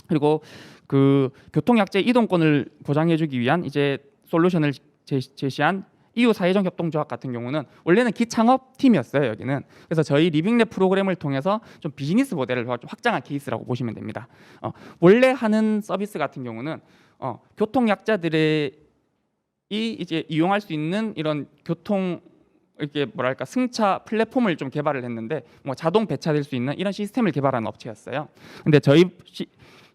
그리고 그 교통약재 이동권을 보장해주기 위한 이제 솔루션을 제시한 EU 사회적 협동조합 같은 경우는 원래는 기창업 팀이었어요. 여기는 그래서 저희 리빙랩 프로그램을 통해서 좀 비즈니스 모델을 좀 확장한 케이스라고 보시면 됩니다. 원래 하는 서비스 같은 경우는 교통약자들의 이제 이용할 수 있는 이런 교통 이렇게 뭐랄까 승차 플랫폼을 좀 개발을 했는데 뭐 자동 배차될 수 있는 이런 시스템을 개발한 업체였어요. 근데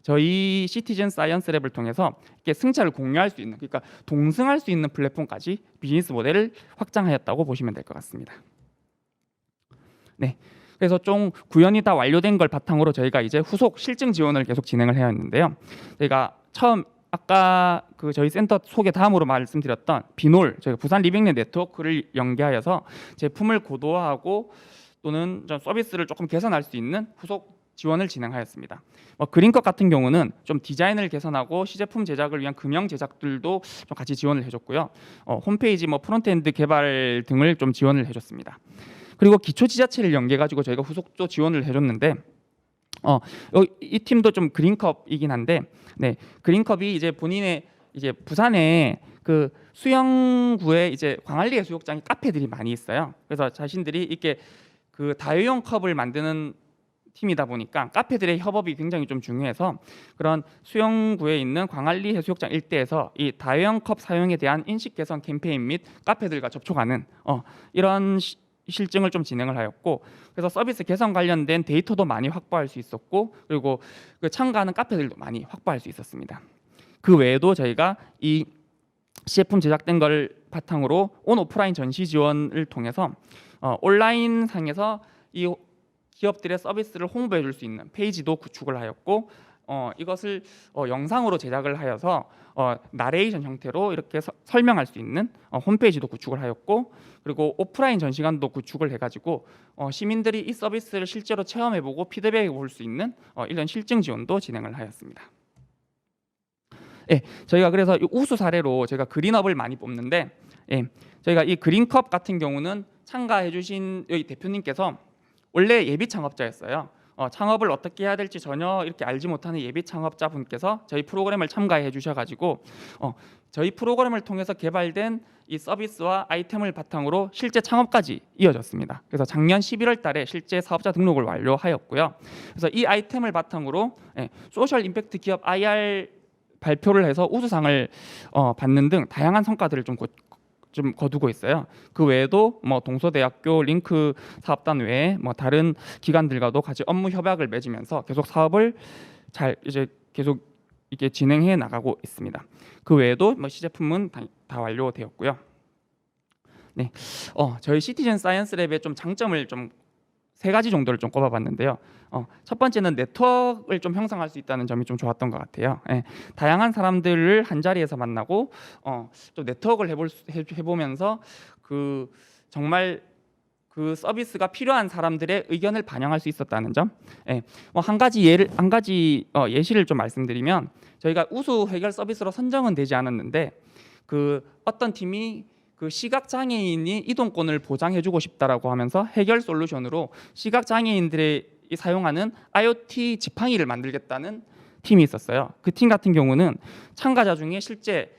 저희 시티즌 사이언스 랩을 통해서 이렇게 승차를 공유할 수 있는 그러니까 동승할 수 있는 플랫폼까지 비즈니스 모델을 확장하였다고 보시면 될 것 같습니다. 네, 그래서 좀 구현이 다 완료된 걸 바탕으로 저희가 이제 후속 실증 지원을 계속 진행을 해왔는데요. 저희가 처음 아까 그 저희 센터 소개 다음으로 말씀드렸던 비놀 저희가 부산 리빙랩 네트워크를 연계하여서 제품을 고도화하고 또는 좀 서비스를 조금 개선할 수 있는 후속 지원을 진행하였습니다. 그린컵 같은 경우는 좀 디자인을 개선하고 시제품 제작을 위한 금형 제작들도 좀 같이 지원을 해줬고요. 홈페이지 프론트엔드 개발 등을 좀 지원을 해줬습니다. 그리고 기초 지자체를 연계해 가지고 저희가 후속도 지원을 해줬는데 이 팀도 좀 그린컵이긴 한데, 네, 그린컵이 이제 본인의 이제 부산에 그 수영구에 이제 광안리 해수욕장에 카페들이 많이 있어요. 그래서 자신들이 이렇게 그 다회용 컵을 만드는 팀이다 보니까 카페들의 협업이 굉장히 좀 중요해서 그런 수영구에 있는 광안리 해수욕장 일대에서 이 다회용 컵 사용에 대한 인식 개선 캠페인 및 카페들과 접촉하는 이런 실증을 좀 진행을 하였고, 그래서 서비스 개선 관련된 데이터도 많이 확보할 수 있었고, 그리고 그 참가하는 카페들도 많이 확보할 수 있었습니다. 그 외에도 저희가 이 시제품 제작된 걸 바탕으로 온 오프라인 전시 지원을 통해서 온라인 상에서 이 기업들의 서비스를 홍보해 줄 수 있는 페이지도 구축을 하였고, 이것을 영상으로 제작을 하여서 나레이션 형태로 이렇게 설명할 수 있는 홈페이지도 구축을 하였고, 그리고 오프라인 전시관도 구축을 해가지고 시민들이 이 서비스를 실제로 체험해보고 피드백해 볼 수 있는 이런 실증 지원도 진행을 하였습니다. 예, 저희가 그래서 이 우수 사례로 저희가 그린업을 많이 뽑는데, 예, 저희가 이 그린컵 같은 경우는 참가해주신 여기 대표님께서 원래 예비 창업자였어요. 창업을 어떻게 해야 될지 전혀 이렇게 알지 못하는 예비 창업자분께서 저희 프로그램을 참가해 주셔가지고 저희 프로그램을 통해서 개발된 이 서비스와 아이템을 바탕으로 실제 창업까지 이어졌습니다. 그래서 작년 11월 달에 실제 사업자 등록을 완료하였고요. 그래서 이 아이템을 바탕으로 소셜 임팩트 기업 IR 발표를 해서 우수상을 받는 등 다양한 성과들을 좀 거두고 있어요. 그 외에도 동서대학교 링크 사업단 외에 다른 기관들과도 같이 업무 협약을 맺으면서 계속 사업을 잘 이제 계속 이렇게 진행해 나가고 있습니다. 그 외에도 시제품은 다 완료되었고요. 네, 저희 시티즌 사이언스 랩의 좀 장점을 좀 3가지 정도를 좀 꼽아봤는데요. 첫 번째는 네트워크를 좀 형성할 수 있다는 점이 좀 좋았던 것 같아요. 예, 다양한 사람들을 한 자리에서 만나고 좀 네트워크를 해보면서 그 정말 그 서비스가 필요한 사람들의 의견을 반영할 수 있었다는 점. 예, 한 가지 예시를 좀 말씀드리면 저희가 우수 해결 서비스로 선정은 되지 않았는데 그 어떤 팀이 그 시각 장애인이 이동권을 보장해주고 싶다라고 하면서 해결 솔루션으로 시각 장애인들이 사용하는 IoT 지팡이를 만들겠다는 팀이 있었어요. 그 팀 같은 경우는 참가자 중에 실제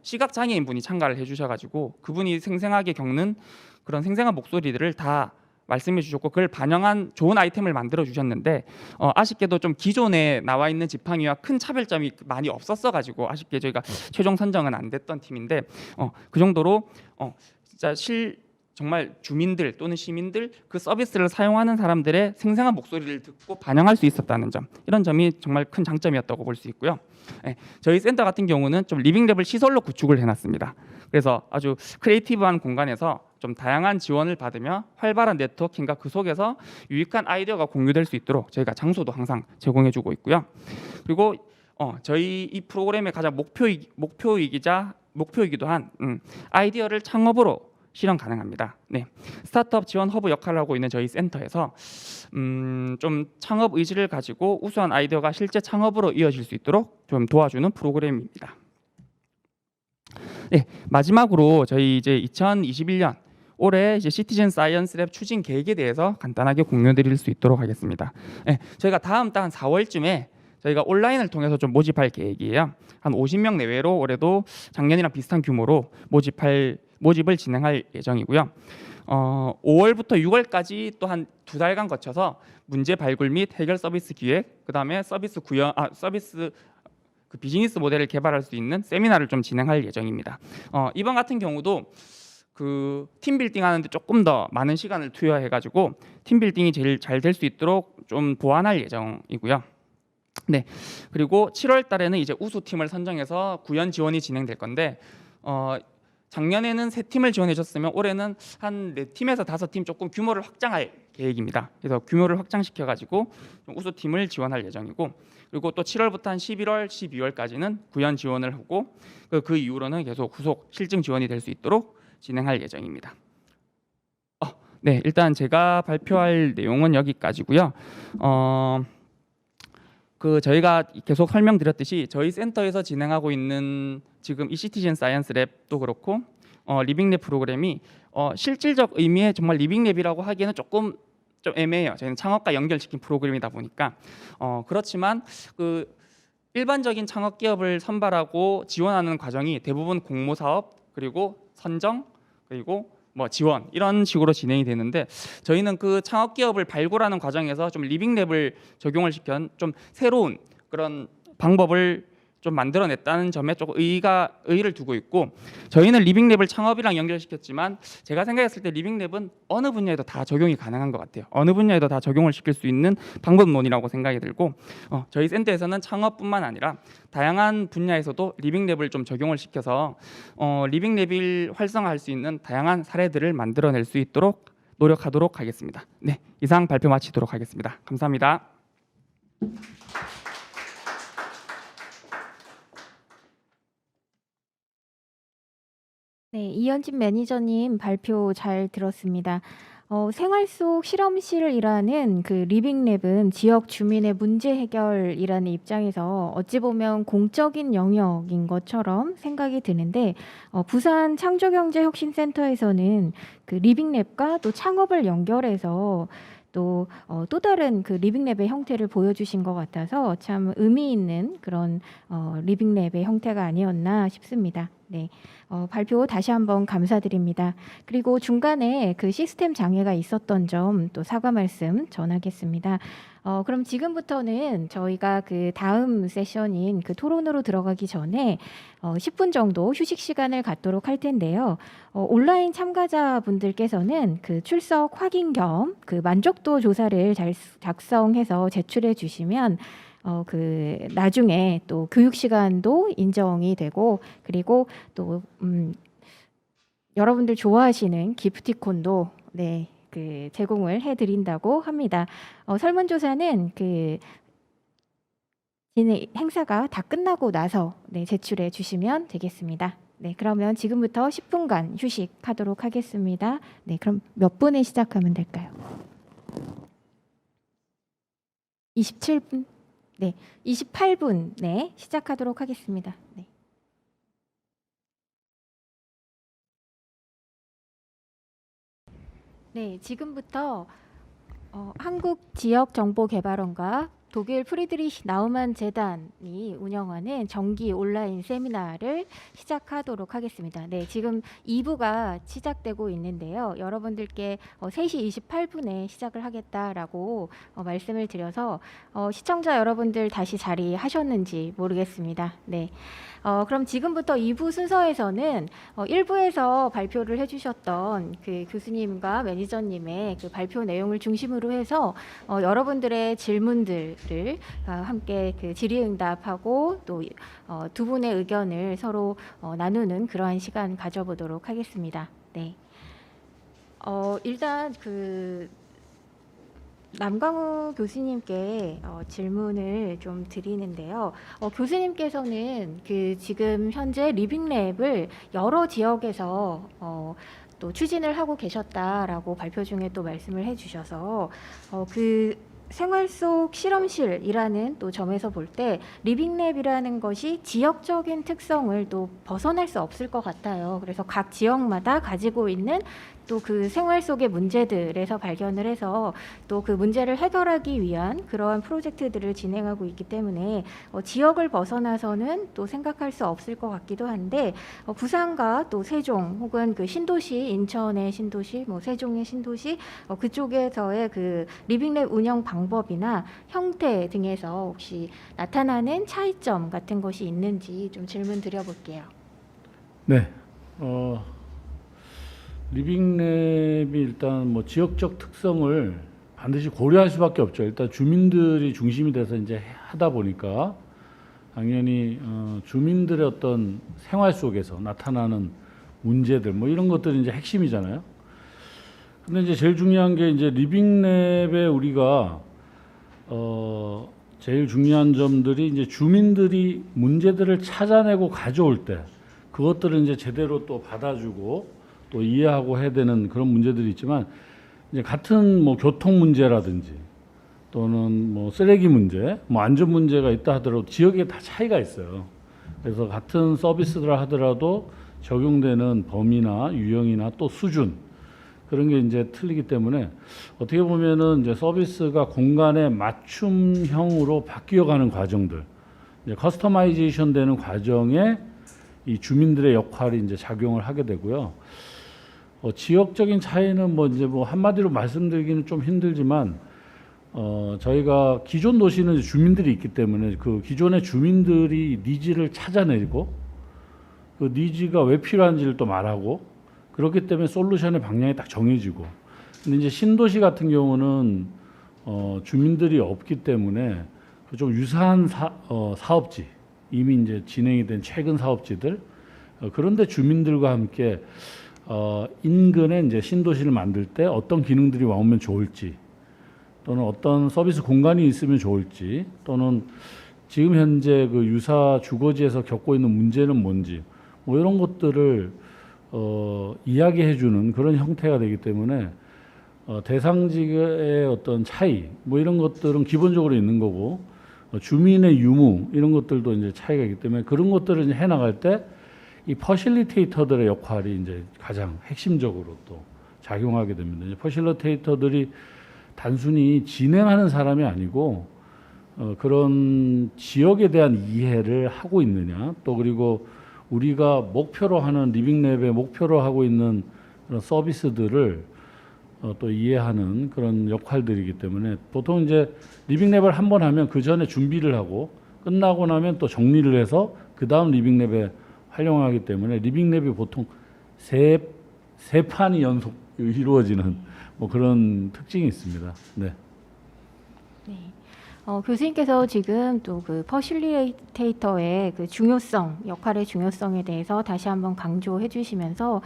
시각 장애인 분이 참가를 해주셔가지고 그분이 생생하게 겪는 그런 생생한 목소리들을 다 말씀해 주셨고 그걸 반영한 좋은 아이템을 만들어 주셨는데 아쉽게도 좀 기존에 나와 있는 지팡이와 큰 차별점이 많이 없었어 가지고 아쉽게 저희가 최종 선정은 안 됐던 팀인데 그 정도로 진짜 정말 주민들 또는 시민들 그 서비스를 사용하는 사람들의 생생한 목소리를 듣고 반영할 수 있었다는 점, 이런 점이 정말 큰 장점이었다고 볼 수 있고요. 네, 저희 센터 같은 경우는 좀 리빙랩을 시설로 구축을 해놨습니다. 그래서 아주 크리에이티브한 공간에서 좀 다양한 지원을 받으며 활발한 네트워킹과 그 속에서 유익한 아이디어가 공유될 수 있도록 저희가 장소도 항상 제공해주고 있고요. 그리고 저희 이 프로그램의 가장 목표이기도 한 아이디어를 창업으로 실현 가능합니다. 네, 스타트업 지원 허브 역할을 하고 있는 저희 센터에서 좀 창업 의지를 가지고 우수한 아이디어가 실제 창업으로 이어질 수 있도록 좀 도와주는 프로그램입니다. 네, 마지막으로 저희 이제 2021년 올해 이제 시티즌 사이언스 랩 추진 계획에 대해서 간단하게 공유드릴 수 있도록 하겠습니다. 네, 저희가 다음 달 4월쯤에 저희가 온라인을 통해서 좀 모집할 계획이에요. 한 50명 내외로 올해도 작년이랑 비슷한 규모로 모집을 진행할 예정이고요. 5월부터 6월까지 또 한 2달간 거쳐서 문제 발굴 및 해결 서비스 기획, 그다음에 서비스 그 비즈니스 모델을 개발할 수 있는 세미나를 좀 진행할 예정입니다. 이번 같은 경우도 그 팀 빌딩 하는데 조금 더 많은 시간을 투여해가지고 팀 빌딩이 제일 잘 될 수 있도록 좀 보완할 예정이고요. 네, 그리고 7월 달에는 이제 우수 팀을 선정해서 구현 지원이 진행될 건데 작년에는 3팀을 지원해 줬으면 올해는 한 4팀에서 5팀 조금 규모를 확장할 계획입니다. 그래서 규모를 확장시켜 가지고 우수 팀을 지원할 예정이고, 그리고 또 7월부터 한 11월, 12월까지는 구현 지원을 하고 그 이후로는 계속 후속 실증 지원이 될 수 있도록 진행할 예정입니다. 네, 일단 제가 발표할 내용은 여기까지고요. 저희가 계속 설명드렸듯이 저희 센터에서 진행하고 있는 지금 이 시티즌 사이언스 랩도 그렇고 리빙랩 프로그램이 실질적 의미의 정말 리빙랩이라고 하기에는 조금 좀 애매해요. 저희는 창업과 연결시킨 프로그램이다 보니까 그렇지만 그 일반적인 창업 기업을 선발하고 지원하는 과정이 대부분 공모 사업 그리고 선정 그리고 지원 이런 식으로 진행이 되는데 저희는 그 창업 기업을 발굴하는 과정에서 좀 리빙랩을 적용을 시켜 좀 새로운 그런 방법을 좀 만들어냈다는 점에 조금 의의를 두고 있고, 저희는 리빙랩을 창업이랑 연결시켰지만 제가 생각했을 때 리빙랩은 어느 분야에도 다 적용이 가능한 것 같아요. 어느 분야에도 다 적용을 시킬 수 있는 방법론이라고 생각이 들고 저희 센터에서는 창업뿐만 아니라 다양한 분야에서도 리빙랩을 좀 적용을 시켜서 리빙랩을 활성화할 수 있는 다양한 사례들을 만들어낼 수 있도록 노력하도록 하겠습니다. 네, 이상 발표 마치도록 하겠습니다. 감사합니다. 네, 이현진 매니저님 발표 잘 들었습니다. 생활 속 실험실이라는 그 리빙랩은 지역 주민의 문제 해결이라는 입장에서 어찌 보면 공적인 영역인 것처럼 생각이 드는데 부산 창조경제혁신센터에서는 그 리빙랩과 또 창업을 연결해서 또 다른 그 리빙랩의 형태를 보여주신 것 같아서 참 의미 있는 그런 리빙랩의 형태가 아니었나 싶습니다. 네, 발표 다시 한번 감사드립니다. 그리고 중간에 그 시스템 장애가 있었던 점 또 사과 말씀 전하겠습니다. 그럼 지금부터는 저희가 그 다음 세션인 그 토론으로 들어가기 전에 10분 정도 휴식 시간을 갖도록 할 텐데요. 온라인 참가자분들께서는 그 출석 확인 겸 그 만족도 조사를 잘 작성해서 제출해 주시면 그 나중에 또 교육 시간도 인정이 되고, 그리고 또 여러분들 좋아하시는 기프티콘도 네, 그 제공을 해드린다고 합니다. 설문조사는 그 행사가 다 끝나고 나서 네, 제출해 주시면 되겠습니다. 네, 그러면 지금부터 10분간 휴식하도록 하겠습니다. 네, 그럼 몇 분에 시작하면 될까요? 27분? 네, 28분에 시작하도록 하겠습니다. 네. 네, 지금부터 한국지역정보개발원과 독일 프리드리히 나우만 재단이 운영하는 정기 온라인 세미나를 시작하도록 하겠습니다. 네, 지금 2부가 시작되고 있는데요. 여러분들께 3시 28분에 시작을 하겠다라고 말씀을 드려서 시청자 여러분들 다시 자리하셨는지 모르겠습니다. 네. 그럼 지금부터 2부 순서에서는 1부에서 발표를 해주셨던 그 교수님과 매니저님의 그 발표 내용을 중심으로 해서 여러분들의 질문들을 함께 그 질의응답하고 또 두 분의 의견을 서로 나누는 그러한 시간 가져보도록 하겠습니다. 네. 일단 그 남강우 교수님께 질문을 좀 드리는데요. 교수님께서는 그 지금 현재 리빙랩을 여러 지역에서 또 추진을 하고 계셨다라고 발표 중에 또 말씀을 해주셔서 그 생활 속 실험실이라는 또 점에서 볼 때 리빙랩이라는 것이 지역적인 특성을 또 벗어날 수 없을 것 같아요. 그래서 각 지역마다 가지고 있는 또 그 생활 속의 문제들에서 발견을 해서 또 그 문제를 해결하기 위한 그러한 프로젝트들을 진행하고 있기 때문에 지역을 벗어나서는 또 생각할 수 없을 것 같기도 한데 부산과 또 세종 혹은 그 신도시 인천의 신도시 뭐 세종의 신도시 그쪽에서의 그 리빙랩 운영 방법이나 형태 등에서 혹시 나타나는 차이점 같은 것이 있는지 좀 질문 드려볼게요. 네. 리빙랩이 일단 뭐 지역적 특성을 반드시 고려할 수밖에 없죠. 일단 주민들이 중심이 돼서 이제 하다 보니까 당연히 주민들의 어떤 생활 속에서 나타나는 문제들 뭐 이런 것들이 이제 핵심이잖아요. 근데 이제 제일 중요한 게 이제 리빙랩에 우리가 제일 중요한 점들이 이제 주민들이 문제들을 찾아내고 가져올 때 그것들을 이제 제대로 또 받아주고 또 이해하고 해야 되는 그런 문제들이 있지만 이제 같은 뭐 교통 문제라든지 또는 뭐 쓰레기 문제, 뭐 안전 문제가 있다 하더라도 지역에 다 차이가 있어요. 그래서 같은 서비스를 하더라도 적용되는 범위나 유형이나 또 수준 그런 게 이제 틀리기 때문에 어떻게 보면은 이제 서비스가 공간에 맞춤형으로 바뀌어가는 과정들, 이제 커스터마이제이션 되는 과정에 이 주민들의 역할이 이제 작용을 하게 되고요. 지역적인 차이는 뭐 이제 뭐 한마디로 말씀드리기는 좀 힘들지만 저희가 기존 도시는 주민들이 있기 때문에 그 기존의 주민들이 니즈를 찾아내고 그 니즈가 왜 필요한지를 또 말하고 그렇기 때문에 솔루션의 방향이 딱 정해지고 근데 이제 신도시 같은 경우는 주민들이 없기 때문에 좀 유사한 사업지 이미 이제 진행이 된 최근 사업지들 그런데 주민들과 함께 인근에 이제 신도시를 만들 때 어떤 기능들이 와오면 좋을지 또는 어떤 서비스 공간이 있으면 좋을지 또는 지금 현재 그 유사 주거지에서 겪고 있는 문제는 뭔지 뭐 이런 것들을 이야기해주는 그런 형태가 되기 때문에 대상지의 어떤 차이 뭐 이런 것들은 기본적으로 있는 거고 주민의 유무 이런 것들도 이제 차이가 있기 때문에 그런 것들을 이제 해나갈 때 이 퍼실리테이터들의 역할이 이제 가장 핵심적으로 또 작용하게 됩니다. 이제 퍼실리테이터들이 단순히 진행하는 사람이 아니고 그런 지역에 대한 이해를 하고 있느냐 또 그리고 우리가 목표로 하는 리빙랩의 목표로 하고 있는 그런 서비스들을 또 이해하는 그런 역할들이기 때문에 보통 이제 리빙랩을 한 번 하면 그 전에 준비를 하고 끝나고 나면 또 정리를 해서 그 다음 리빙랩에 활용하기 때문에 리빙랩이 보통 세 판이 연속 이루어지는 뭐 그런 특징이 있습니다. 네. 네. 교수님께서 지금 또 그 퍼실리테이터의 그 중요성, 역할의 중요성에 대해서 다시 한번 강조해 주시면서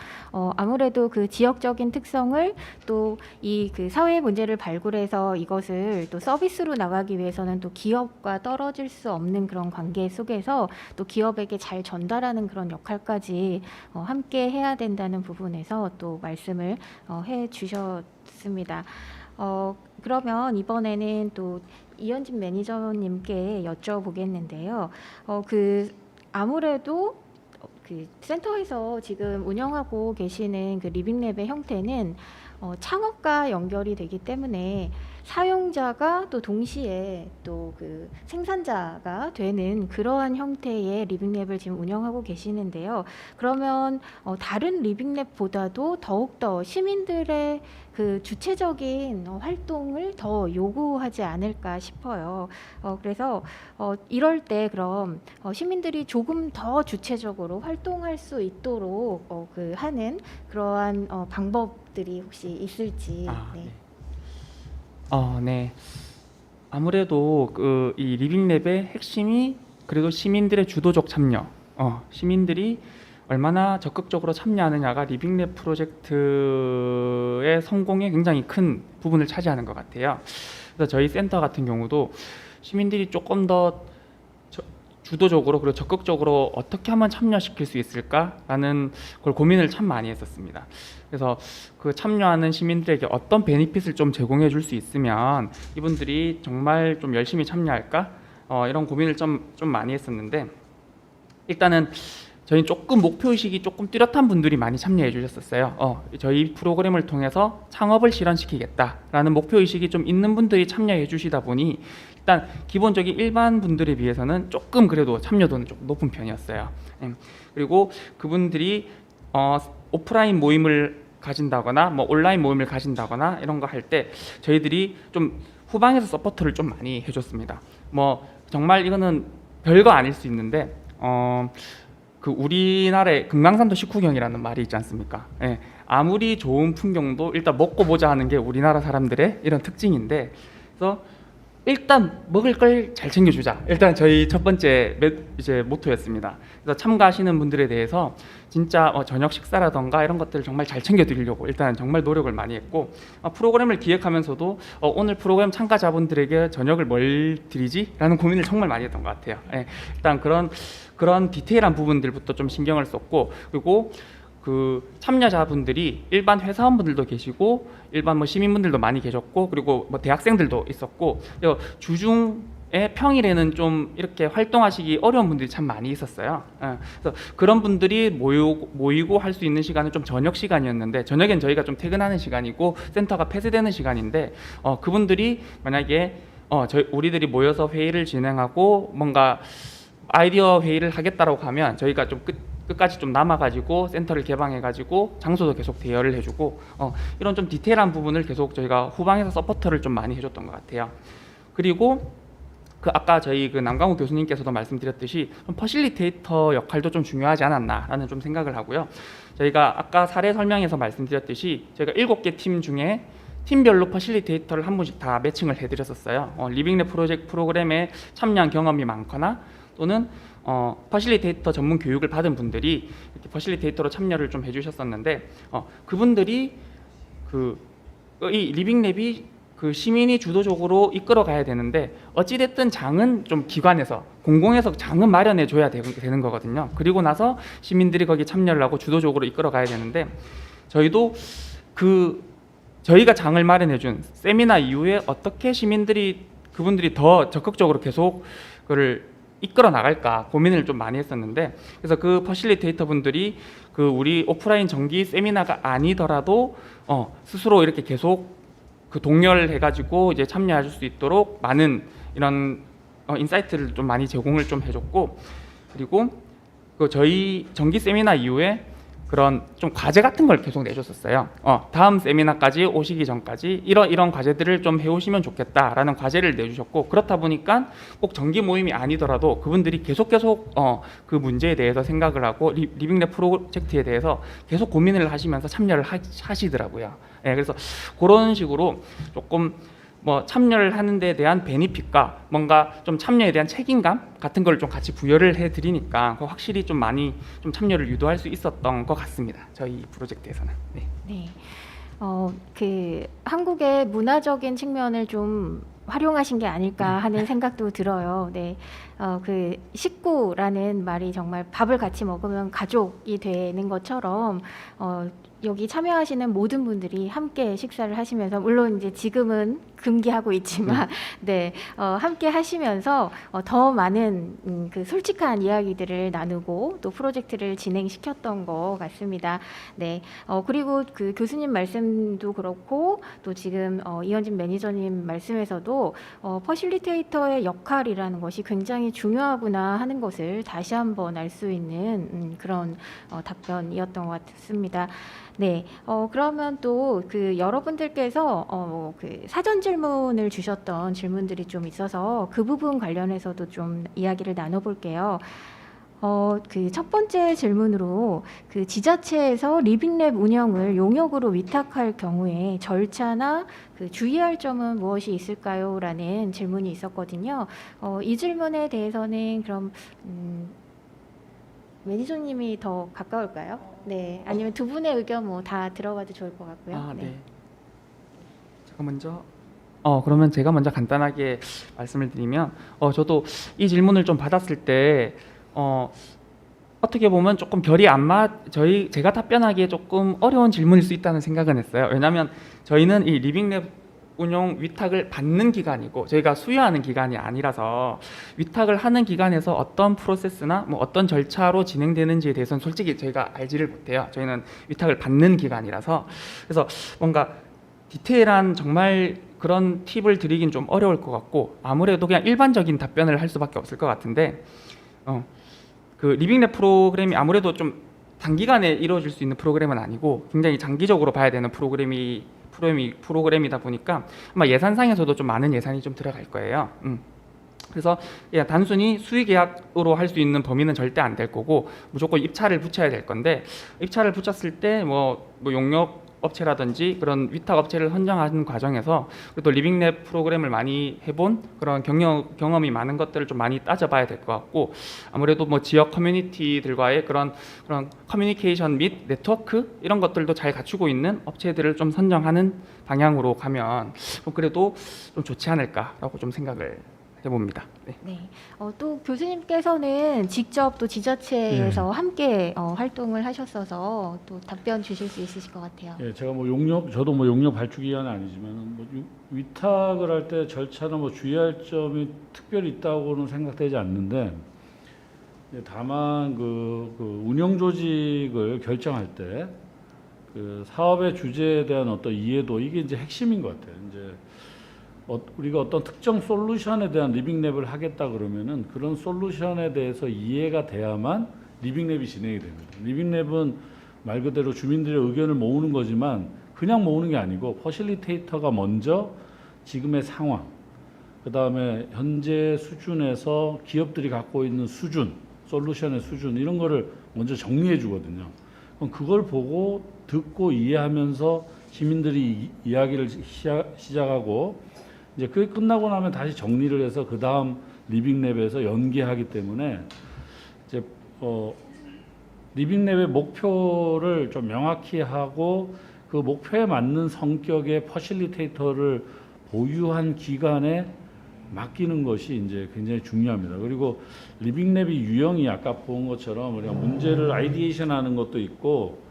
아무래도 그 지역적인 특성을 또 이 그 사회 문제를 발굴해서 이것을 또 서비스로 나가기 위해서는 또 기업과 떨어질 수 없는 그런 관계 속에서 또 기업에게 잘 전달하는 그런 역할까지 함께 해야 된다는 부분에서 또 말씀을 해 주셨습니다. 그러면 이번에는 또 이현진 매니저님께 여쭤보겠는데요. 아무래도 그 센터에서 지금 운영하고 계시는 그 리빙랩의 형태는 창업과 연결이 되기 때문에 사용자가 또 동시에 또 그 생산자가 되는 그러한 형태의 리빙랩을 지금 운영하고 계시는데요. 그러면 다른 리빙랩보다도 더욱더 시민들의 그 주체적인 활동을 더 요구하지 않을까 싶어요. 그래서 이럴 때 그럼 시민들이 조금 더 주체적으로 활동할 수 있도록 하는 그러한 방법들이 혹시 있을지. 네. 네. 아무래도 이 리빙랩의 핵심이 그래도 시민들의 주도적 참여, 시민들이 얼마나 적극적으로 참여하느냐가 리빙랩 프로젝트의 성공에 굉장히 큰 부분을 차지하는 것 같아요. 그래서 저희 센터 같은 경우도 시민들이 조금 더 주도적으로 그리고 적극적으로 어떻게 하면 참여시킬 수 있을까라는 걸 고민을 참 많이 했었습니다. 그래서 그 참여하는 시민들에게 어떤 베니핏을 좀 제공해 줄 수 있으면 이분들이 정말 좀 열심히 참여할까? 이런 고민을 좀 많이 했었는데, 일단은 저희 조금 목표의식이 조금 뚜렷한 분들이 많이 참여해 주셨었어요. 저희 프로그램을 통해서 창업을 실현시키겠다라는 목표의식이 좀 있는 분들이 참여해 주시다 보니 일단 기본적인 일반 분들에 비해서는 조금 그래도 참여도는 좀 높은 편이었어요. 그리고 그분들이 오프라인 모임을 가진다거나 뭐 온라인 모임을 가진다거나 이런 거 할 때 저희들이 좀 후방에서 서포트를 좀 많이 해줬습니다. 뭐 정말 이거는 별거 아닐 수 있는데 그 우리나라의 금강산도 식후경이라는 말이 있지 않습니까? 아무리 좋은 풍경도 일단 먹고 보자 하는 게 우리나라 사람들의 이런 특징인데, 그래서 일단 먹을 걸 잘 챙겨주자. 일단 저희 첫 번째 이제 모토였습니다. 그래서 참가하시는 분들에 대해서 진짜 저녁 식사라던가 이런 것들을 정말 잘 챙겨드리려고 일단 정말 노력을 많이 했고, 프로그램을 기획하면서도 오늘 프로그램 참가자분들에게 저녁을 뭘 드리지? 라는 고민을 정말 많이 했던 것 같아요. 일단 그런 디테일한 부분들부터 좀 신경을 썼고, 그리고 그 참여자분들이 일반 회사원분들도 계시고 일반 뭐 시민분들도 많이 계셨고, 그리고 뭐 대학생들도 있었고, 주중에 평일에는 좀 이렇게 활동하시기 어려운 분들이 참 많이 있었어요. 그래서 그런 분들이 모이고 할 수 있는 시간은 좀 저녁 시간이었는데, 저녁엔 저희가 좀 퇴근하는 시간이고 센터가 폐쇄되는 시간인데, 그분들이 만약에 우리들이 모여서 회의를 진행하고 뭔가 아이디어 회의를 하겠다라고 하면 저희가 좀 끝까지 좀 남아가지고 센터를 개방해가지고 장소도 계속 대여를 해주고 이런 좀 디테일한 부분을 계속 저희가 후방에서 서포터를 좀 많이 해줬던 것 같아요. 그리고 아까 저희 그 남강호 교수님께서도 말씀드렸듯이 좀 퍼실리테이터 역할도 좀 중요하지 않았나라는 좀 생각을 하고요. 저희가 아까 사례 설명에서 말씀드렸듯이 저희가 7개 팀 중에 팀별로 퍼실리테이터를 한 분씩 다 매칭을 해드렸었어요. 리빙랩 프로그램에 참여한 경험이 많거나 또는 퍼실리테이터 전문 교육을 받은 분들이 이렇게 퍼실리테이터로 참여를 좀 해주셨었는데, 그분들이 이 리빙랩이 그 시민이 주도적으로 이끌어 가야 되는데, 어찌됐든 장은 좀 기관에서 공공에서 장은 마련해 줘야 되는 거거든요. 그리고 나서 시민들이 거기 참여를 하고 주도적으로 이끌어 가야 되는데, 저희도 저희가 장을 마련해 준 세미나 이후에 어떻게 그분들이 더 적극적으로 계속 그걸 이끌어 나갈까 고민을 좀 많이 했었는데, 그래서 그 퍼실리테이터 분들이 우리 오프라인 정기 세미나가 아니더라도 스스로 이렇게 계속 동열을 해가지고 이제 참여하실 수 있도록 많은 이런 인사이트를 좀 많이 제공을 좀 해줬고, 그리고 저희 정기 세미나 이후에 그런 좀 과제 같은 걸 계속 내줬었어요. 다음 세미나까지 오시기 전까지 이런 과제들을 좀 해오시면 좋겠다라는 과제를 내주셨고, 그렇다 보니까 꼭 정기 모임이 아니더라도 그분들이 계속 그 문제에 대해서 생각을 하고 리빙랩 프로젝트에 대해서 계속 고민을 하시면서 참여를 하시더라고요. 그래서 그런 식으로 조금 뭐 참여를 하는 데 대한 베니핏과 뭔가 좀 참여에 대한 책임감 같은 걸 좀 같이 부여를 해드리니까 확실히 좀 많이 좀 참여를 유도할 수 있었던 것 같습니다. 저희 프로젝트에서는. 네. 네. 그 한국의 문화적인 측면을 좀 활용하신 게 아닐까 하는 생각도 들어요. 네. 그 식구라는 말이 정말 밥을 같이 먹으면 가족이 되는 것처럼 여기 참여하시는 모든 분들이 함께 식사를 하시면서, 물론 이제 지금은 금기하고 있지만 네, 함께 하시면서 더 많은 그 솔직한 이야기들을 나누고 또 프로젝트를 진행시켰던 것 같습니다. 네, 그리고 그 교수님 말씀도 그렇고 또 지금 이현진 매니저님 말씀에서도 퍼실리테이터의 역할이라는 것이 굉장히 중요하구나 하는 것을 다시 한번 알 수 있는 그런 답변이었던 것 같습니다. 네, 그러면 또 그 여러분들께서 그 사전 질문을 주셨던 질문들이 좀 있어서 그 부분 관련해서도 좀 이야기를 나눠볼게요. 그 첫 번째 질문으로 그 지자체에서 리빙랩 운영을 용역으로 위탁할 경우에 절차나 그 주의할 점은 무엇이 있을까요? 라는 질문이 있었거든요. 이 질문에 대해서는 그럼 매니저님이 더 가까울까요? 네, 아니면 두 분의 의견 뭐 다 들어봐도 좋을 것 같고요. 아, 네. 제가 먼저 그러면 제가 먼저 간단하게 말씀을 드리면 저도 이 질문을 좀 받았을 때 어떻게 보면 조금 결이 안 제가 답변하기에 조금 어려운 질문일 수 있다는 생각은 했어요. 왜냐하면 저희는 이 리빙랩 운용 위탁을 받는 기관이고 저희가 수여하는 기관이 아니라서 위탁을 하는 기관에서 어떤 프로세스나 뭐 어떤 절차로 진행되는지에 대해서는 솔직히 저희가 알지를 못해요. 저희는 위탁을 받는 기관이라서. 그래서 뭔가 디테일한 정말 그런 팁을 드리긴 좀 어려울 것 같고, 아무래도 그냥 일반적인 답변을 할 수밖에 없을 것 같은데, 그 리빙랩 프로그램이 아무래도 좀 단기간에 이루어질 수 있는 프로그램은 아니고 굉장히 장기적으로 봐야 되는 프로그램이다 보니까 아마 예산상에서도 좀 많은 예산이 좀 들어갈 거예요. 그래서 단순히 수의계약으로 할 수 있는 범위는 절대 안 될 거고, 무조건 입찰을 붙여야 될 건데, 입찰을 붙였을 때 뭐 용역 업체라든지 그런 위탁 업체를 선정하는 과정에서 또 리빙랩 프로그램을 많이 해본 그런 경험이 많은 것들을 좀 많이 따져봐야 될 것 같고, 아무래도 뭐 지역 커뮤니티들과의 그런 커뮤니케이션 및 네트워크 이런 것들도 잘 갖추고 있는 업체들을 좀 선정하는 방향으로 가면 좀 그래도 좀 좋지 않을까라고 좀 생각을 해봅니다. 네. 네. 또 교수님께서는 직접 또 지자체에서 함께 활동을 하셨어서 또 답변 주실 수 있으실 것 같아요. 예, 제가 저도 용역 발주기관은 아니지만 위탁을 할 때 절차나 주의할 점이 특별히 있다고는 생각되지 않는데, 다만 그 운영 조직을 결정할 때 그 사업의 주제에 대한 어떤 이해도, 이게 이제 핵심인 것 같아요. 이제 우리가 어떤 특정 솔루션에 대한 리빙랩을 하겠다 그러면은 그런 솔루션에 대해서 이해가 돼야만 리빙랩이 진행이 됩니다. 리빙랩은 말 그대로 주민들의 의견을 모으는 거지만 그냥 모으는 게 아니고 퍼실리테이터가 먼저 지금의 상황, 그 다음에 현재 수준에서 기업들이 갖고 있는 수준, 솔루션의 수준, 이런 거를 먼저 정리해 주거든요. 그럼 그걸 보고 듣고 이해하면서 시민들이 이야기를 시작하고, 이제 그게 끝나고 나면 다시 정리를 해서 그 다음 리빙랩에서 연계하기 때문에 이제 리빙랩의 목표를 좀 명확히 하고 그 목표에 맞는 성격의 퍼실리테이터를 보유한 기관에 맡기는 것이 이제 굉장히 중요합니다. 그리고 리빙랩이 유형이 아까 본 것처럼 우리가 문제를 아이디에이션하는 것도 있고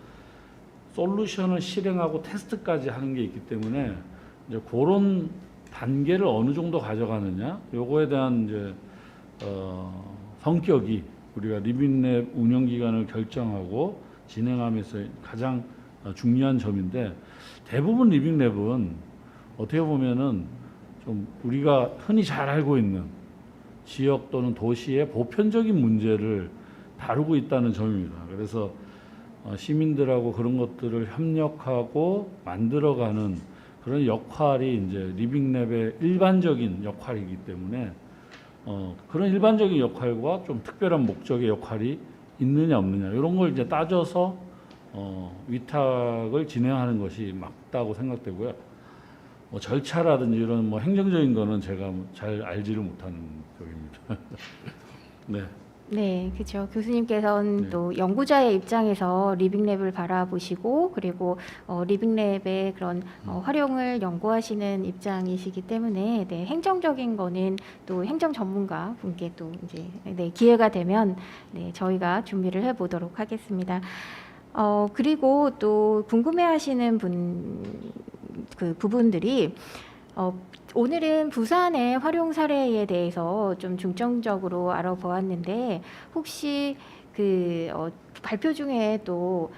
솔루션을 실행하고 테스트까지 하는 게 있기 때문에 이제 그런 단계를 어느 정도 가져가느냐, 요거에 대한 이제 성격이 우리가 리빙랩 운영 기간을 결정하고 진행하면서 가장 중요한 점인데, 대부분 리빙랩은 어떻게 보면은 좀 우리가 흔히 잘 알고 있는 지역 또는 도시의 보편적인 문제를 다루고 있다는 점입니다. 그래서 시민들하고 그런 것들을 협력하고 만들어가는 그런 역할이 이제 리빙랩의 일반적인 역할이기 때문에 그런 일반적인 역할과 좀 특별한 목적의 역할이 있느냐 없느냐, 이런 걸 이제 따져서 위탁을 진행하는 것이 맞다고 생각되고요. 뭐 절차라든지 이런 뭐 행정적인 거는 제가 잘 알지를 못하는 쪽입니다. 네. 네, 그렇죠. 교수님께서는 네. 또 연구자의 입장에서 리빙랩을 바라보시고 그리고 리빙랩의 그런 활용을 연구하시는 입장이시기 때문에 네, 행정적인 거는 또 행정 전문가 분께 또 이제 네, 기회가 되면 네, 저희가 준비를 해보도록 하겠습니다. 그리고 또 궁금해하시는 그 부분들이 오늘은 부산의 활용 사례에 대해서 좀 중점적으로 알아보았는데 혹시 그 발표 중에 또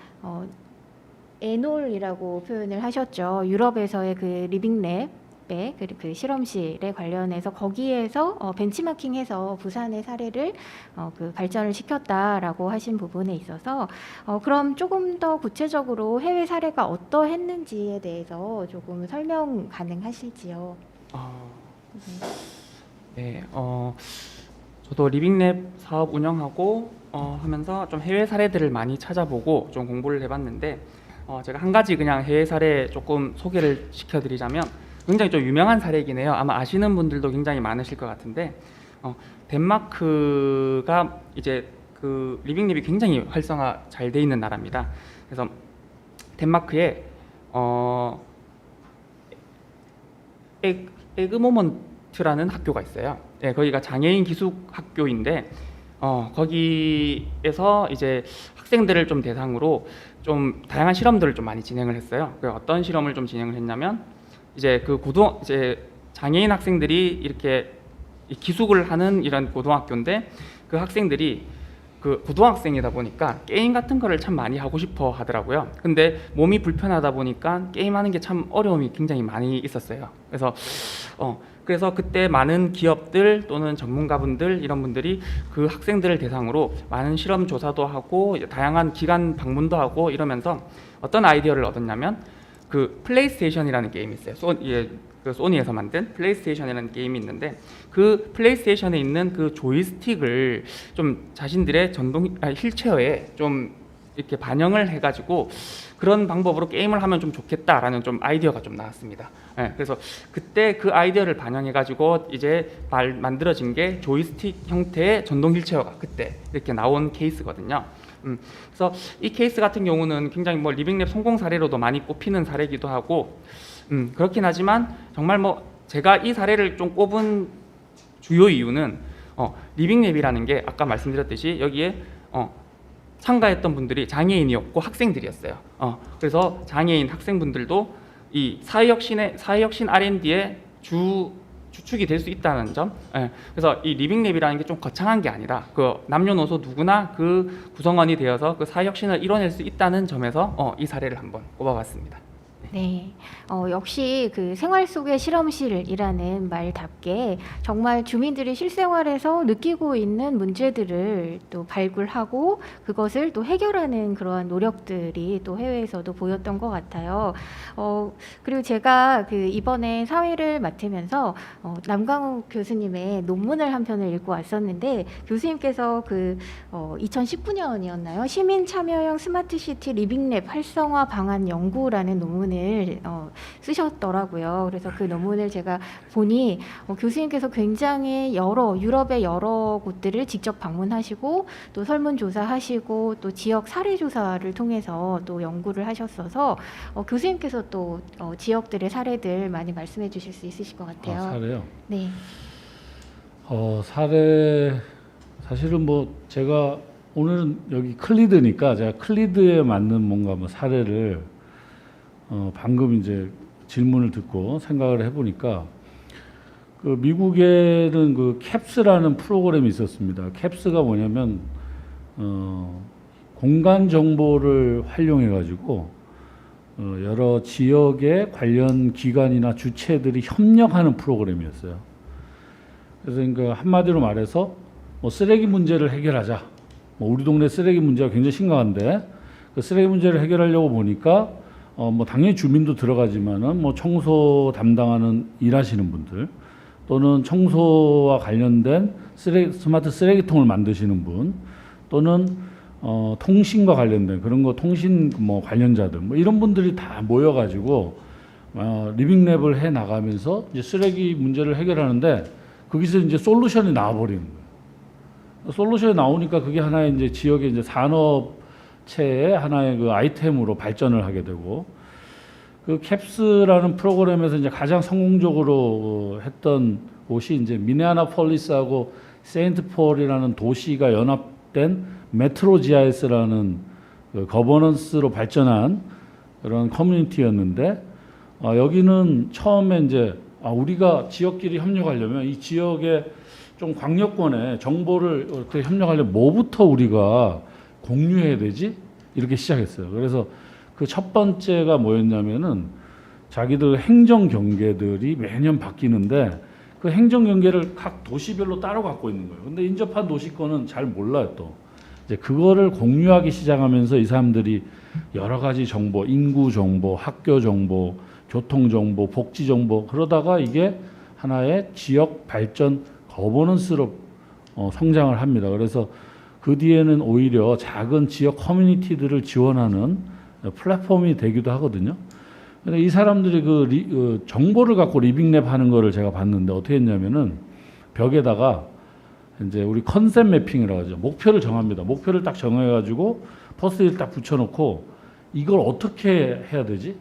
에놀이라고 표현을 하셨죠. 유럽에서의 그 리빙랩의 그 실험실에 관련해서 거기에서 벤치마킹해서 부산의 사례를 그 발전을 시켰다라고 하신 부분에 있어서 그럼 조금 더 구체적으로 해외 사례가 어떠했는지에 대해서 조금 설명 가능하실지요? 네, 저도 리빙랩 사업 운영하고 하면서 좀 해외 사례들을 많이 찾아보고 좀 공부를 해봤는데 제가 한 가지 그냥 해외 사례 조금 소개를 시켜드리자면 굉장히 좀 유명한 사례이긴 해요. 아마 아시는 분들도 굉장히 많으실 것 같은데 덴마크가 이제 그 리빙랩이 굉장히 활성화 잘 돼 있는 나라입니다. 그래서 덴마크에 에그모먼트라는 학교가 있어요. 네, 거기가 장애인 기숙 학교인데 거기에서 이제 학생들을 좀 대상으로 좀 다양한 실험들을 좀 많이 진행을 했어요. 어떤 실험을 좀 진행을 했냐면 이제 이제 장애인 학생들이 이렇게 기숙을 하는 이런 고등학교인데 그 학생들이 그 고등학생이다 보니까 게임 같은 거를 참 많이 하고 싶어 하더라고요. 근데 몸이 불편하다 보니까 게임하는 게 참 어려움이 굉장히 많이 있었어요. 그래서 그때 많은 기업들 또는 전문가분들 이런 분들이 그 학생들을 대상으로 많은 실험 조사도 하고 다양한 기관 방문도 하고 이러면서 어떤 아이디어를 얻었냐면 그 플레이스테이션이라는 게임이 있어요. 그 소니에서 만든 플레이스테이션이라는 게임이 있는데 그 플레이스테이션에 있는 그 조이스틱을 좀 자신들의 휠체어에 좀 이렇게 반영을 해가지고 그런 방법으로 게임을 하면 좀 좋겠다라는 좀 아이디어가 좀 나왔습니다. 네, 그래서 그때 그 아이디어를 반영해가지고 이제 만들어진 게 조이스틱 형태의 전동 휠체어가 그때 이렇게 나온 케이스거든요. 그래서 이 케이스 같은 경우는 굉장히 뭐 리빙랩 성공 사례로도 많이 꼽히는 사례이기도 하고 그렇긴 하지만 정말 뭐 제가 이 사례를 좀 꼽은 주요 이유는 리빙랩이라는 게 아까 말씀드렸듯이 여기에 참가했던 분들이 장애인이었고 학생들이었어요. 그래서 장애인 학생분들도 이 사회혁신 R&D의 주축이 될 수 있다는 점. 그래서 이 리빙랩이라는 게 좀 거창한 게 아니라 그 남녀노소 누구나 그 구성원이 되어서 그 사회혁신을 이뤄낼 수 있다는 점에서 이 사례를 한번 꼽아봤습니다. 네, 역시 그 생활 속의 실험실이라는 말답게 정말 주민들이 실생활에서 느끼고 있는 문제들을 또 발굴하고 그것을 또 해결하는 그러한 노력들이 또 해외에서도 보였던 것 같아요. 그리고 제가 그 이번에 사회를 맡으면서 남강욱 교수님의 논문을 한 편을 읽고 왔었는데 교수님께서 그 2019년이었나요? 시민 참여형 스마트시티 리빙랩 활성화 방안 연구라는 논문을 쓰셨더라고요. 그래서 그 논문을 제가 보니 교수님께서 굉장히 유럽의 여러 곳들을 직접 방문하시고 또 설문조사하시고 또 지역 사례조사를 통해서 또 연구를 하셨어서 교수님께서 또 지역들의 사례들 많이 말씀해 주실 수 있으실 것 같아요. 사례요? 네. 사례 사실은 뭐 제가 오늘은 여기 클리드니까 제가 클리드에 맞는 뭔가 뭐 사례를 방금 이제 질문을 듣고 생각을 해보니까 그 미국에는 그 캡스라는 프로그램이 있었습니다. 캡스가 뭐냐면 공간 정보를 활용해 가지고 여러 지역의 관련 기관이나 주체들이 협력하는 프로그램이었어요. 그래서 그러니까 한마디로 말해서 뭐 쓰레기 문제를 해결하자. 뭐 우리 동네 쓰레기 문제가 굉장히 심각한데 그 쓰레기 문제를 해결하려고 보니까 뭐 당연히 주민도 들어가지만은 뭐 청소 담당하는 일하시는 분들 또는 청소와 관련된 스마트 쓰레기통을 만드시는 분 또는 통신과 관련된 그런 거 통신 뭐 관련자들 뭐 이런 분들이 다 모여가지고 리빙랩을 해 나가면서 이제 쓰레기 문제를 해결하는데 거기서 이제 솔루션이 나와버리는 거예요. 솔루션이 나오니까 그게 하나의 이제 지역의 이제 산업체의 하나의 그 아이템으로 발전을 하게 되고, 그 캡스라는 프로그램에서 이제 가장 성공적으로 했던 곳이 이제 미네아폴리스하고 세인트폴이라는 도시가 연합된 메트로 GIS라는 그 거버넌스로 발전한 그런 커뮤니티였는데, 여기는 처음에 이제 우리가 지역끼리 협력하려면 이 지역의 좀 광역권에 정보를 어떻게 협력하려면 뭐부터 우리가 공유해야 되지? 이렇게 시작했어요. 그래서 그 첫 번째가 뭐였냐면은 자기들 행정 경계들이 매년 바뀌는데 그 행정 경계를 각 도시별로 따로 갖고 있는 거예요. 근데 인접한 도시권은 잘 몰라요 또. 이제 그거를 공유하기 시작하면서 이 사람들이 여러 가지 정보, 인구 정보, 학교 정보, 교통 정보, 복지 정보, 그러다가 이게 하나의 지역 발전 거버넌스로 성장을 합니다. 그래서 그 뒤에는 오히려 작은 지역 커뮤니티들을 지원하는 플랫폼이 되기도 하거든요. 근데 이 사람들이 그 정보를 갖고 리빙랩 하는 거를 제가 봤는데 어떻게 했냐면은 벽에다가 이제 우리 컨셉 매핑이라고 하죠. 목표를 정합니다. 목표를 딱 정해가지고 포스트잇 딱 붙여놓고 이걸 어떻게 해야 되지?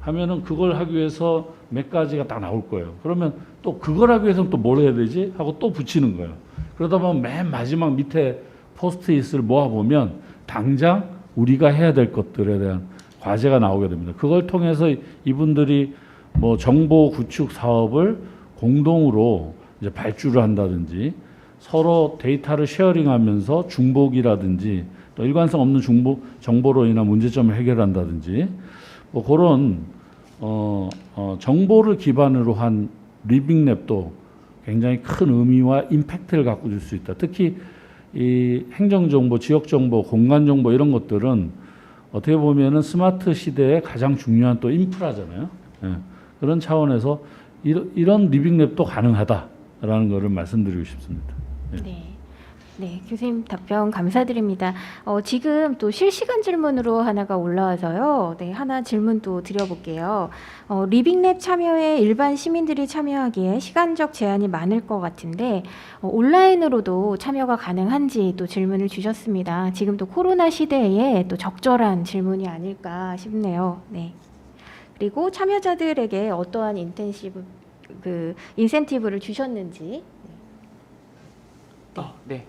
하면은 그걸 하기 위해서 몇 가지가 딱 나올 거예요. 그러면 또 그걸 하기 위해서는 또 뭘 해야 되지? 하고 또 붙이는 거예요. 그러다 보면 맨 마지막 밑에 포스트잇을 모아보면 당장 우리가 해야 될 것들에 대한 과제가 나오게 됩니다. 그걸 통해서 이분들이 뭐 정보 구축 사업을 공동으로 이제 발주를 한다든지 서로 데이터를 쉐어링하면서 중복이라든지 또 일관성 없는 정보로 인한 문제점을 해결한다든지 뭐 그런 정보를 기반으로 한 리빙랩도 굉장히 큰 의미와 임팩트를 갖고 줄 수 있다. 특히 이 행정정보, 지역정보, 공간정보 이런 것들은 어떻게 보면은 스마트 시대의 가장 중요한 또 인프라잖아요. 예. 그런 차원에서 이런 리빙랩도 가능하다라는 것을 말씀드리고 싶습니다. 예. 네. 네, 교수님 답변 감사드립니다. 지금 또 실시간 질문으로 하나가 올라와서요. 네, 하나 질문 또 드려볼게요. 리빙랩 참여에 일반 시민들이 참여하기에 시간적 제한이 많을 것 같은데 온라인으로도 참여가 가능한지 또 질문을 주셨습니다. 지금 또 코로나 시대에 또 적절한 질문이 아닐까 싶네요. 네. 그리고 참여자들에게 어떠한 인센티브를 주셨는지. 네.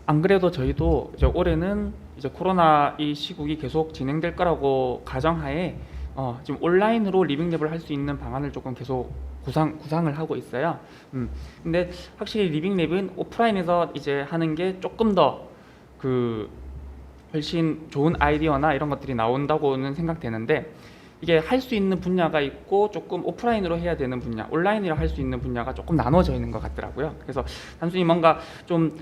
안 그래도 저희도 이제 올해는 이제 코로나 이 시국이 계속 진행될 거라고 가정하에 지금 온라인으로 리빙랩을 할 수 있는 방안을 조금 계속 구상을 하고 있어요. 근데 확실히 리빙랩은 오프라인에서 이제 하는 게 조금 더 훨씬 좋은 아이디어나 이런 것들이 나온다고는 생각되는데 이게 할 수 있는 분야가 있고 조금 오프라인으로 해야 되는 분야, 온라인으로 할 수 있는 분야가 조금 나눠져 있는 것 같더라고요. 그래서 단순히 뭔가 좀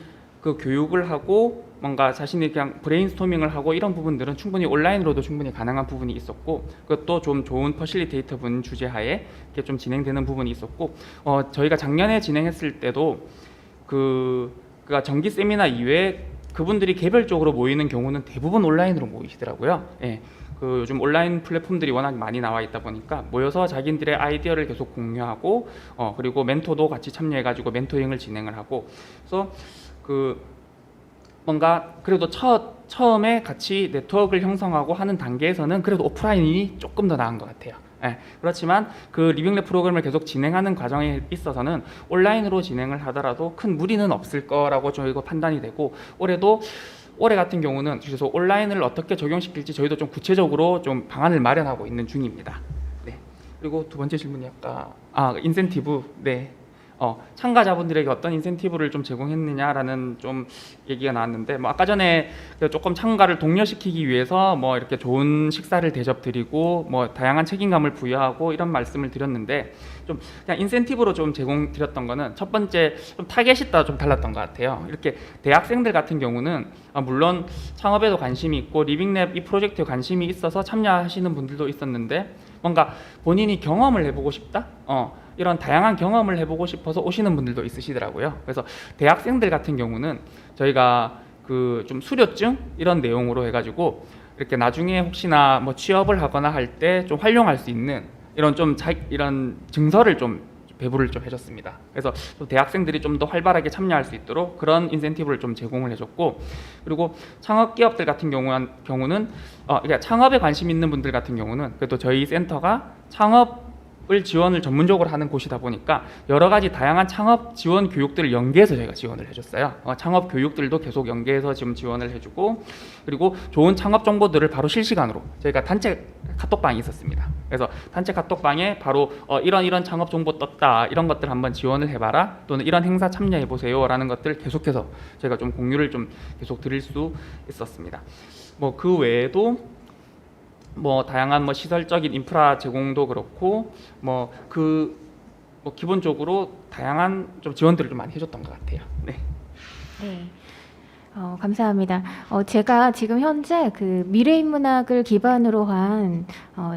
그 교육을 하고 뭔가 자신이 그냥 브레인스토밍을 하고 이런 부분들은 충분히 온라인으로도 충분히 가능한 부분이 있었고 그것도 좀 좋은 퍼실리테이터 분 주재하에 이렇게 좀 진행되는 부분이 있었고 저희가 작년에 진행했을 때도 그가 정기 세미나 이외에 그분들이 개별적으로 모이는 경우는 대부분 온라인으로 모이시더라고요. 예. 요즘 온라인 플랫폼들이 워낙 많이 나와 있다 보니까 모여서 자기들의 아이디어를 계속 공유하고 그리고 멘토도 같이 참여해가지고 멘토링을 진행을 하고 그래서 뭔가 그래도 처음에 같이 네트워크를 형성하고 하는 단계에서는 그래도 오프라인이 조금 더 나은 것 같아요. 예, 그렇지만 그 리빙랩 프로그램을 계속 진행하는 과정에 있어서는 온라인으로 진행을 하더라도 큰 무리는 없을 거라고 저희가 판단이 되고 올해 같은 경우는 그래서 온라인을 어떻게 적용시킬지 저희도 좀 구체적으로 좀 방안을 마련하고 있는 중입니다. 네. 그리고 두 번째 질문이 인센티브. 네. 참가자분들에게 어떤 인센티브를 좀 제공했느냐라는 좀 얘기가 나왔는데 아까 전에 조금 참가를 독려시키기 위해서 이렇게 좋은 식사를 대접드리고 다양한 책임감을 부여하고 이런 말씀을 드렸는데 좀 그냥 인센티브로 좀 제공드렸던 거는 첫 번째 좀 타겟이 따라 좀 달랐던 것 같아요. 이렇게 대학생들 같은 경우는 물론 창업에도 관심이 있고 리빙랩 이 프로젝트에 관심이 있어서 참여하시는 분들도 있었는데 뭔가 본인이 경험을 해보고 싶다? 이런 다양한 경험을 해보고 싶어서 오시는 분들도 있으시더라고요. 그래서 대학생들 같은 경우는 저희가 좀 수료증 이런 내용으로 해가지고 이렇게 나중에 혹시나 뭐 취업을 하거나 할 때 좀 활용할 수 있는 이런 이런 증서를 좀 배부를 좀 해줬습니다. 그래서 또 대학생들이 좀 더 활발하게 참여할 수 있도록 그런 인센티브를 좀 제공을 해줬고, 그리고 창업 기업들 같은 경우는 그러니까 창업에 관심 있는 분들 같은 경우는 그래도 저희 센터가 창업을 지원을 전문적으로 하는 곳이다 보니까 여러 가지 다양한 창업 지원 교육들을 연계해서 저희가 지원을 해줬어요. 창업 교육들도 계속 연계해서 지금 지원을 해주고, 그리고 좋은 창업 정보들을 바로 실시간으로 저희가 단체 카톡방이 있었습니다. 그래서 단체 카톡방에 바로 이런 창업 정보 떴다, 이런 것들 한번 지원을 해봐라, 또는 이런 행사 참여해 보세요라는 것들 계속해서 저희가 좀 공유를 좀 계속 드릴 수 있었습니다. 뭐 그 외에도 뭐 다양한 뭐 시설적인 인프라 제공도 그렇고 뭐 기본적으로 다양한 좀 지원들을 좀 많이 해줬던 것 같아요. 네. 네. 감사합니다. 제가 지금 현재 그 미래인문학을 기반으로 한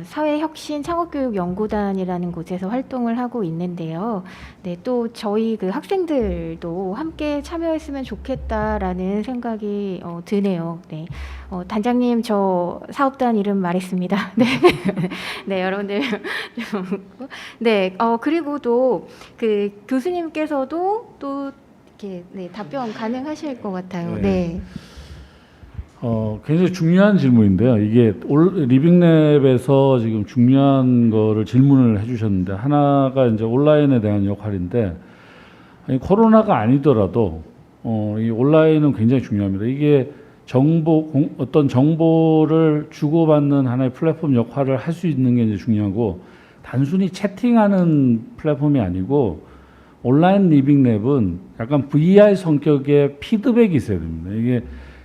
사회혁신 창업교육연구단이라는 곳에서 활동을 하고 있는데요. 네, 또 저희 그 학생들도 함께 참여했으면 좋겠다라는 생각이 드네요. 네, 단장님 저 사업단 이름 말했습니다. 네, 네 여러분들 네, 그리고 또 그 교수님께서도 또 네, 답변 가능하실 것 같아요. 네. 굉장히 중요한 질문인데요. 이게 리빙랩에서 지금 중요한 거를 질문을 해주셨는데, 하나가 이제 온라인에 대한 역할인데, 코로나가 아니더라도 이 온라인은 굉장히 중요합니다. 이게 어떤 정보를 주고받는 하나의 플랫폼 역할을 할 수 있는 게 이제 중요하고, 단순히 채팅하는 플랫폼이 아니고, 온라인 리빙랩은 약간 VR 성격의 피드백이 있어야 됩니다. 이게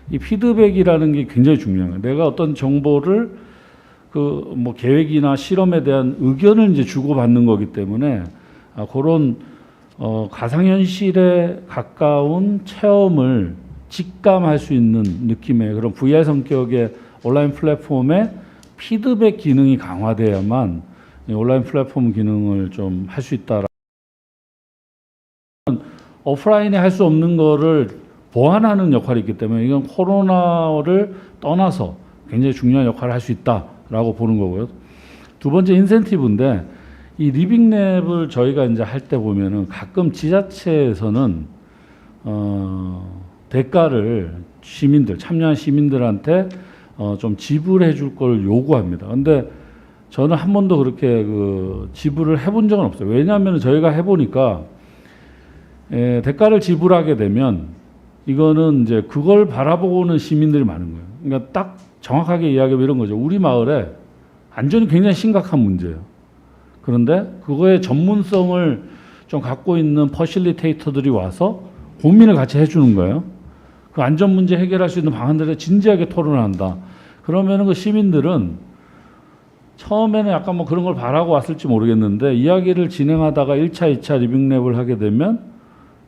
이 피드백이라는 게 굉장히 중요한 거예요. 내가 어떤 정보를 그 뭐 계획이나 실험에 대한 의견을 이제 주고받는 거기 때문에 그런 가상현실에 가까운 체험을 직감할 수 있는 느낌의 그런 VR 성격의 온라인 플랫폼의 피드백 기능이 강화돼야만 온라인 플랫폼 기능을 좀 할 수 있다. 오프라인에 할 수 없는 거를 보완하는 역할이 있기 때문에 이건 코로나를 떠나서 굉장히 중요한 역할을 할 수 있다라고 보는 거고요. 두 번째 인센티브인데, 이 리빙랩을 저희가 이제 할 때 보면은 가끔 지자체에서는 대가를 참여한 시민들한테 좀 지불해 줄 걸 요구합니다. 근데 저는 한 번도 그렇게 지불을 해본 적은 없어요. 왜냐하면 저희가 해보니까 대가를 지불하게 되면 이거는 이제 그걸 바라보고 오는 시민들이 많은 거예요. 그러니까 딱 정확하게 이야기하면 이런 거죠. 우리 마을에 안전이 굉장히 심각한 문제예요. 그런데 그거의 전문성을 좀 갖고 있는 퍼실리테이터들이 와서 고민을 같이 해주는 거예요. 그 안전 문제 해결할 수 있는 방안들을 진지하게 토론한다. 그러면은 그 시민들은 처음에는 약간 뭐 그런 걸 바라고 왔을지 모르겠는데, 이야기를 진행하다가 1차, 2차 리빙랩을 하게 되면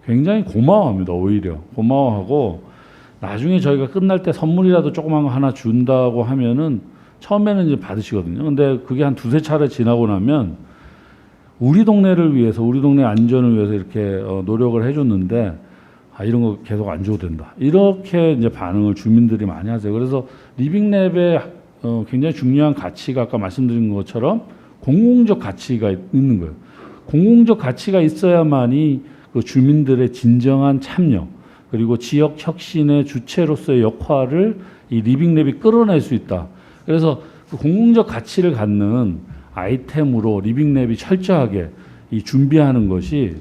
굉장히 고마워합니다. 오히려 고마워하고, 나중에 저희가 끝날 때 선물이라도 조그만 거 하나 준다고 하면은 처음에는 이제 받으시거든요. 근데 그게 한 두세 차례 지나고 나면 우리 동네를 위해서, 우리 동네 안전을 위해서 이렇게 노력을 해줬는데, 이런 거 계속 안 줘도 된다, 이렇게 이제 반응을 주민들이 많이 하세요. 그래서 리빙랩의 굉장히 중요한 가치가 아까 말씀드린 것처럼 공공적 가치가 있는 거예요. 공공적 가치가 있어야만이 그 주민들의 진정한 참여, 그리고 지역 혁신의 주체로서의 역할을 이 리빙랩이 끌어낼 수 있다. 그래서 그 공공적 가치를 갖는 아이템으로 리빙랩이 철저하게 이 준비하는 것이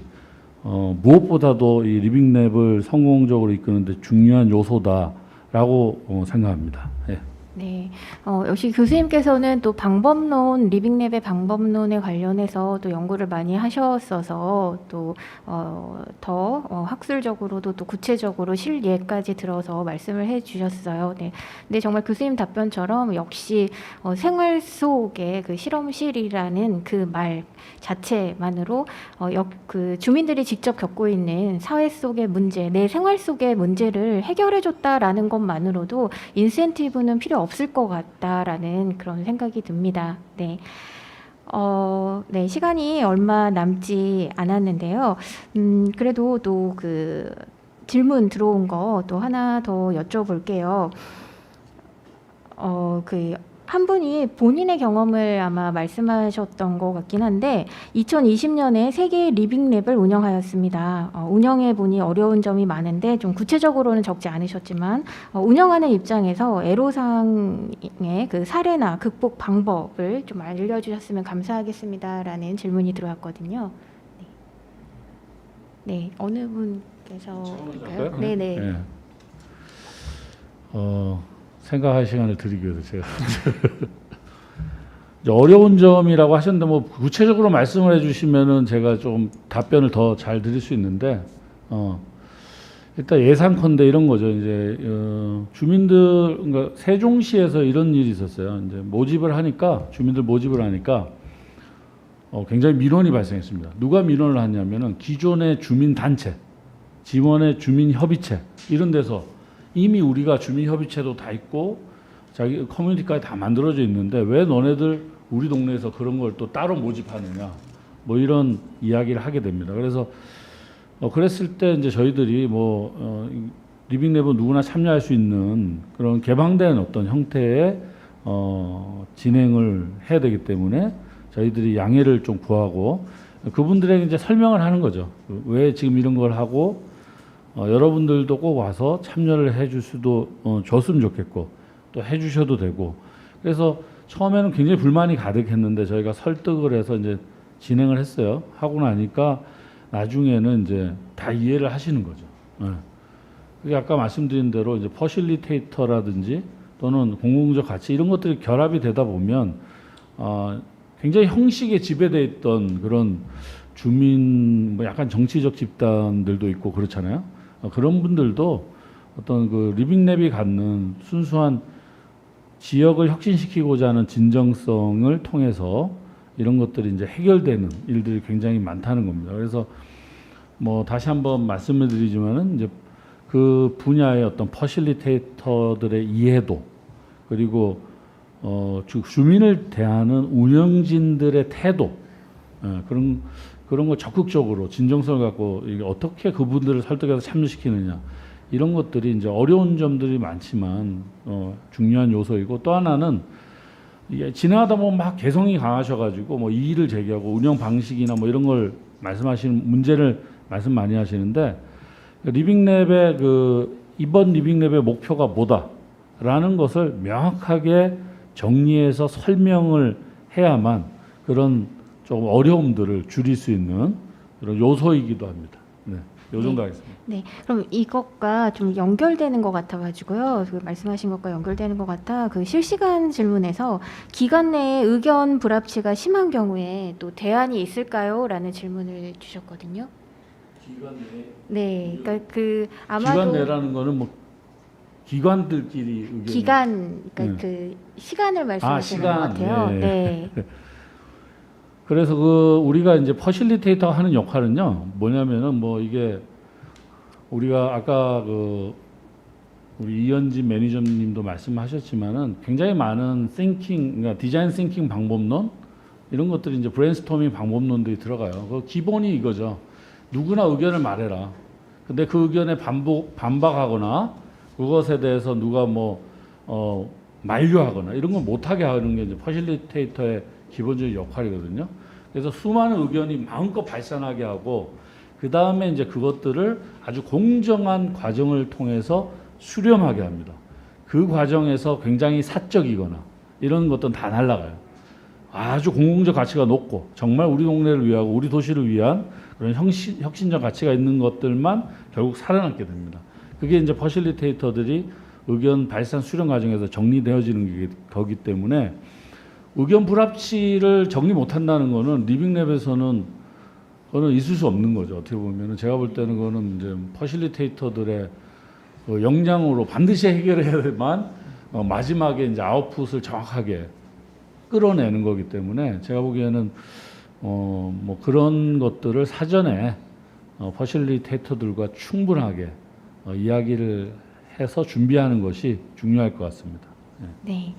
무엇보다도 이 리빙랩을 성공적으로 이끄는데 중요한 요소다라고 생각합니다. 예. 네, 역시 교수님께서는 또 방법론, 리빙랩의 방법론에 관련해서 또 연구를 많이 하셨어서 또 더 학술적으로도 또 구체적으로 실예까지 들어서 말씀을 해주셨어요. 네, 근데 정말 교수님 답변처럼 역시 생활 속의 그 실험실이라는 그 말 자체만으로 그 주민들이 직접 겪고 있는 사회 속의 문제, 내 생활 속의 문제를 해결해줬다라는 것만으로도 인센티브는 필요 없을 것 같다라는 그런 생각이 듭니다. 네. 네, 시간이 얼마 남지 않았는데요. 그래도 또 그 질문 들어온 거 또 하나 더 여쭤볼게요. 한 분이 본인의 경험을 아마 말씀하셨던 것 같긴 한데 2020년에 세계 리빙랩을 운영하였습니다. 운영해 보니 어려운 점이 많은데 좀 구체적으로는 적지 않으셨지만 운영하는 입장에서 애로사항의 그 사례나 극복 방법을 좀 알려주셨으면 감사하겠습니다라는 질문이 들어왔거든요. 네, 어느 분께서 할까요? 할까요? 네네. 예. 생각할 시간을 드리기 위해서 제가 이제 어려운 점이라고 하셨는데 뭐 구체적으로 말씀을 해주시면은 제가 좀 답변을 더 잘 드릴 수 있는데 일단 예상컨대 이런 거죠. 이제 주민들 그러니까 세종시에서 이런 일이 있었어요. 이제 모집을 하니까 주민들 모집을 하니까 굉장히 민원이 발생했습니다. 누가 민원을 하냐면은 기존의 주민 단체, 지원의 주민 협의체 이런 데서 이미 우리가 주민협의체도 다 있고 자기 커뮤니티까지 다 만들어져 있는데 왜 너네들 우리 동네에서 그런 걸 또 따로 모집하느냐 뭐 이런 이야기를 하게 됩니다. 그래서 그랬을 때 이제 저희들이 리빙랩은 누구나 참여할 수 있는 그런 개방된 어떤 형태의 진행을 해야 되기 때문에 저희들이 양해를 좀 구하고 그분들에게 이제 설명을 하는 거죠. 왜 지금 이런 걸 하고 여러분들도 꼭 와서 참여를 해줄 수도 줬으면 좋겠고 또 해주셔도 되고 그래서 처음에는 굉장히 불만이 가득했는데 저희가 설득을 해서 이제 진행을 했어요. 하고 나니까 나중에는 이제 다 이해를 하시는 거죠. 그게 아까 말씀드린 대로 이제 퍼실리테이터라든지 또는 공공적 가치 이런 것들이 결합이 되다 보면 굉장히 형식에 지배돼 있던 그런 주민 약간 정치적 집단들도 있고 그렇잖아요. 그런 분들도 어떤 그 리빙랩이 갖는 순수한 지역을 혁신시키고자 하는 진정성을 통해서 이런 것들이 이제 해결되는 일들이 굉장히 많다는 겁니다. 그래서 다시 한번 말씀을 드리지만은 이제 그 분야의 어떤 퍼실리테이터들의 이해도 그리고 주민을 대하는 운영진들의 태도 그런 거 적극적으로 진정성을 갖고 이게 어떻게 그분들을 설득해서 참여시키느냐 이런 것들이 이제 어려운 점들이 많지만 중요한 요소이고 또 하나는 진행하다 보면 막 개성이 강하셔가지고 이의를 제기하고 운영 방식이나 이런 걸 말씀하시는 문제를 말씀 많이 하시는데 리빙랩의 이번 리빙랩의 목표가 뭐다라는 것을 명확하게 정리해서 설명을 해야만 그런 조금 어려움들을 줄일 수 있는 그런 요소이기도 합니다. 네, 요 정도 하겠습니다. 네, 그럼 이것과 좀 연결되는 것 같아가지고요. 그 말씀하신 것과 연결되는 것 같아. 그 실시간 질문에서 기관 내에 의견 불합치가 심한 경우에 또 대안이 있을까요?라는 질문을 주셨거든요. 기관 내. 네, 그러니까 아마도 기관 내라는 거는 기관들끼리 의견. 기간, 그러니까 그 시간을 말씀하시는 것 같아요. 네. 그래서 우리가 이제 퍼실리테이터 하는 역할은요 뭐냐면은 이게 우리가 아까 우리 이현진 매니저님도 말씀하셨지만은 굉장히 많은 그러니까 디자인 싱킹 방법론 이런 것들이 이제 브레인스토밍 방법론들이 들어가요. 그 기본이 이거죠. 누구나 의견을 말해라. 근데 그 의견에 반박하거나 그것에 대해서 누가 만류하거나 이런 걸 못하게 하는 게 이제 퍼실리테이터의 기본적인 역할이거든요. 그래서 수많은 의견이 마음껏 발산하게 하고 그 다음에 이제 그것들을 아주 공정한 과정을 통해서 수렴하게 합니다. 그 과정에서 굉장히 사적이거나 이런 것들은 다 날아가요. 아주 공공적 가치가 높고 정말 우리 동네를 위하고 우리 도시를 위한 그런 혁신적 가치가 있는 것들만 결국 살아남게 됩니다. 그게 이제 퍼실리테이터들이 의견 발산 수렴 과정에서 정리되어지는 거기 때문에 의견 불합치를 정리 못한다는 거는 리빙랩에서는 그거는 있을 수 없는 거죠. 어떻게 보면은 제가 볼 때는 그거는 이제 퍼실리테이터들의 역량으로 반드시 해결해야만 마지막에 이제 아웃풋을 정확하게 끌어내는 거기 때문에 제가 보기에는 그런 것들을 사전에 퍼실리테이터들과 충분하게 이야기를 해서 준비하는 것이 중요할 것 같습니다. 네.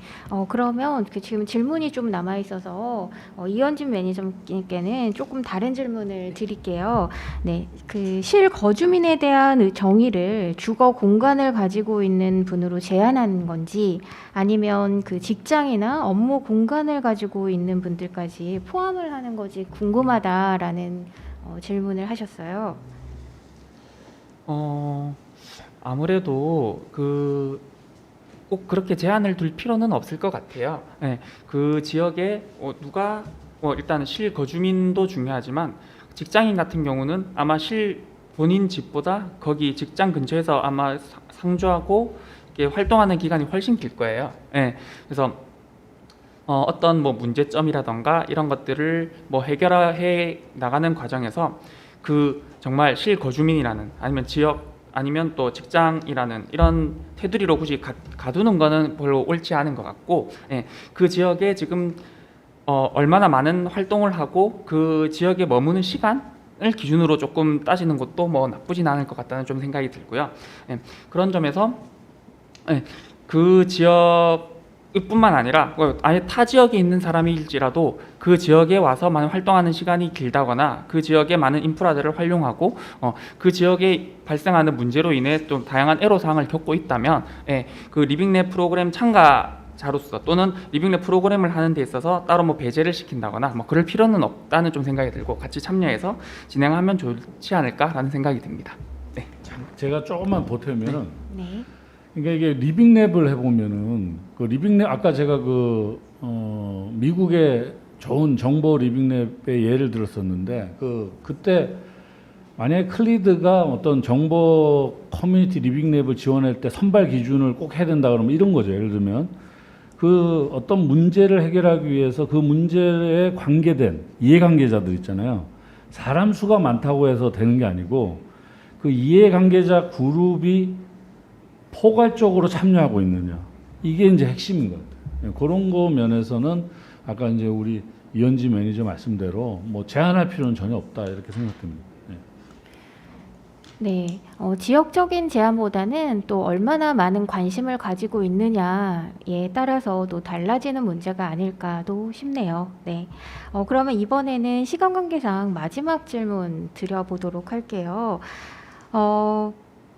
그러면 그 지금 질문이 좀 남아 있어서 이현진 매니저님께는 조금 다른 질문을 드릴게요. 네. 그 실거주민에 대한 정의를 주거 공간을 가지고 있는 분으로 제한하는 건지 아니면 그 직장이나 업무 공간을 가지고 있는 분들까지 포함을 하는 건지 궁금하다라는 질문을 하셨어요. 아무래도 꼭 그렇게 제한을 둘 필요는 없을 것 같아요. 네, 그 지역에 누가 일단 실거주민도 중요하지만 직장인 같은 경우는 아마 본인 집보다 거기 직장 근처에서 아마 상주하고 이렇게 활동하는 기간이 훨씬 길 거예요. 네, 그래서 어떤 뭐 문제점이라던가 이런 것들을 뭐 해결해 나가는 과정에서 그 정말 실거주민이라는 아니면 지역 아니면 또 직장이라는 이런 테두리로 굳이 가두는 거는 별로 옳지 않은 것 같고, 예, 그 지역에 지금 얼마나 많은 활동을 하고 그 지역에 머무는 시간을 기준으로 조금 따지는 것도 뭐 나쁘진 않을 것 같다는 좀 생각이 들고요. 예, 그런 점에서 그 지역뿐만 아니라 아예 타 지역에 있는 사람일지라도 그 지역에 와서 많은 활동하는 시간이 길다거나 그 지역의 많은 인프라들을 활용하고 그 지역에 발생하는 문제로 인해 좀 다양한 애로사항을 겪고 있다면 그 리빙랩 프로그램 참가자로서 또는 리빙랩 프로그램을 하는 데 있어서 따로 뭐 배제를 시킨다거나 뭐 그럴 필요는 없다는 좀 생각이 들고 같이 참여해서 진행하면 좋지 않을까라는 생각이 듭니다. 네. 제가 조금만 보태면은 네. 그러니까 이게 리빙랩을 해보면은 그 리빙랩 아까 제가 미국의 좋은 정보 리빙랩의 예를 들었었는데 그때 만약에 클리드가 어떤 정보 커뮤니티 리빙랩을 지원할 때 선발 기준을 꼭 해야 된다 그러면 이런 거죠. 예를 들면 그 어떤 문제를 해결하기 위해서 그 문제에 관계된 이해관계자들 있잖아요. 사람 수가 많다고 해서 되는 게 아니고 그 이해관계자 그룹이 포괄적으로 참여하고 있느냐 이게 이제 핵심인 것 같아요. 그런 거 면에서는 아까 이제 우리 이현지 매니저 말씀대로 뭐 제한할 필요는 전혀 없다 이렇게 생각됩니다. 네, 지역적인 제한보다는 또 얼마나 많은 관심을 가지고 있느냐에 따라서 또 달라지는 문제가 아닐까도 싶네요. 네, 그러면 이번에는 시간 관계상 마지막 질문 드려보도록 할게요.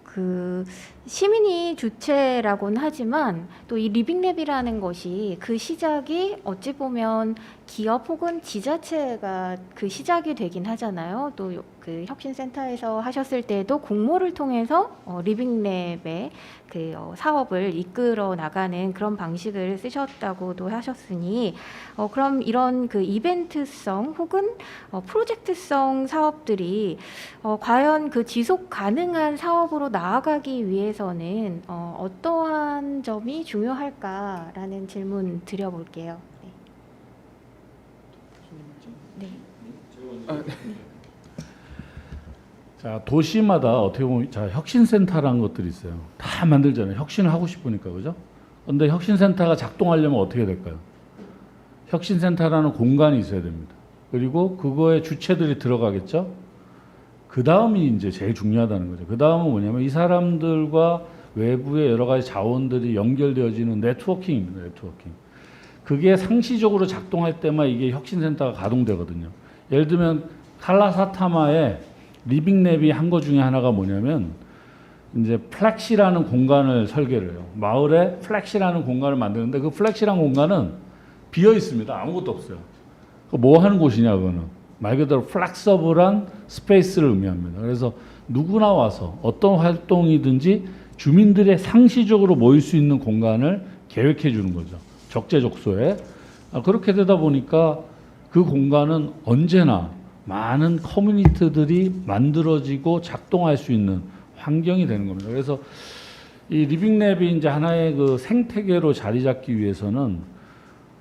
그 시민이 주체라고는 하지만 또 이 리빙랩이라는 것이 그 시작이 어찌 보면 기업 혹은 지자체가 그 시작이 되긴 하잖아요. 또 그 혁신센터에서 하셨을 때도 공모를 통해서 리빙랩의 그 사업을 이끌어 나가는 그런 방식을 쓰셨다고도 하셨으니 그럼 이런 그 이벤트성 혹은 프로젝트성 사업들이 과연 그 지속 가능한 사업으로 나아가기 위해서는 어떠한 점이 중요할까라는 질문 드려볼게요. 네. 자, 도시마다 어떻게 보면 혁신센터라는 것들이 있어요. 다 만들잖아요. 혁신을 하고 싶으니까 그죠? 근데 혁신센터가 작동하려면 어떻게 될까요? 혁신센터라는 공간이 있어야 됩니다. 그리고 그거에 주체들이 들어가겠죠? 그 다음이 이제 제일 중요하다는 거죠. 그 다음은 뭐냐면 이 사람들과 외부의 여러 가지 자원들이 연결되어지는 네트워킹입니다. 네트워킹. 그게 상시적으로 작동할 때만 이게 혁신센터가 가동되거든요. 예를 들면 칼라사타마의 리빙랩이 한 거 중에 하나가 뭐냐면 이제 플렉시라는 공간을 설계를 해요. 마을에 플렉시라는 공간을 만드는데 그 플렉시라는 공간은 비어 있습니다. 아무것도 없어요. 뭐 하는 곳이냐 그거는 말 그대로 플렉서블한 스페이스를 의미합니다. 그래서 누구나 와서 어떤 활동이든지 주민들의 상시적으로 모일 수 있는 공간을 계획해 주는 거죠. 적재적소에. 그렇게 되다 보니까 그 공간은 언제나 많은 커뮤니티들이 만들어지고 작동할 수 있는 환경이 되는 겁니다. 그래서 이 리빙랩이 이제 하나의 그 생태계로 자리 잡기 위해서는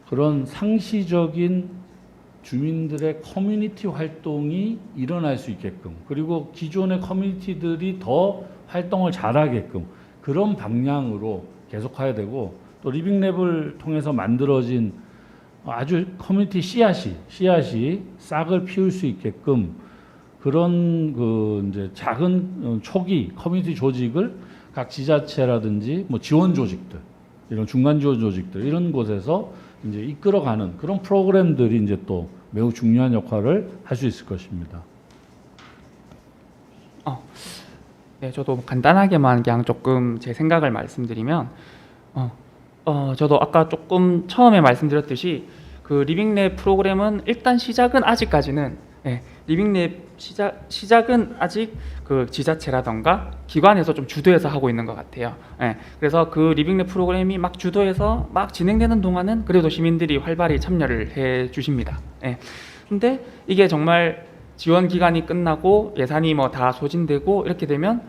그런 상시적인 주민들의 커뮤니티 활동이 일어날 수 있게끔 그리고 기존의 커뮤니티들이 더 활동을 잘하게끔 그런 방향으로 계속해야 되고 또 리빙랩을 통해서 만들어진 아주 커뮤니티 씨앗이 싹을 피울 수 있게끔 그런 그 이제 작은 초기 커뮤니티 조직을 각 지자체라든지 뭐 지원 조직들 이런 중간 지원 조직들 이런 곳에서 이제 이끌어가는 그런 프로그램들이 이제 또 매우 중요한 역할을 할 수 있을 것입니다. 네, 저도 간단하게만 그냥 조금 제 생각을 말씀드리면, 저도 아까 조금 처음에 말씀드렸듯이 그 리빙랩 프로그램은 일단 시작은 아직까지는 리빙랩 시작은 아직 그 지자체라던가 기관에서 좀 주도해서 하고 있는 것 같아요. 그래서 그 리빙랩 프로그램이 막 주도해서 막 진행되는 동안은 그래도 시민들이 활발히 참여를 해 주십니다. 근데 이게 정말 지원 기간이 끝나고 예산이 뭐 다 소진되고 이렇게 되면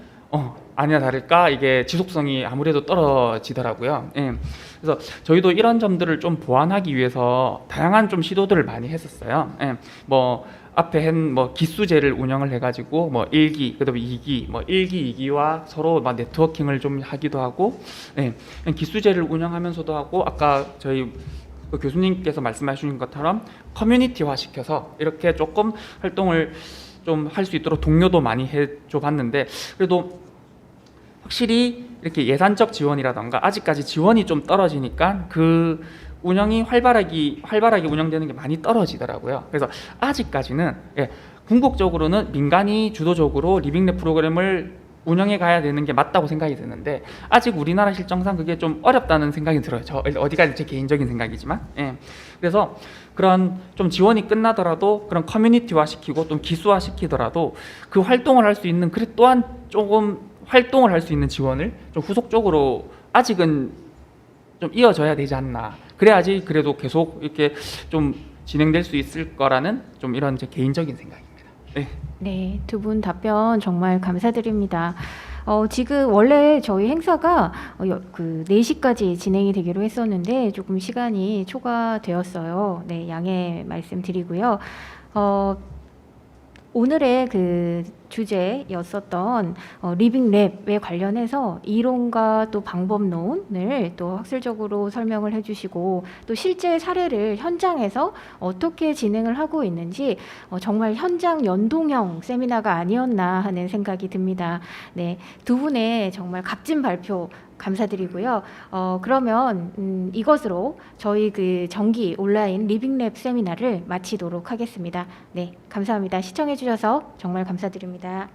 아니나 다를까 이게 지속성이 아무래도 떨어지더라고요. 그래서 저희도 이런 점들을 좀 보완하기 위해서 다양한 좀 시도들을 많이 했었어요. 뭐 앞에 한 뭐 기수제를 운영을 해가지고 뭐 1기, 그다음에 2기, 뭐 1기, 2기와 서로 막 네트워킹을 좀 하기도 하고, 기수제를 운영하면서도 하고 아까 저희 그 교수님께서 말씀하신 것처럼 커뮤니티화 시켜서 이렇게 조금 활동을 좀 할 수 있도록 독려도 많이 해줘 봤는데 그래도 확실히 이렇게 예산적 지원이라던가 아직까지 지원이 좀 떨어지니까 그 운영이 활발하게 운영되는 게 많이 떨어지더라고요. 그래서 아직까지는 궁극적으로는 민간이 주도적으로 리빙랩 프로그램을 운영해 가야 되는 게 맞다고 생각이 드는데 아직 우리나라 실정상 그게 좀 어렵다는 생각이 들어요. 저 어디까지 제 개인적인 생각이지만. 그래서 그런 좀 지원이 끝나더라도 그런 커뮤니티화 시키고 좀 기수화 시키더라도 그 활동을 할 수 있는 그래 또한 조금 활동을 할 수 있는 지원을 좀 후속적으로 아직은 좀 이어져야 되지 않나. 그래야지 그래도 계속 이렇게 좀 진행될 수 있을 거라는 좀 이런 제 개인적인 생각입니다. 네, 두 분 답변 정말 감사드립니다. 지금 원래 저희 행사가 그 4시까지 진행이 되기로 했었는데 조금 시간이 초과되었어요. 네, 양해 말씀드리고요. 오늘의 그 주제였었던 리빙랩에 관련해서 이론과 또 방법론을 또 학술적으로 설명을 해주시고 또 실제 사례를 현장에서 어떻게 진행을 하고 있는지 정말 현장 연동형 세미나가 아니었나 하는 생각이 듭니다. 네, 두 분의 정말 값진 발표 감사드리고요. 그러면 이것으로 저희 그 정기 온라인 리빙랩 세미나를 마치도록 하겠습니다. 네, 감사합니다. 시청해 주셔서 정말 감사드립니다.